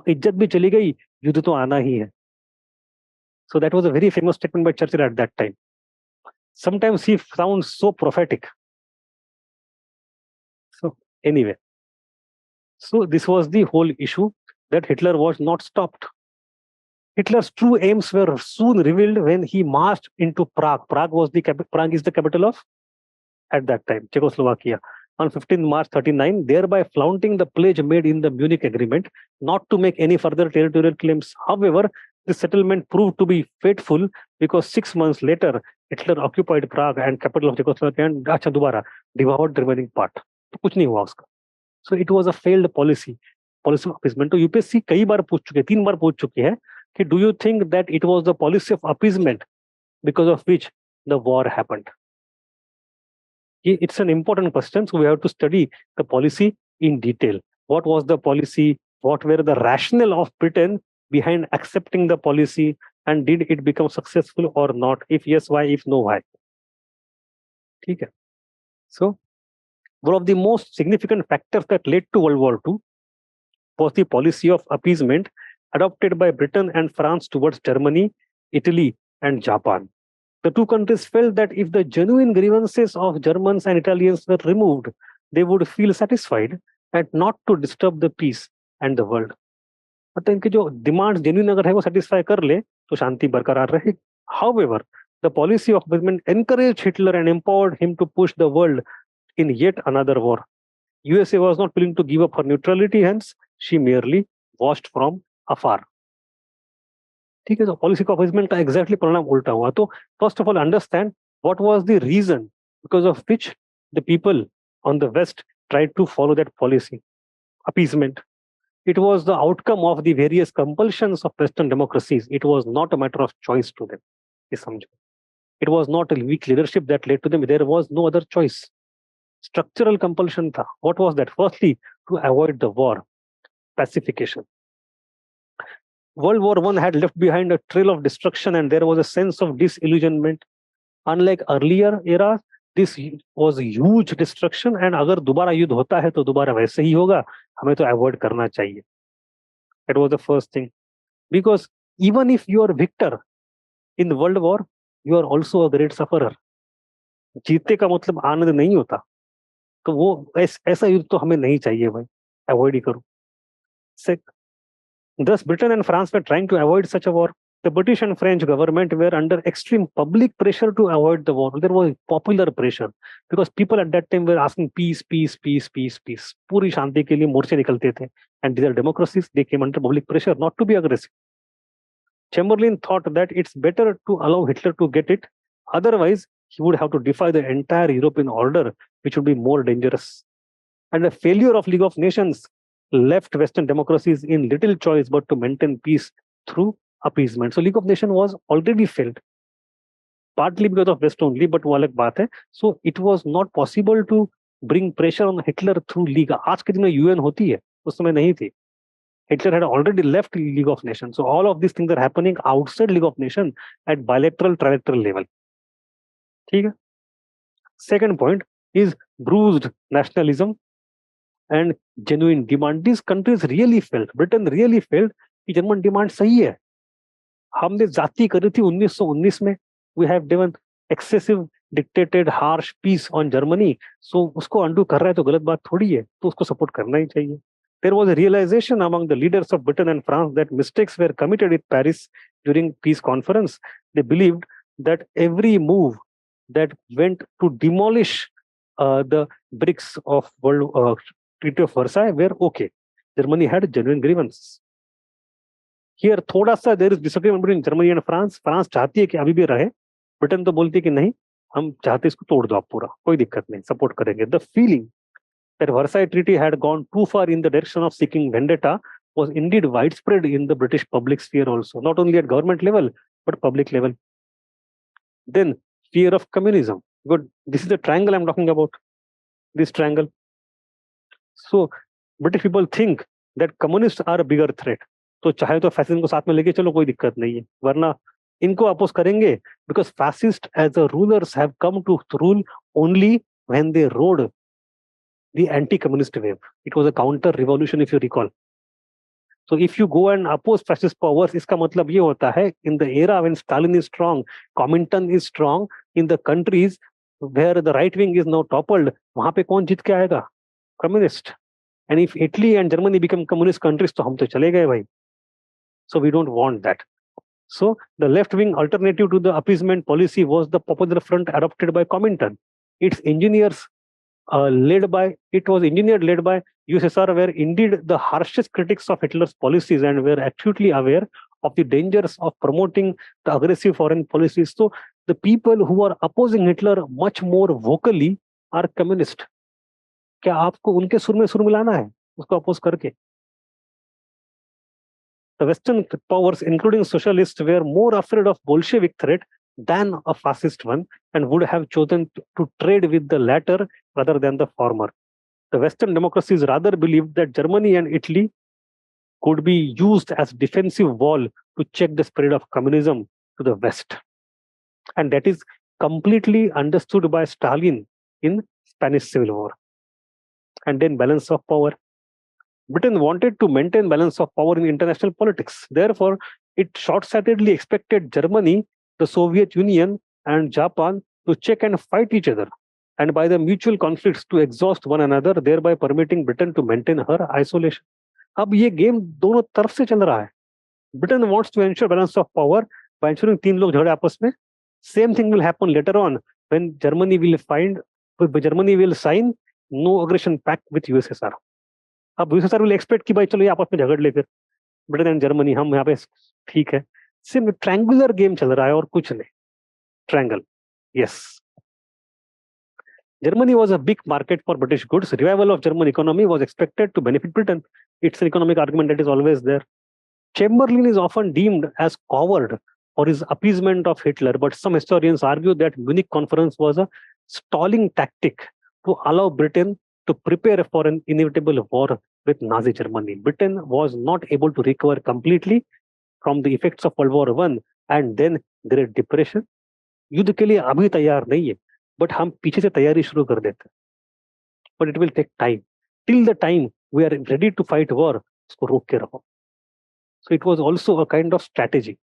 इज्जत भी चली गई, युद्ध तो आना ही है. So that was a very famous statement by Churchill at that time. Sometimes he sounds so prophetic. So anyway, so this was the whole issue, that Hitler was not stopped. Hitler's true aims were soon revealed when he marched into Prague. Prague is the capital of, at that time, Czechoslovakia, on 15 March 39, thereby flaunting the pledge made in the Munich Agreement not to make any further territorial claims. However, the settlement proved to be fateful because 6 months later, Hitler occupied Prague and capital of Czechoslovakia and devoured the remaining part. तो कुछ नहीं हुआ उसका. So it was a failed policy of appeasement. तो UPSC कई बार पूछ चुके, 3 बार पूछ चुकी है कि do you think that it was the policy of appeasement because of which the war happened? It's an important question, so we have to study the policy in detail. What was the policy? What were the rationale of Britain behind accepting the policy, and did it become successful or not? If yes, why? If no, why? ठीक है. So one of the most significant factors that led to World War II was the policy of appeasement adopted by Britain and France towards Germany, Italy, and Japan. The two countries felt that if the genuine grievances of Germans and Italians were removed, they would feel satisfied and not to disturb the peace and the world. मतलब इनके जो demands genuine अगर है वो satisfy कर ले तो शांति बरकरार रहे. However, the policy of appeasement encouraged Hitler and empowered him to push the world in yet another war. USA was not willing to give up her neutrality, hence she merely watched from afar. ठीक है, तो policy of appeasement का exactly परिणाम उल्टा हुआ. तो first of all understand what was the reason because of which the people on the West tried to follow that policy appeasement. It was the outcome of the various compulsions of Western democracies. It was not a matter of choice to them. ये समझो. It was not a weak leadership that led to them. There was no other choice. Structural compulsion था. What was that? Firstly, to avoid the war, pacification. World War I had left behind a trail of destruction, and there was a sense of disillusionment. Unlike earlier eras, this was huge destruction, and अगर दोबारा युद्ध होता है तो दोबारा वैसे ही होगा. हमें तो avoid करना चाहिए. That was the first thing. Because even if you are victor in the World War, you are also a great sufferer. जीतने का मतलब आनंद नहीं होता. तो वो ऐसा युद्ध तो हमें नहीं चाहिए भाई. Avoid ही करो. Thus, Britain and France were trying to avoid such a war. The British and French government were under extreme public pressure to avoid the war. There was popular pressure because people at that time were asking peace, peace, peace, peace, peace. पूरी शांति के लिए मोर्चे निकलते थे. And these are democracies. They came under public pressure not to be aggressive. Chamberlain thought that it's better to allow Hitler to get it. Otherwise, he would have to defy the entire European order, which would be more dangerous. And the failure of League of Nations left Western democracies in little choice but to maintain peace through appeasement. So League of Nations was already failed, partly because of West only, but वो अलग बात है. So it was not possible to bring pressure on Hitler through League. आज के दिन में UN होती है, उस समय नहीं थी. Hitler had already left League of Nations. So all of these things are happening outside League of Nations at bilateral, trilateral level. ठीक है. Second point is bruised nationalism and genuine demand. These countries really felt, Britain really felt कि German demand सही है. हमने जाति करी थी 1919 में. We have given excessive dictated harsh peace on Germany. So उसको undo कर रहा है तो गलत बात थोड़ी है. तो उसको support करना ही चाहिए. There was a realization among the leaders of Britain and France that mistakes were committed in Paris during peace conference. They believed that every move that went to demolish the bricks of Treaty of Versailles were okay. Germany had genuine grievances. Here, थोड़ा सा there is disagreement between Germany and France. France चाहती है कि अभी भी रहे. Britain तो बोलती है कि नहीं, हम चाहते इसको तोड़ दो आप पूरा, कोई दिक्कत नहीं, सपोर्ट करेंगे. The feeling that Versailles Treaty had gone too far in the direction of seeking vendetta was indeed widespread in the British public sphere also, not only at government level, but public level. Then, fear of communism. Good. This is the triangle I'm talking about. This triangle. So, British people think that communists are a bigger threat. तो चाहे तो fascism को साथ में लेके चलो, कोई दिक्कत नहीं है. वरना इनको अपोज करेंगे because fascists as the rulers have come to rule only when they rode the anti-communist wave. It was a counter-revolution, if you recall. So if you go and oppose fascist powers, इसका मतलब ये होता है in the era when Stalin is strong, Comintern is strong, in the countries where the right wing is now toppled, वहाँ पे कौन जीत के आएगा? Communist. And if Italy and Germany become communist countries, तो हम तो चले गए भाई. So we don't want that. So the left-wing alternative to the appeasement policy was the Popular Front adopted by Comintern. Its engineers it was engineered led by USSR were indeed the harshest critics of Hitler's policies and were acutely aware of the dangers of promoting the aggressive foreign policies. So the people who are opposing Hitler much more vocally are communist. क्या आपको उनके सुर में सुर मिलाना है उसको oppose करके? The Western powers, including socialists, were more afraid of Bolshevik threat than a fascist one and would have chosen to trade with the latter rather than the former. The Western democracies rather believed that Germany and Italy could be used as defensive wall to check the spread of communism to the West. And that is completely understood by Stalin in Spanish Civil War. And then balance of power. Britain wanted to maintain balance of power in international politics. Therefore, it short-sightedly expected Germany, the Soviet Union, and Japan to check and fight each other, and by the mutual conflicts to exhaust one another, thereby permitting Britain to maintain her isolation. अब ये game दोनों तरफ से चल रहा है. Britain wants to ensure balance of power by ensuring तीन लोग झगड़े आपस में. Same thing will happen later on when Germany will sign no aggression pact with USSR. अब यूएसएसआर विल एक्सपेक्ट कि भाई चलो ये आपस में झगड़ ले फिर ब्रिटेन एंड जर्मनी, हम यहाँ पे ठीक है. सिर्फ ट्रायंगुलर गेम चल रहा है और कुछ नहीं. Triangle. Yes. Germany was a big market for British goods. Revival of German economy was expected to benefit Britain. It's an economic argument that is always there. Chamberlain is often deemed as coward for his appeasement of Hitler, but some historians argue that Munich conference was a stalling tactic to allow Britain to prepare for an inevitable war with Nazi Germany. Britain was not able to recover completely from the effects of World War One and then Great Depression. युद्ध के लिए अभी तैयार नहीं है, but हम पीछे से तैयारी शुरू कर देते हैं, but it will take time. Till the time we are ready to fight war, उसको रोक के रहो. So it was also a kind of strategy.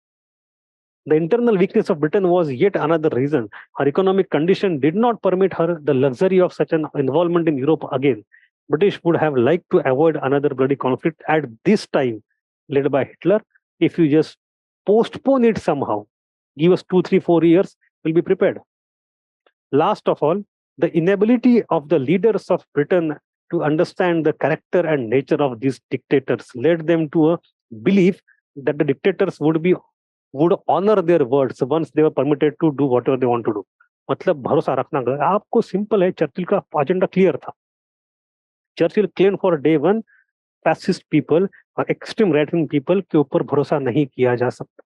The internal weakness of Britain was yet another reason. Her economic condition did not permit her the luxury of such an involvement in Europe again. British would have liked to avoid another bloody conflict at this time, led by Hitler. If you just postpone it somehow, give us 2, 3, 4 years, we'll be prepared. Last of all, the inability of the leaders of Britain to understand the character and nature of these dictators led them to a belief that the dictators would honor their words once they were permitted to do whatever they want to do. मतलब भरोसा रखना. आपको simple है, Churchill का agenda clear था. Churchill claim for day one fascist people और extreme right wing people के ऊपर भरोसा नहीं किया जा सकता.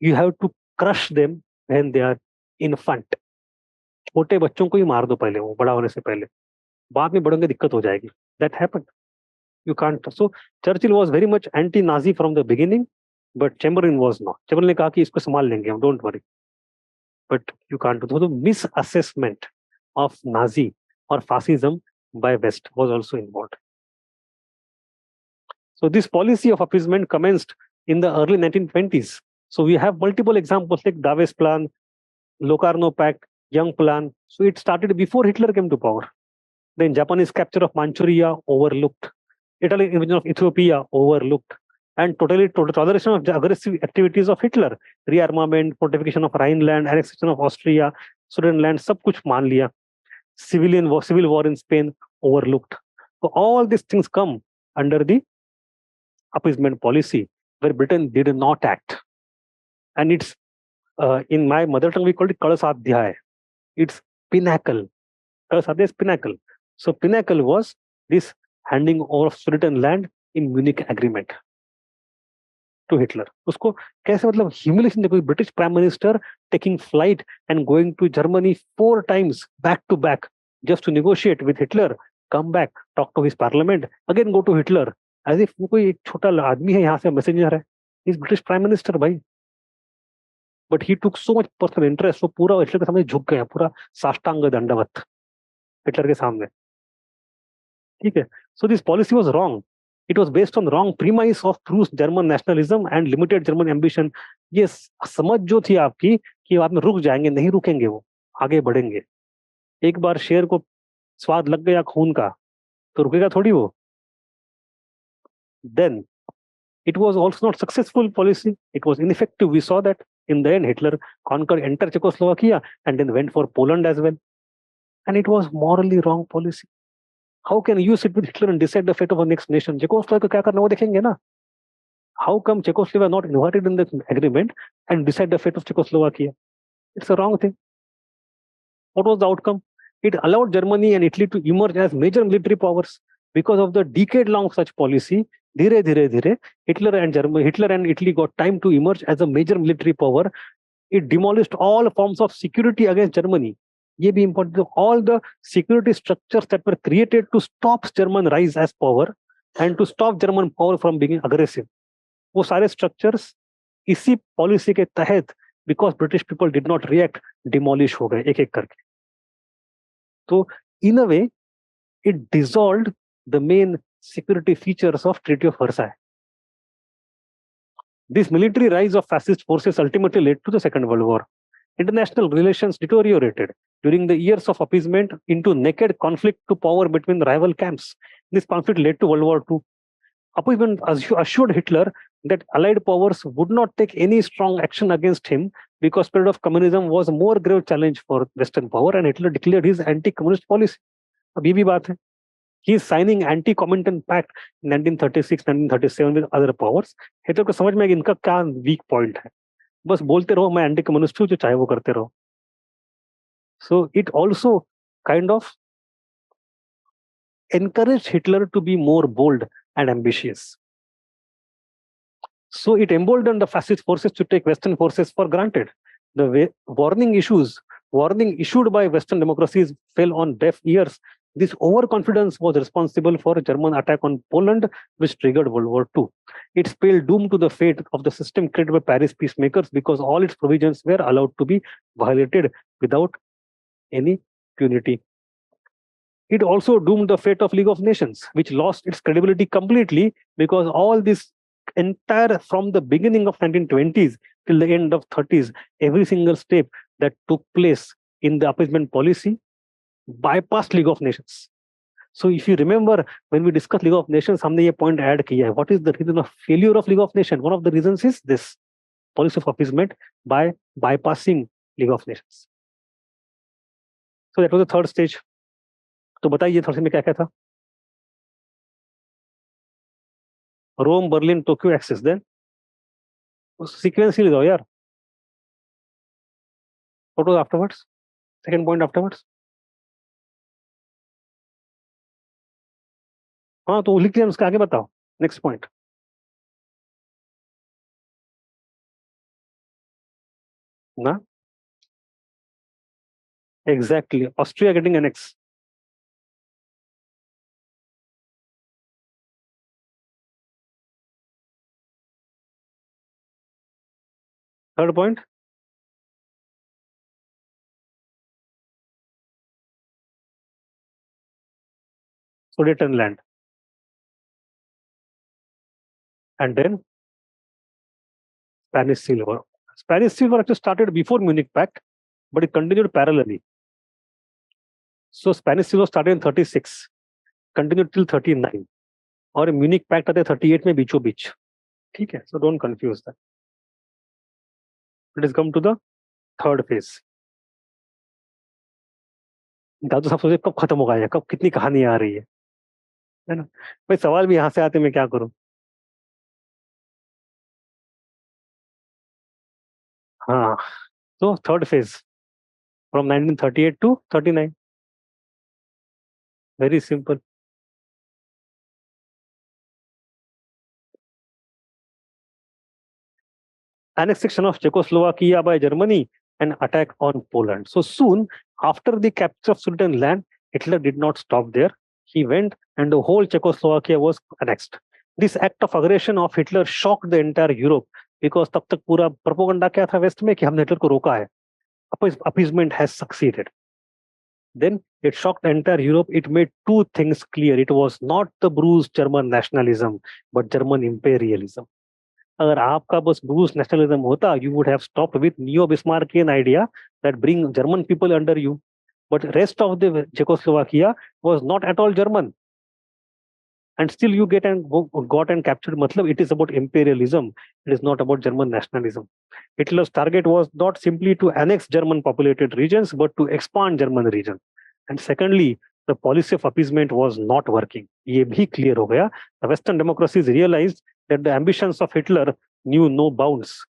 You have to crush them when they are infant. छोटे बच्चों को ही मार दो पहले, वो बड़ा होने से पहले, बाद में बड़ों की दिक्कत हो जाएगी. That happened. You can't. So Churchill was very much anti-Nazi from the beginning, but Chamberlain was not. Chamberlain ने कहा कि इसको संभाल लेंगे हम, don't worry. But you can't do. So the misassessment of Nazi or fascism by West was also involved. So this policy of appeasement commenced in the early 1920s. So we have multiple examples like Davos Plan, Locarno Pact, Young Plan. So it started before Hitler came to power. Then Japanese capture of Manchuria, overlooked. Italian invasion of Ethiopia, overlooked. And toleration of the aggressive activities of Hitler, rearmament, fortification of Rhineland, annexation of Austria, Sudetenland, सब कुछ मान लिया. Civil war in Spain, overlooked. So all these things come under the appeasement policy, where Britain did not act. And it's in my mother tongue we call it Kalasadhyay. It's pinnacle. Kalasadhyay is pinnacle. So pinnacle was this handing over of Sudetenland in Munich agreement to Hitler. उसको कैसे मतलब humiliation देखो, British Prime Minister taking flight and going to Germany 4 times back to back just to negotiate with Hitler, come back, talk to his parliament, again go to Hitler, as if वो कोई एक छोटा आदमी है, यहाँ से messenger है. He's British Prime Minister भाई. But he took so much personal interest, वो पूरा हिटलर के सामने झुक गया, पूरा साष्टांग दंडवत हिटलर के सामने. ठीक है. So this policy was wrong. It was based on wrong premise of true German nationalism and limited German ambition. ये समझ जो थी आपकी कि बाद में रुक जाएंगे, नहीं रुकेंगे, वो आगे बढ़ेंगे. एक बार शेर को स्वाद लग गया खून का तो रुकेगा थोड़ी वो. Then it was also not successful policy. It was ineffective. We saw that in the end Hitler conquered entire Czechoslovakia and then went for Poland as well. And it was morally wrong policy. How can you sit with Hitler and decide the fate of a next nation? Czechoslovakia क्या करना वो देखेंगे ना. How come Czechoslovakia not invited in the agreement and decide the fate of Czechoslovakia? It's a wrong thing. What was the outcome? It allowed Germany and Italy to emerge as major military powers. Because of the decade-long such policy, धीरे धीरे Hitler and Italy got time to emerge as a major military power. It demolished all forms of security against Germany. ये भी important. All the security structures that were created to stop German rise as power and to stop German power from being aggressive, वो सारे structures इसी policy के तहत, because British people did not react, demolish हो गए एक एक करके. तो in a way, it dissolved the main security features of Treaty of Versailles. This military rise of fascist forces ultimately led to the Second World War. International relations deteriorated during the years of appeasement into naked conflict to power between rival camps. This conflict led to World War II. Appeasement assured Hitler that Allied powers would not take any strong action against him because spread of communism was a more grave challenge for Western power, and Hitler declared his anti-communist policy. अब ये भी बात है. He is signing anti-Comintern pact in 1936, 1937 with other powers. Hitler को समझ में आएगा इनका क्या वीक पॉइंट है. बस बोलते रहो मैं एंटी कम्युनिस्ट हूँ, जो चाहे वो करते रहो. So it also kind of encouraged Hitler to be more bold and ambitious. So it emboldened the fascist forces to take Western forces for granted. The warning issued by Western democracies fell on deaf ears. This overconfidence was responsible for a German attack on Poland, which triggered World War II. It spelled doom to the fate of the system created by Paris peacemakers because all its provisions were allowed to be violated without any punity. It also doomed the fate of League of Nations, which lost its credibility completely because all this entire from the beginning of 1920s till the end of 30s, every single step that took place in the appeasement policy bypassed League of Nations. So if you remember when we discussed League of Nations, हमने ये point add किया है. What is the reason of failure of League of Nations? One of the reasons is this policy of appeasement by bypassing League of Nations. So that was the third stage. तो बताइए third में क्या क्या था? Rome, Berlin, Tokyo axis. Then sequence ही ले जाओ यार. What was afterwards? Second point afterwards. हाँ तो लिख दिया, उसके आगे बताओ. Next point. ना exactly, Austria getting annex. Third point. Sudetenland. And then Spanish Civil War. Spanish Civil War actually started before Munich Pact, but it continued parallelly. So Spanish Civil War started in 36, continued till 39, और Munich pact आते 38 में बीचों बीच. ठीक है, so don't confuse that. Let us come to the third phase. दादू साहब सोचे कब खत्म होगा, ये कब कितनी कहानी आ रही है ना. भाई सवाल भी यहाँ से आते, मैं क्या करूं. हाँ, so third phase from 1938 to 39. Very simple. Annexation of Czechoslovakia by Germany and attack on Poland. So soon after the capture of Sudetenland, Hitler did not stop there. He went and the whole Czechoslovakia was annexed. This act of aggression of Hitler shocked the entire Europe because तब तक पूरा propaganda क्या था waste में कि हमने Hitler को रोका है. Appeasement has succeeded. Then it shocked the entire Europe. It made two things clear. It was not the bruised German nationalism, but German imperialism. अगर आपका बस ब्रूस नेशनलिज्म होता, you would have stopped with neo-Bismarckian idea that bring German people under you. But rest of the Czechoslovakia was not at all German. And still you got and captured. Matlab, it is about imperialism. It is not about German nationalism. Hitler's target was not simply to annex German populated regions, but to expand German region. And secondly, the policy of appeasement was not working. ये भी clear हो गया. The Western democracies realized that the ambitions of Hitler knew no bounds.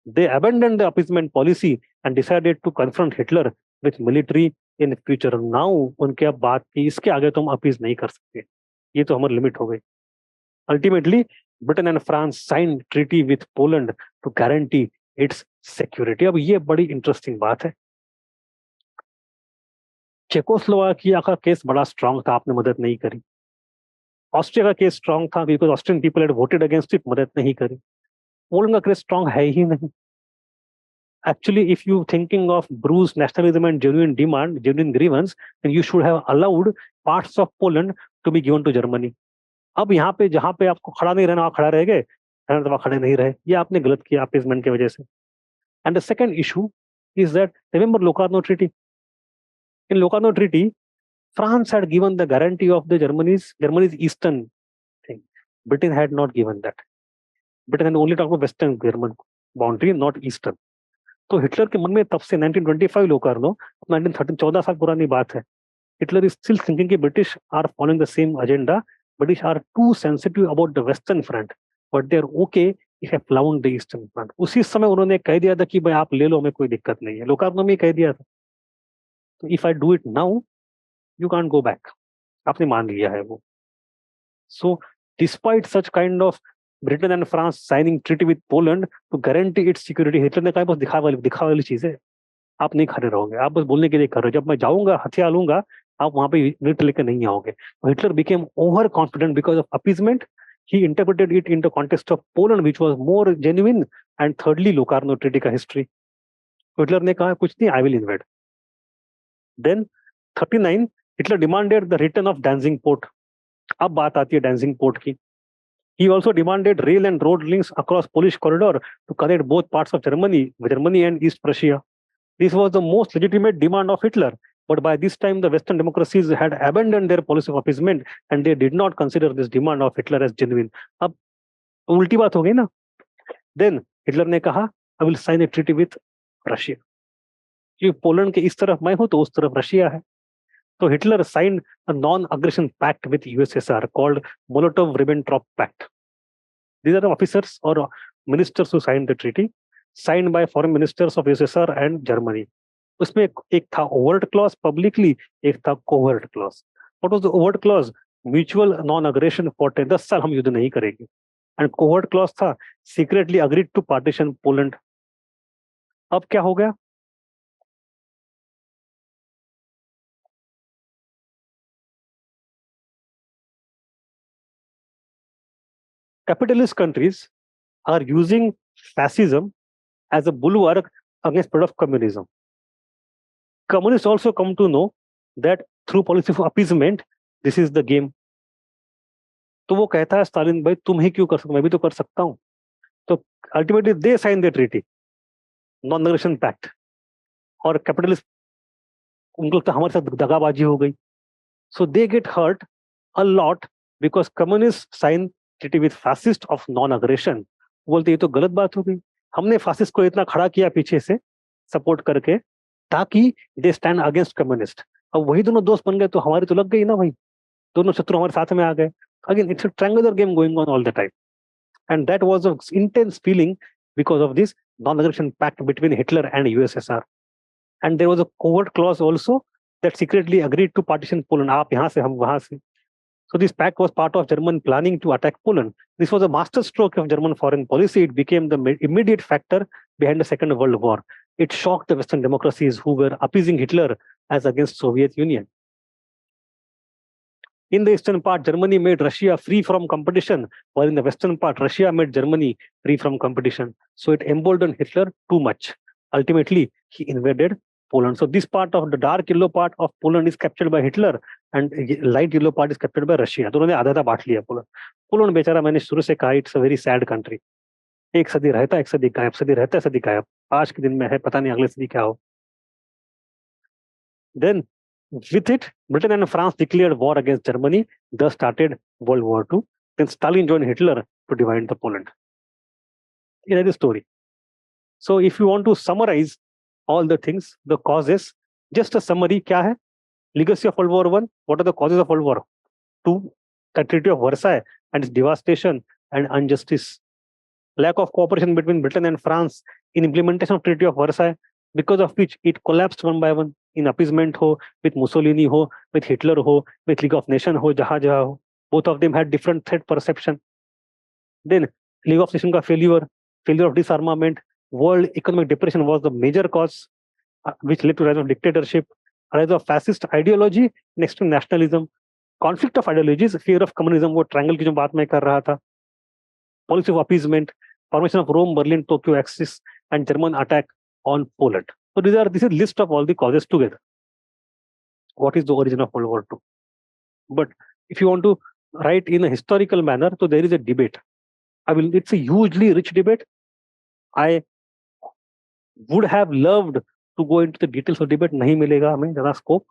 They abandoned the appeasement policy and decided to confront Hitler with military in future. Now उनके अब बात की इसके आगे तुम appease नहीं कर सकते. ये तो हमारी लिमिट हो गई. Ultimately, Britain and France signed treaty with Poland to guarantee its security. अब ये बड़ी इंटरेस्टिंग बात है. चेकोस्लोवाकिया का केस बड़ा स्ट्रांग था, आपने मदद नहीं करी. ऑस्ट्रिया का केस स्ट्रांग था because Austrian people had voted against it, मदद नहीं करी. पोलैंड का केस स्ट्रांग है ही नहीं. Actually, if you thinking of bruised nationalism and genuine grievance, then you should have allowed parts of Poland to be given to Germany. अब यहाँ पे जहाँ पे आपको खड़ा नहीं रहना, वहाँ खड़ा रह गए, वहाँ खड़े नहीं रहे. ये आपने गलत किया अपीसमेंट की वजह से. And the second issue is that remember Locarno Treaty. In Locarno Treaty, France had given the guarantee of the Germany's eastern thing. Britain had not given that. Britain had only talked about western German boundary, not eastern. तो Hitler के मन में तब से 1925 Locarno, 1913, 14 साल पुरानी बात है. हिटलर इज स्टिल थिंकिंग कि British are following the same agenda. British are too sensitive about the western front, but they are okay if have flouted the eastern front. उसी समय उन्होंने कह दिया था कि भाई आप ले लो, हमें कोई दिक्कत नहीं है. लोकार्नो में कह दिया था. If I do it now, you can't go back, आपने मान लिया है वो. So, despite such kind of Britain and France signing treaty with Poland to guarantee its security, Hitler ने कहा बस दिखावा वाली चीज है, आप नहीं खड़े रहोगे, आप बस बोलने के लिए कर रहे हो, जब मैं जाऊंगा हथियार लूंगा, आप वहां पे नृत्य लेकर नहीं आओगे. Hitler became over confident because of appeasement. He interpreted it in the context of Poland, which was more genuine. And thirdly, Locarno Treaty का history. हिटलर ने कहा कुछ नहीं, I will invade. Then 39, Hitler demanded the return of Danzig port. अब बात आती है Danzig port की. He also demanded rail and road links across Polish corridor to connect both parts of Germany and East Prussia. This was the most legitimate demand of Hitler, but by this time the Western democracies had abandoned their policy of appeasement and they did not consider this demand of Hitler as genuine. अब उल्टी बात हो गई ना. Then Hitler ने कहा, I will sign a treaty with Russia. कि Poland के इस तरफ मैं हूं तो उस तरफ रशिया है. तो Hitler signed a non-aggression pact with USSR called Molotov-Ribbentrop Pact. These are the officers or ministers who signed the treaty, signed by foreign ministers of USSR and Germany. उसमें एक था overt clause publicly, एक था covert clause. What was the overt clause? Mutual non-aggression for 10 साल हम युद्ध नहीं करेंगे. And covert clause था secretly agreed to partition Poland. अब क्या हो गया? Capitalist countries are using fascism as a bulwark against spread of communism. Communists also come to know that through policy of appeasement, this is the game. तो वो कहता है Stalin भाई तुम ही क्यों कर सकते, मैं भी तो कर सकता हूं. तो ultimately they sign the treaty, non aggression pact. और कैपिटलिस्ट उनको लगता है हमारे साथ दगाबाजी हो गई. So they get hurt a lot because communist sign treaty with fascist of non aggression. बोलते ये तो गलत बात हो गई, हमने फासिस्ट को इतना खड़ा किया पीछे से सपोर्ट करके ताकि दे स्टैंड अगेंस्ट कम्युनिस्ट. अब वही दोनों दोस्त बन गए तो हमारी तो लग गई ना भाई, दोनों शत्रु हमारे साथ में आ गए. Again it's a triangular game going on all the time. And that was an intense feeling because of this non-aggression pact between Hitler and USSR. And there was a covert clause also that secretly agreed to partition Poland. आप यहाँ से हम वहाँ से. So this pact was part of German planning to attack Poland. This was a masterstroke of German foreign policy. It became the immediate factor behind the Second World War. It shocked the Western democracies who were appeasing Hitler as against Soviet Union. In the eastern part, Germany made Russia free from competition, while in the western part, Russia made Germany free from competition. So it emboldened Hitler too much. Ultimately, he invaded Poland. So this part of the dark yellow part of Poland is captured by Hitler, and light yellow part is captured by Russia. दोनों ने आधा आधा बांट लिया Poland. Poland बेचारा मैंने शुरू से कहा it's a very sad country. एक सदी रहता है, एक सदी गायब, सदी रहता है, सदी गायब. आज के दिन में है, पता नहीं अगले सदी क्या हो. Then, with it, Britain and France declared war against Germany, thus started World War II. Then Stalin joined Hitler to divide the Poland. You know the story. So, if you want to summarize all the things, the causes, just a summary, क्या है? Legacy of World War One. What are the causes of World War Two? The Treaty of Versailles and its devastation and injustice. Lack of cooperation between Britain and France in implementation of Treaty of Versailles, because of which it collapsed one by one. In appeasement हो, with Mussolini हो, with Hitler हो, with League of Nations हो, जहाँ जहाँ हो, both of them had different threat perception. Then League of Nations का failure of disarmament, world economic depression was the major cause, which led to rise of dictatorship, rise of fascist ideology, next to nationalism, conflict of ideologies, fear of communism, वो triangle की जो बात मैं कर रहा था, policy of appeasement, formation of Rome, Berlin, Tokyo axis, and German attack on Poland. So this is list of all the causes together. What is the origin of World War II? But if you want to write in a historical manner, so there is a debate. It's a hugely rich debate. I would have loved to go into the details of debate. नहीं मिलेगा हमें ज़्यादा scope.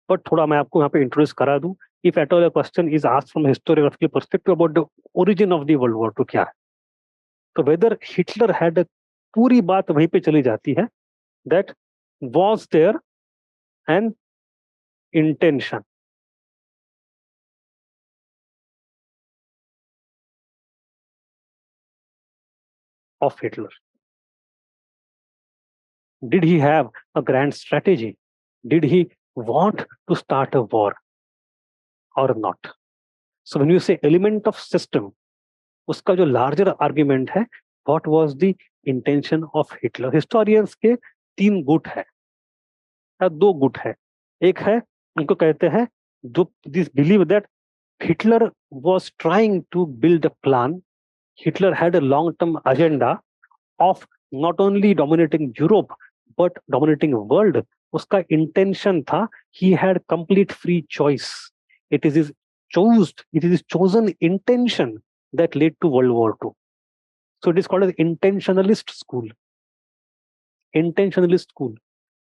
But थोड़ा मैं आपको यहाँ पे introduce करा दूँ. If at all a question is asked from a historiographical perspective about the origin of the World War II क्या है, तो whether Hitler had a पूरी बात वहीं पे चली जाती है, that was there an intention of Hitler. Did he have a grand strategy? Did he want to start a war or not? So when you say element of system, उसका जो larger argument है, what was the intention of Hitler? Historians के तीन गुट है या दो गुट है. एक है, उनको कहते हैं, जो this believe that Hitler was trying to build a plan. Hitler had a long-term agenda of not only dominating Europe but dominating the world. उसका intention था, he had complete free choice. It is his chosen intention that led to World War II. So it is called as intentionalist school. Intentionalist school.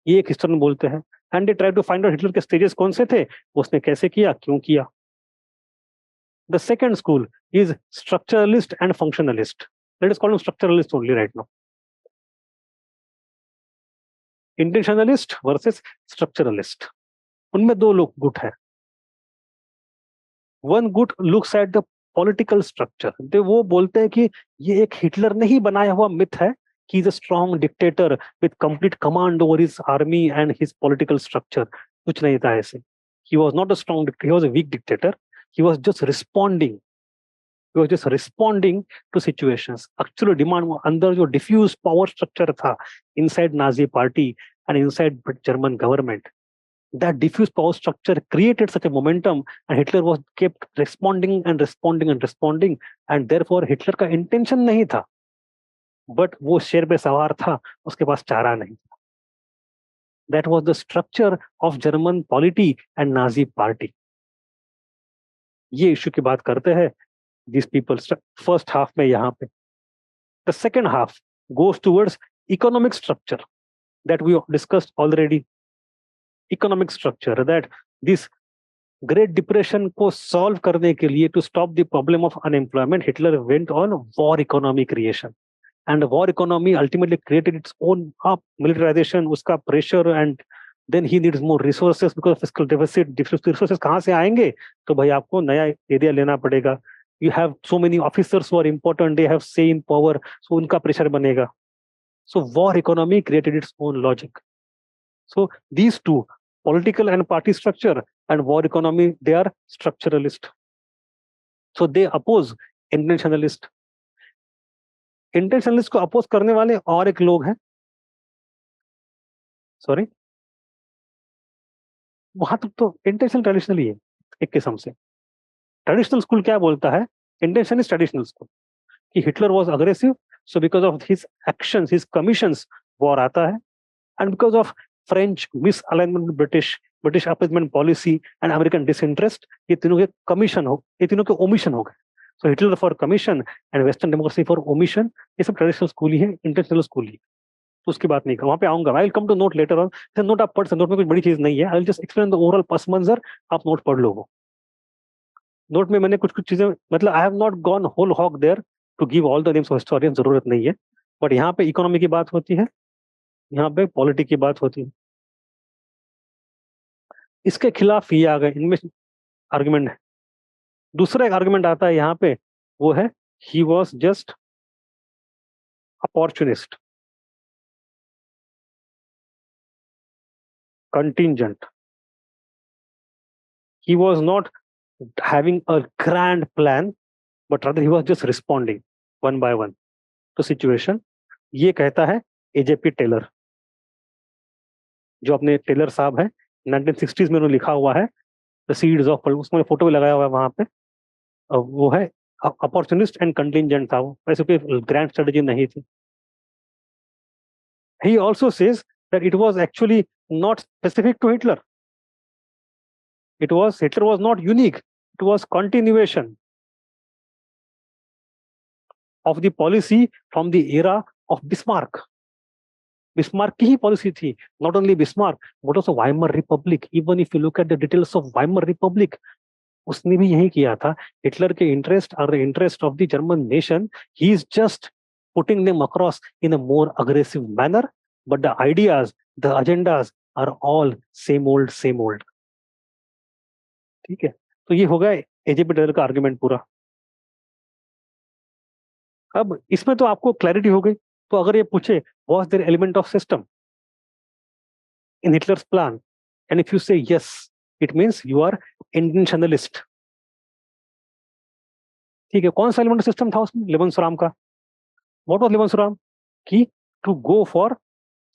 ये एक historian बोलते हैं. And they try to find out Hitler के stages कौन से थे, उसने कैसे किया, क्यों किया. The second school is structuralist and functionalist. Let us call them structuralist only right now. Intentionalist versus structuralist. उनमें दो लोग गुट है. One good looks at the political structure. तो वो बोलते हैं कि ये एक हिटलर ने ही बनाया हुआ मिथ है कि is a strong dictator with complete command over his army and his political structure. कुछ नहीं था ऐसे. He was not a strong dictator, he was a weak dictator. He was just responding. He was just responding to situations. Actual demand अंदर जो diffuse power structure था inside Nazi party and inside German government, that diffuse power structure created such a momentum, and Hitler was kept responding and responding and responding, and therefore Hitler का intention नहीं था, but वो शेर पे सवार था, उसके पास चारा नहीं. That was the structure of German polity and Nazi party. ये इश्यू की बात करते हैं. These people first half में यहाँ पे. The second half goes towards economic structure that we discussed already. Economic structure that this Great Depression को solve करने के लिए, to stop the problem of unemployment, Hitler went on war economy creation, and war economy ultimately created its own militarization, उसका pressure, and then he needs more resources because of fiscal deficit. Resources कहाँ से आएंगे? तो भाई आपको नया area लेना पड़ेगा. You have so many officers who are important, they have say in power, so उनका pressure बनेगा. So war economy created its own logic. So these two, political and party structure and war economy, they are structuralist. So they oppose intentionalist. Intentionalist को oppose करने वाले और एक लोग हैं. Sorry, वहां तक तो intentional traditional ही है एक किस्म से. Traditional school क्या बोलता है? Intentionalist traditional school कि Hitler was aggressive, so because of his actions, his commissions, war आता है, and because of French misalignment with British appeasement policy and American disinterest, ये तीनों के commission हो, ये तीनों के omission हो गए. So Hitler for commission and Western democracy for omission, ये सब traditional school ही है, intentional school ही. तो उसकी बात नहीं कर, वहां पे आऊंगा. I will come to note later on. Note आप पढ़ सकते, नोट में कुछ बड़ी चीज नहीं है. I will just explain the overall पस मंजर, आप नोट पढ़ लो. नोट में मैंने कुछ कुछ चीजें, मतलब I have not gone whole hog there to give all the names of historians, जरूरत नहीं है. बट यहाँ पे इकोनॉमी की बात होती है, यहाँ पे पॉलिटी की बात होती है. इसके खिलाफ ये आ गए, इनमें आर्गुमेंट है. दूसरा एक आर्गुमेंट आता है यहाँ पे, वो है he was just opportunist, contingent. He was not having a grand plan, but rather he was just responding one by one two situation. ये कहता है एजेपी टेलर, जो अपने टेलर साहब है, 1960s में उन्होंने लिखा हुआ है द सीड्स ऑफ, उसमें फोटो भी लगाया हुआ है वहां पे. वो है अपॉर्चुनिस्ट एंड कंटिंजेंट था वो, वैसे कोई ग्रैंड स्ट्रेटजी नहीं थी. He also says that it was actually not specific to Hitler. Hitler was not unique. It was continuation of the policy from the era of Bismarck. Bismarck की ही policy थी. Not only Bismarck, but also Weimar Republic. Even if you look at the details of Weimar Republic, उसने भी यही किया था. Hitler के interest are the interest of the German nation. He is just putting them across in a more aggressive manner, but the ideas, the agendas are all same old, same old. ठीक है, तो ये होगा AJP Taylor का argument पूरा. अब इसमें तो आपको क्लैरिटी हो गई. तो अगर ये पूछे, was there element of system in Hitler's plan, And if you say yes, it means you are intentionalist. ठीक है, कौन सा एलिमेंट सिस्टम था उसमें? लेवनसराम का. What was Lebensraum? कि to go for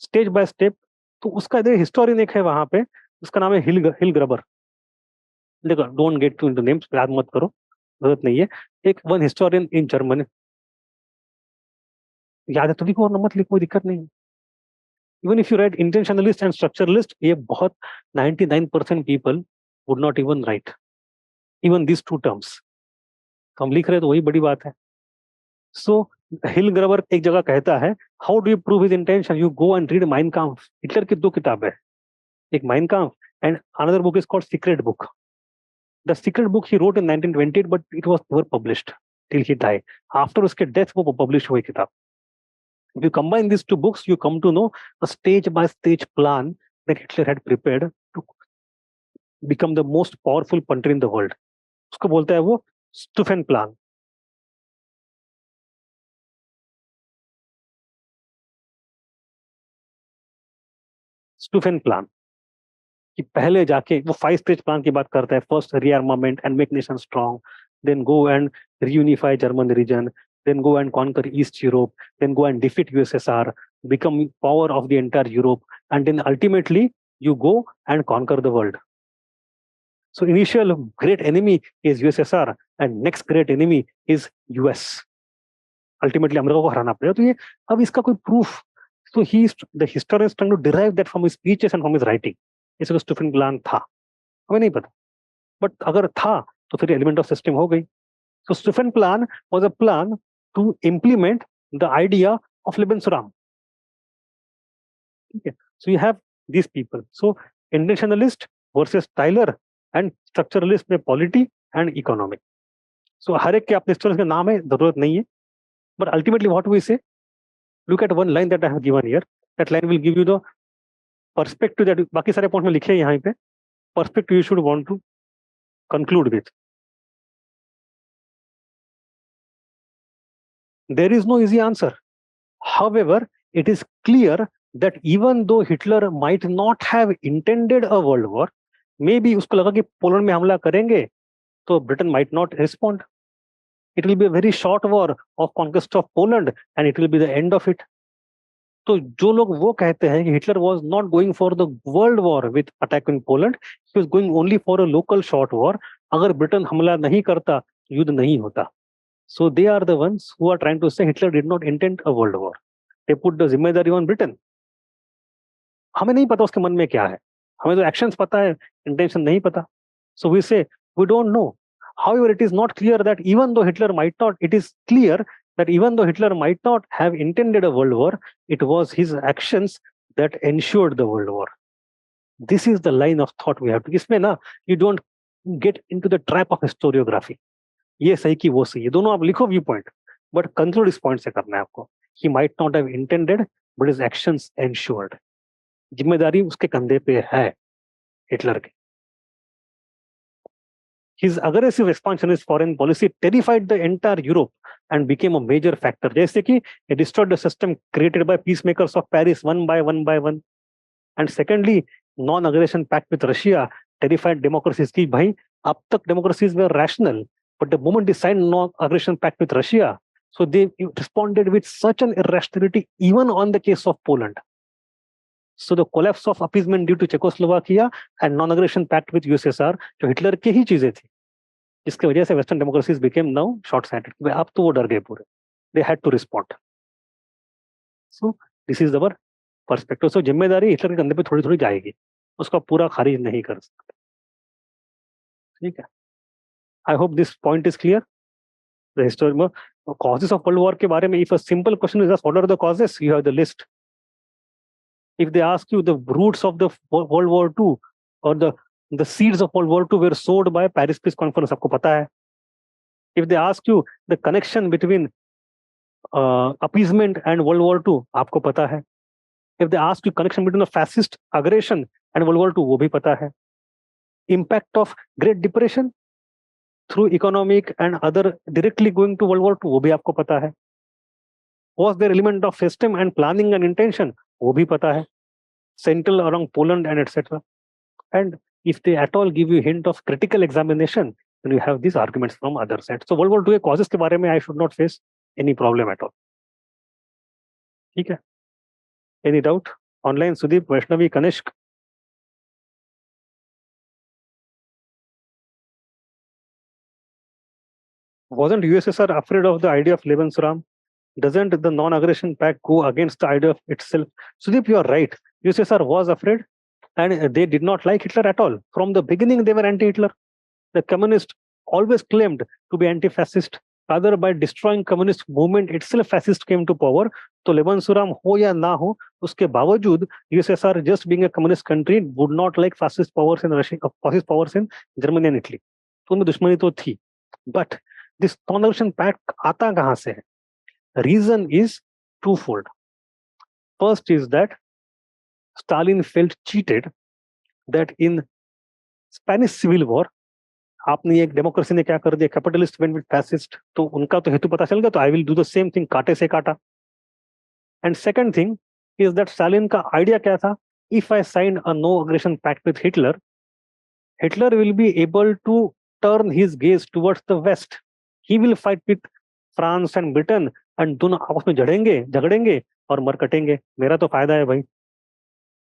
stage by step. तो उसका हिस्टोरियन एक है वहां पे, उसका नाम है हिल ग्रबर. देखो, don't get to into names, याद मत करो, जरूरत नहीं है. एक वन हिस्टोरियन इन जर्मनी, याद है तो लिखो और मत लिखो, कोई दिक्कत नहीं. Even if you write intentionalist and structuralist, ये बहुत 99% people would not even write even this two terms. तो हम लिख रहे हैं तो वही बड़ी बात है. सो हिल ग्रबर एक जगह कहता है, how do you prove his intention? You go and read Mein Kampf. Hitler की दो किताबें हैं, एक Mein Kampf and another book is called secret book. The secret book he wrote in 1928 but it was never published till he die. After उसके death वो publish हुई किताब. If you combine these two books, you come to know a stage-by-stage plan that Hitler had prepared to become the most powerful country in the world. उसको बोलता है वो स्टूफेन plan. स्टूफेन plan कि पहले जाके वो 5 स्टेज प्लान की बात करता है. First rearmament and make nation strong, then go and reunify German region, then go and conquer East Europe, then go and defeat USSR, become power of the entire Europe, and then ultimately you go and conquer the world. So initial great enemy is USSR and next great enemy is US. Ultimately America को हराना पड़ेगा. तो ये अब इसका कोई proof, so the historian is trying to derive that from his speeches and from his writing. इसका स्टूफेन plan था, हमें नहीं पता, बट अगर था तो फिर एलिमेंट ऑफ सिस्टम हो गई. So Steufen plan was a plan to implement the idea of Lebensraum. Okay. So you have these people. So intentionalist versus Tyler and structuralist में polity and economic. So हर एक के अपने historians के नाम है, जरूरत नहीं है. But ultimately what we say, look at one line that I have given here. That line will give you the perspective that बाकी सारे पॉइंट में लिखे हैं यहाँ पे. Perspective you should want to conclude with. There is no easy answer. However, it is clear that even though Hitler might not have intended a world war, maybe उसको लगा कि पोलैंड में हमला करेंगे तो Britain might not respond. It will be a very short war of conquest of Poland and it will be the end of it. तो जो लोग वो कहते हैं कि Hitler was not going for the world war with attacking Poland, he was going only for a local short war. अगर Britain हमला नहीं करता, युद्ध नहीं होता. So they are the ones who are trying to say Hitler did not intend a world war. They put the जिम्मेदारी on Britain. हमें नहीं पता उसके मन में क्या है, हमें तो actions पता है, intention नहीं पता. So we say we don't know. However, it is not clear that even though Hitler might not, it is clear that even though Hitler might not have intended a world war, it was his actions that ensured the world war. This is the line of thought we have to. इसमें ना, you don't get into the trap of historiography. ये सही कि वो सही है, दोनों आप लिखो व्यू पॉइंट, बट कंक्लूड इस पॉइंट से करना है आपको. He might not have intended but his actions ensured. जिम्मेदारी उसके कंधे पे है, हिटलर के. His aggressive expansionist foreign policy terrified the entire Europe and became a major factor. जैसे कि it destroyed the system created by peacemakers of Paris one by one. And secondly, non-aggression pact with Russia terrified democracies की भाई अब तक democracies were rational. But the moment they signed non-aggression pact with Russia, so they responded with such an irrationality, even on the case of Poland. So the collapse of appeasement due to Czechoslovakia and non-aggression pact with USSR, जो Hitler की ही चीजें थी, जिसकी वजह से Western democracies became now short-sighted. अब तो वो डर गए पूरे. They had to respond. So this is our perspective. So जिम्मेदारी हिटलर के कंधे पे थोड़ी थोड़ी जाएगी, उसका पूरा खारिज नहीं कर सकते. ठीक है. I hope this point is clear. The historical causes of World War के बारे में, if a simple question is asked, what are the causes? You have the list. If they ask you the roots of the World War II or the seeds of World War II were sowed by Paris Peace Conference, आपको पता है. If they ask you the connection between appeasement and World War II, आपको पता है. If they ask you connection between the fascist aggression and World War II, वो भी पता है. Impact of Great Depression through economic and other directly going to World War II, वो भी आपको पता है. Was there element of system and planning and intention, वो भी पता है. Central around Poland and etc. And if they at all give you hint of critical examination, then you have these arguments from other side. So World War II के causes के बारे में I should not face any problem at all. ठीक है? Any doubt? Online, Sudeep, Vaishnavi, Kanishk. Wasn't USSR afraid of the idea of Lebensuram? Doesn't the non-aggression pact go against the idea of itself? Sudeep, you are right. USSR was afraid, and they did not like Hitler at all. From the beginning, they were anti-Hitler. The communists always claimed to be anti-fascist. Rather, by destroying communist movement itself, fascist came to power. तो लेबनसुराम हो या ना हो, उसके बावजूद USSR, just being a communist country, would not like fascist powers in Russia, fascist powers in Germany and Italy. तो उनमें दुश्मनी तो थी. But this non-aggression pact आता कहाँ से है? Reason is twofold. First is that Stalin felt cheated that in Spanish Civil War, आपने एक डेमोक्रेसी ने क्या कर दिया, कैपिटलिस्ट वेंट विद फैसिस्ट, तो उनका तो हेतु पता चल गया, तो I will do the same thing, कांटे से काटा. And second thing is that Stalin का आइडिया क्या था, if I sign a no aggression pact with Hitler, Hitler will be able to turn his gaze towards the West, he will fight with France and Britain, and दोनों आपस में झगड़ेंगे और मर कटेंगे, मेरा तो फायदा है भाई.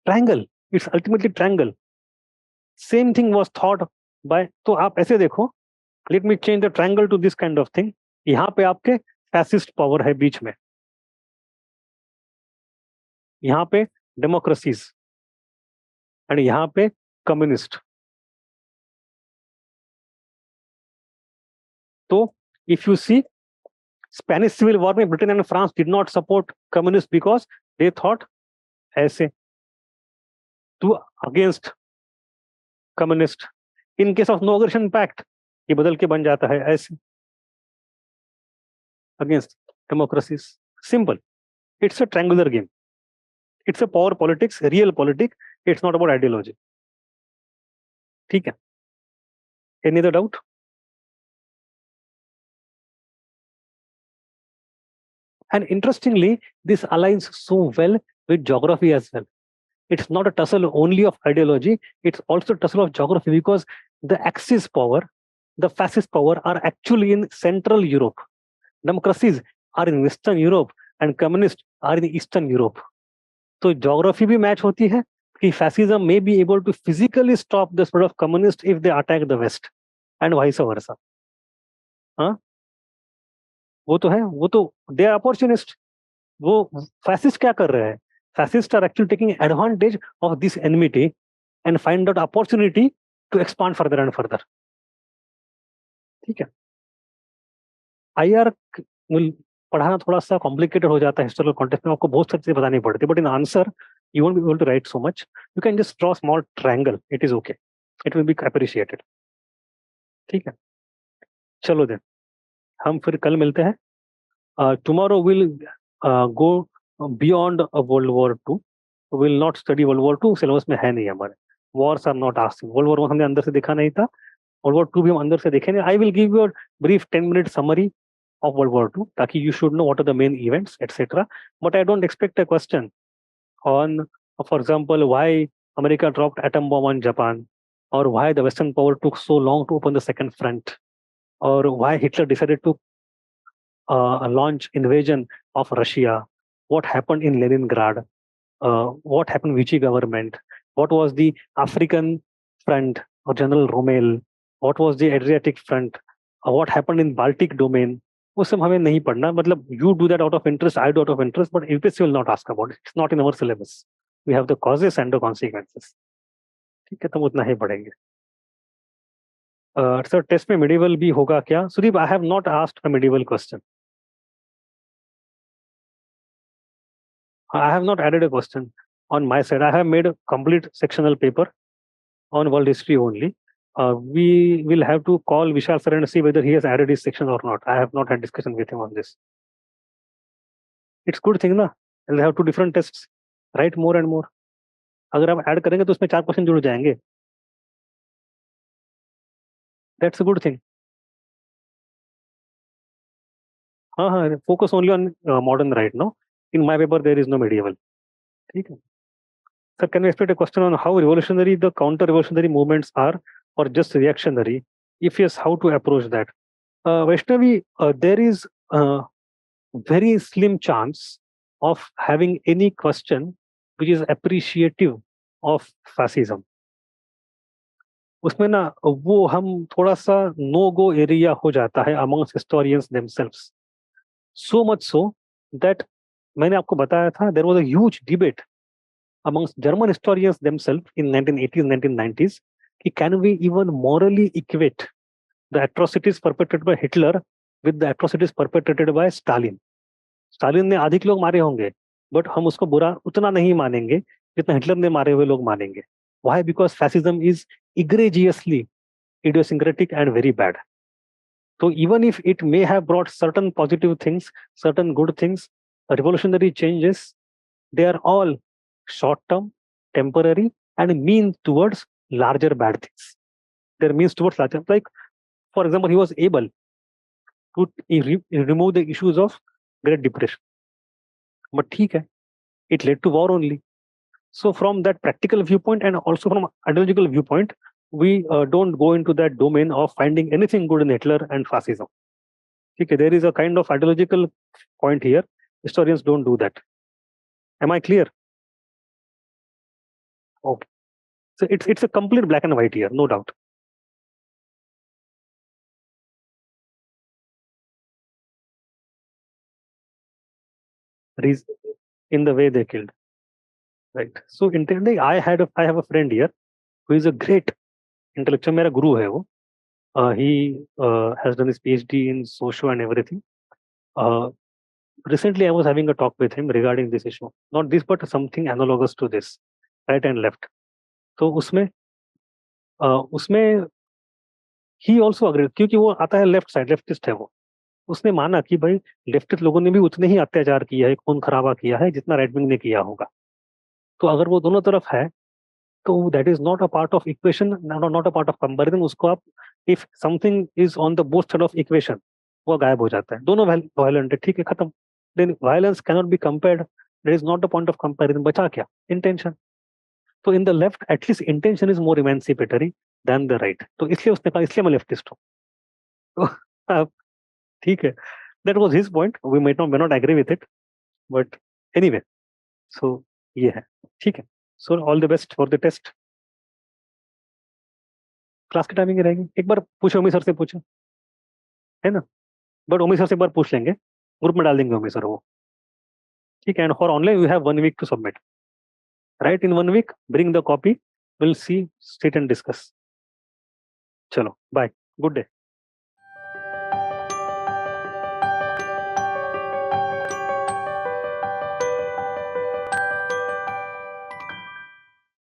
Triangle, it's ultimately triangle. Same thing was thought by, तो आप ऐसे देखो, let me change the triangle to this kind of thing. यहाँ पे आपके फैसिस्ट पावर है बीच में, यहाँ पे डेमोक्रेसीज, एंड यहाँ पे कम्युनिस्ट. तो if you see, Spanish civil war में Britain and France did not support communist because they thought ऐसे to against communist. In case of no aggression pact ये बदल के बन जाता है ऐसे against democracies. Simple, it's a triangular game, it's a power politics, real politics, it's not about ideology. ठीक है? Any other doubt? And interestingly, this aligns so well with geography as well. It's not a tussle only of ideology, it's also a tussle of geography, because the Axis power, the fascist power, are actually in Central Europe. Democracies are in Western Europe and communists are in Eastern Europe. So geography भी match होती है कि fascism may be able to physically stop the spread of communists if they attack the West, and vice versa. हाँ, वो तो है, वो तो they are opportunists. वो फैसिस्ट क्या कर रहे हैं, fascist are actually taking advantage of this enmity and find out opportunity to expand further and further. ठीक है? आईआर पढ़ाना थोड़ा सा कॉम्प्लिकेटेड हो जाता है हिस्टोरिकल कॉन्टेक्स्ट में, आपको बहुत सारी चीजें बतानी पड़ती है, but in answer you won't be able to write so much, you can just draw small triangle, it is okay, it will be appreciated. ठीक है? चलो देन, हम फिर कल मिलते हैं. Tomorrow will go beyond world war two, will not study world war two, syllabus में है नहीं हमारे. Wars are not asking, world war हमने अंदर से देखा नहीं था, वर्ल्ड वॉर टू भी हम अंदर से देखे नहीं. I will give you a brief 10-minute summary of World War II, ताकि you should know what are the main events, etc. But I don't expect a question on, for example, why America dropped atom bomb on Japan, or why the Western power took so long to open the second front, or why Hitler decided to launch invasion of Russia, what happened in Leningrad, what happened Vichy government, what was the African front or General Rommel, what was the Adriatic front, what happened in Baltic domain. वो सब हमें नहीं पढ़ना, मतलब you do that out of interest, I do out of interest, but UPSC will not ask about it. It's not in our syllabus. We have the causes and the consequences. ठीक है, तो हम उतना ही पढ़ेंगे. सर टेस्ट में medieval भी होगा क्या? Sudeep, I have not asked a medieval question. I have not added a question on my side. I have made a complete sectional paper on world history only. We will have to call Vishal sir and see whether he has added his section or not. I have not had discussion with him on this. It's good thing ना? We'll have two different tests. Write more and more. अगर आप add करेंगे तो उसमें 4 question जुड़ जाएंगे. That's a good thing. हाँ हाँ, focus only on modern right now. In my paper there is no medieval. ठीक है? Sir, can we expect a question on how revolutionary the counter-revolutionary movements are, or just reactionary? If yes, how to approach that? Vaishnavi, there is a very slim chance of having any question which is appreciative of fascism. उसमें ना वो हम थोड़ा सा no go area हो जाता है amongst historians themselves. So much so that मैंने आपको बताया था there was a huge debate amongst German historians themselves in 1980s, 1990s, can we even morally equate the atrocities perpetrated by Hitler with the atrocities perpetrated by Stalin? Stalin ने अधिक लोग मारे होंगे, but हम उसको बुरा उतना नहीं मानेंगे जितना हिटलर ने मारे हुए लोग मानेंगे. Why? Because fascism is egregiously idiosyncratic and very bad. So even if it may have brought certain positive things, certain good things, revolutionary changes, they are all short-term, temporary, and mean towards larger bad things. They're means towards larger, like, for example, he was able to remove the issues of Great Depression. But ठीक है, it led to war only. So from that practical viewpoint and also from ideological viewpoint, we don't go into that domain of finding anything good in Hitler and fascism. Okay, there is a kind of ideological point here. Historians don't do that. Am I clear? Okay. So it's a complete black and white here, no doubt. In the way they killed. Right. So internally, I have a friend here who is a great intellectual. मेरा guru है वो. He has done his PhD in socio and everything. Recently, I was having a talk with him regarding this issue. Not this, but something analogous to this, right and left. तो उसमें he also agreed, क्योंकि वो आता है left side, leftist है वो. उसने माना कि भाई लेफ्टिस्ट लोगों ने भी उतने ही अत्याचार किया है, खून खराबा किया है जितना राइट विंग ने किया होगा. तो अगर वो दोनों तरफ है तो that is not a part of equation, not a part of comparison. उसको आप, if something is on the both side of equation, वो गायब हो जाता है. दोनों वायलेंट है, ठीक है, खत्म. Then violence can not be compared. That is not the point of comparison. बचा क्या? इंटेंशन. तो in the left at least intention is more emancipatory than the right. तो इसलिए उसने कहा, इसलिए मैं लेफ्टिस्ट हूँ. तो ठीक है, that was his point. We may not agree with it, but anyway, so ये है. ठीक है. So all the best for the test. Class की टाइमिंग रहेगी. एक बार पूछो, ओमी सर से पूछो, है ना. बट ओमी सर से एक बार पूछ लेंगे, ग्रुप में डाल देंगे ओमी सर वो. ठीक है. And for online you have 1 week to submit. Write in 1 week, bring the copy, will see, sit and discuss. चलो, बाय, गुड डे.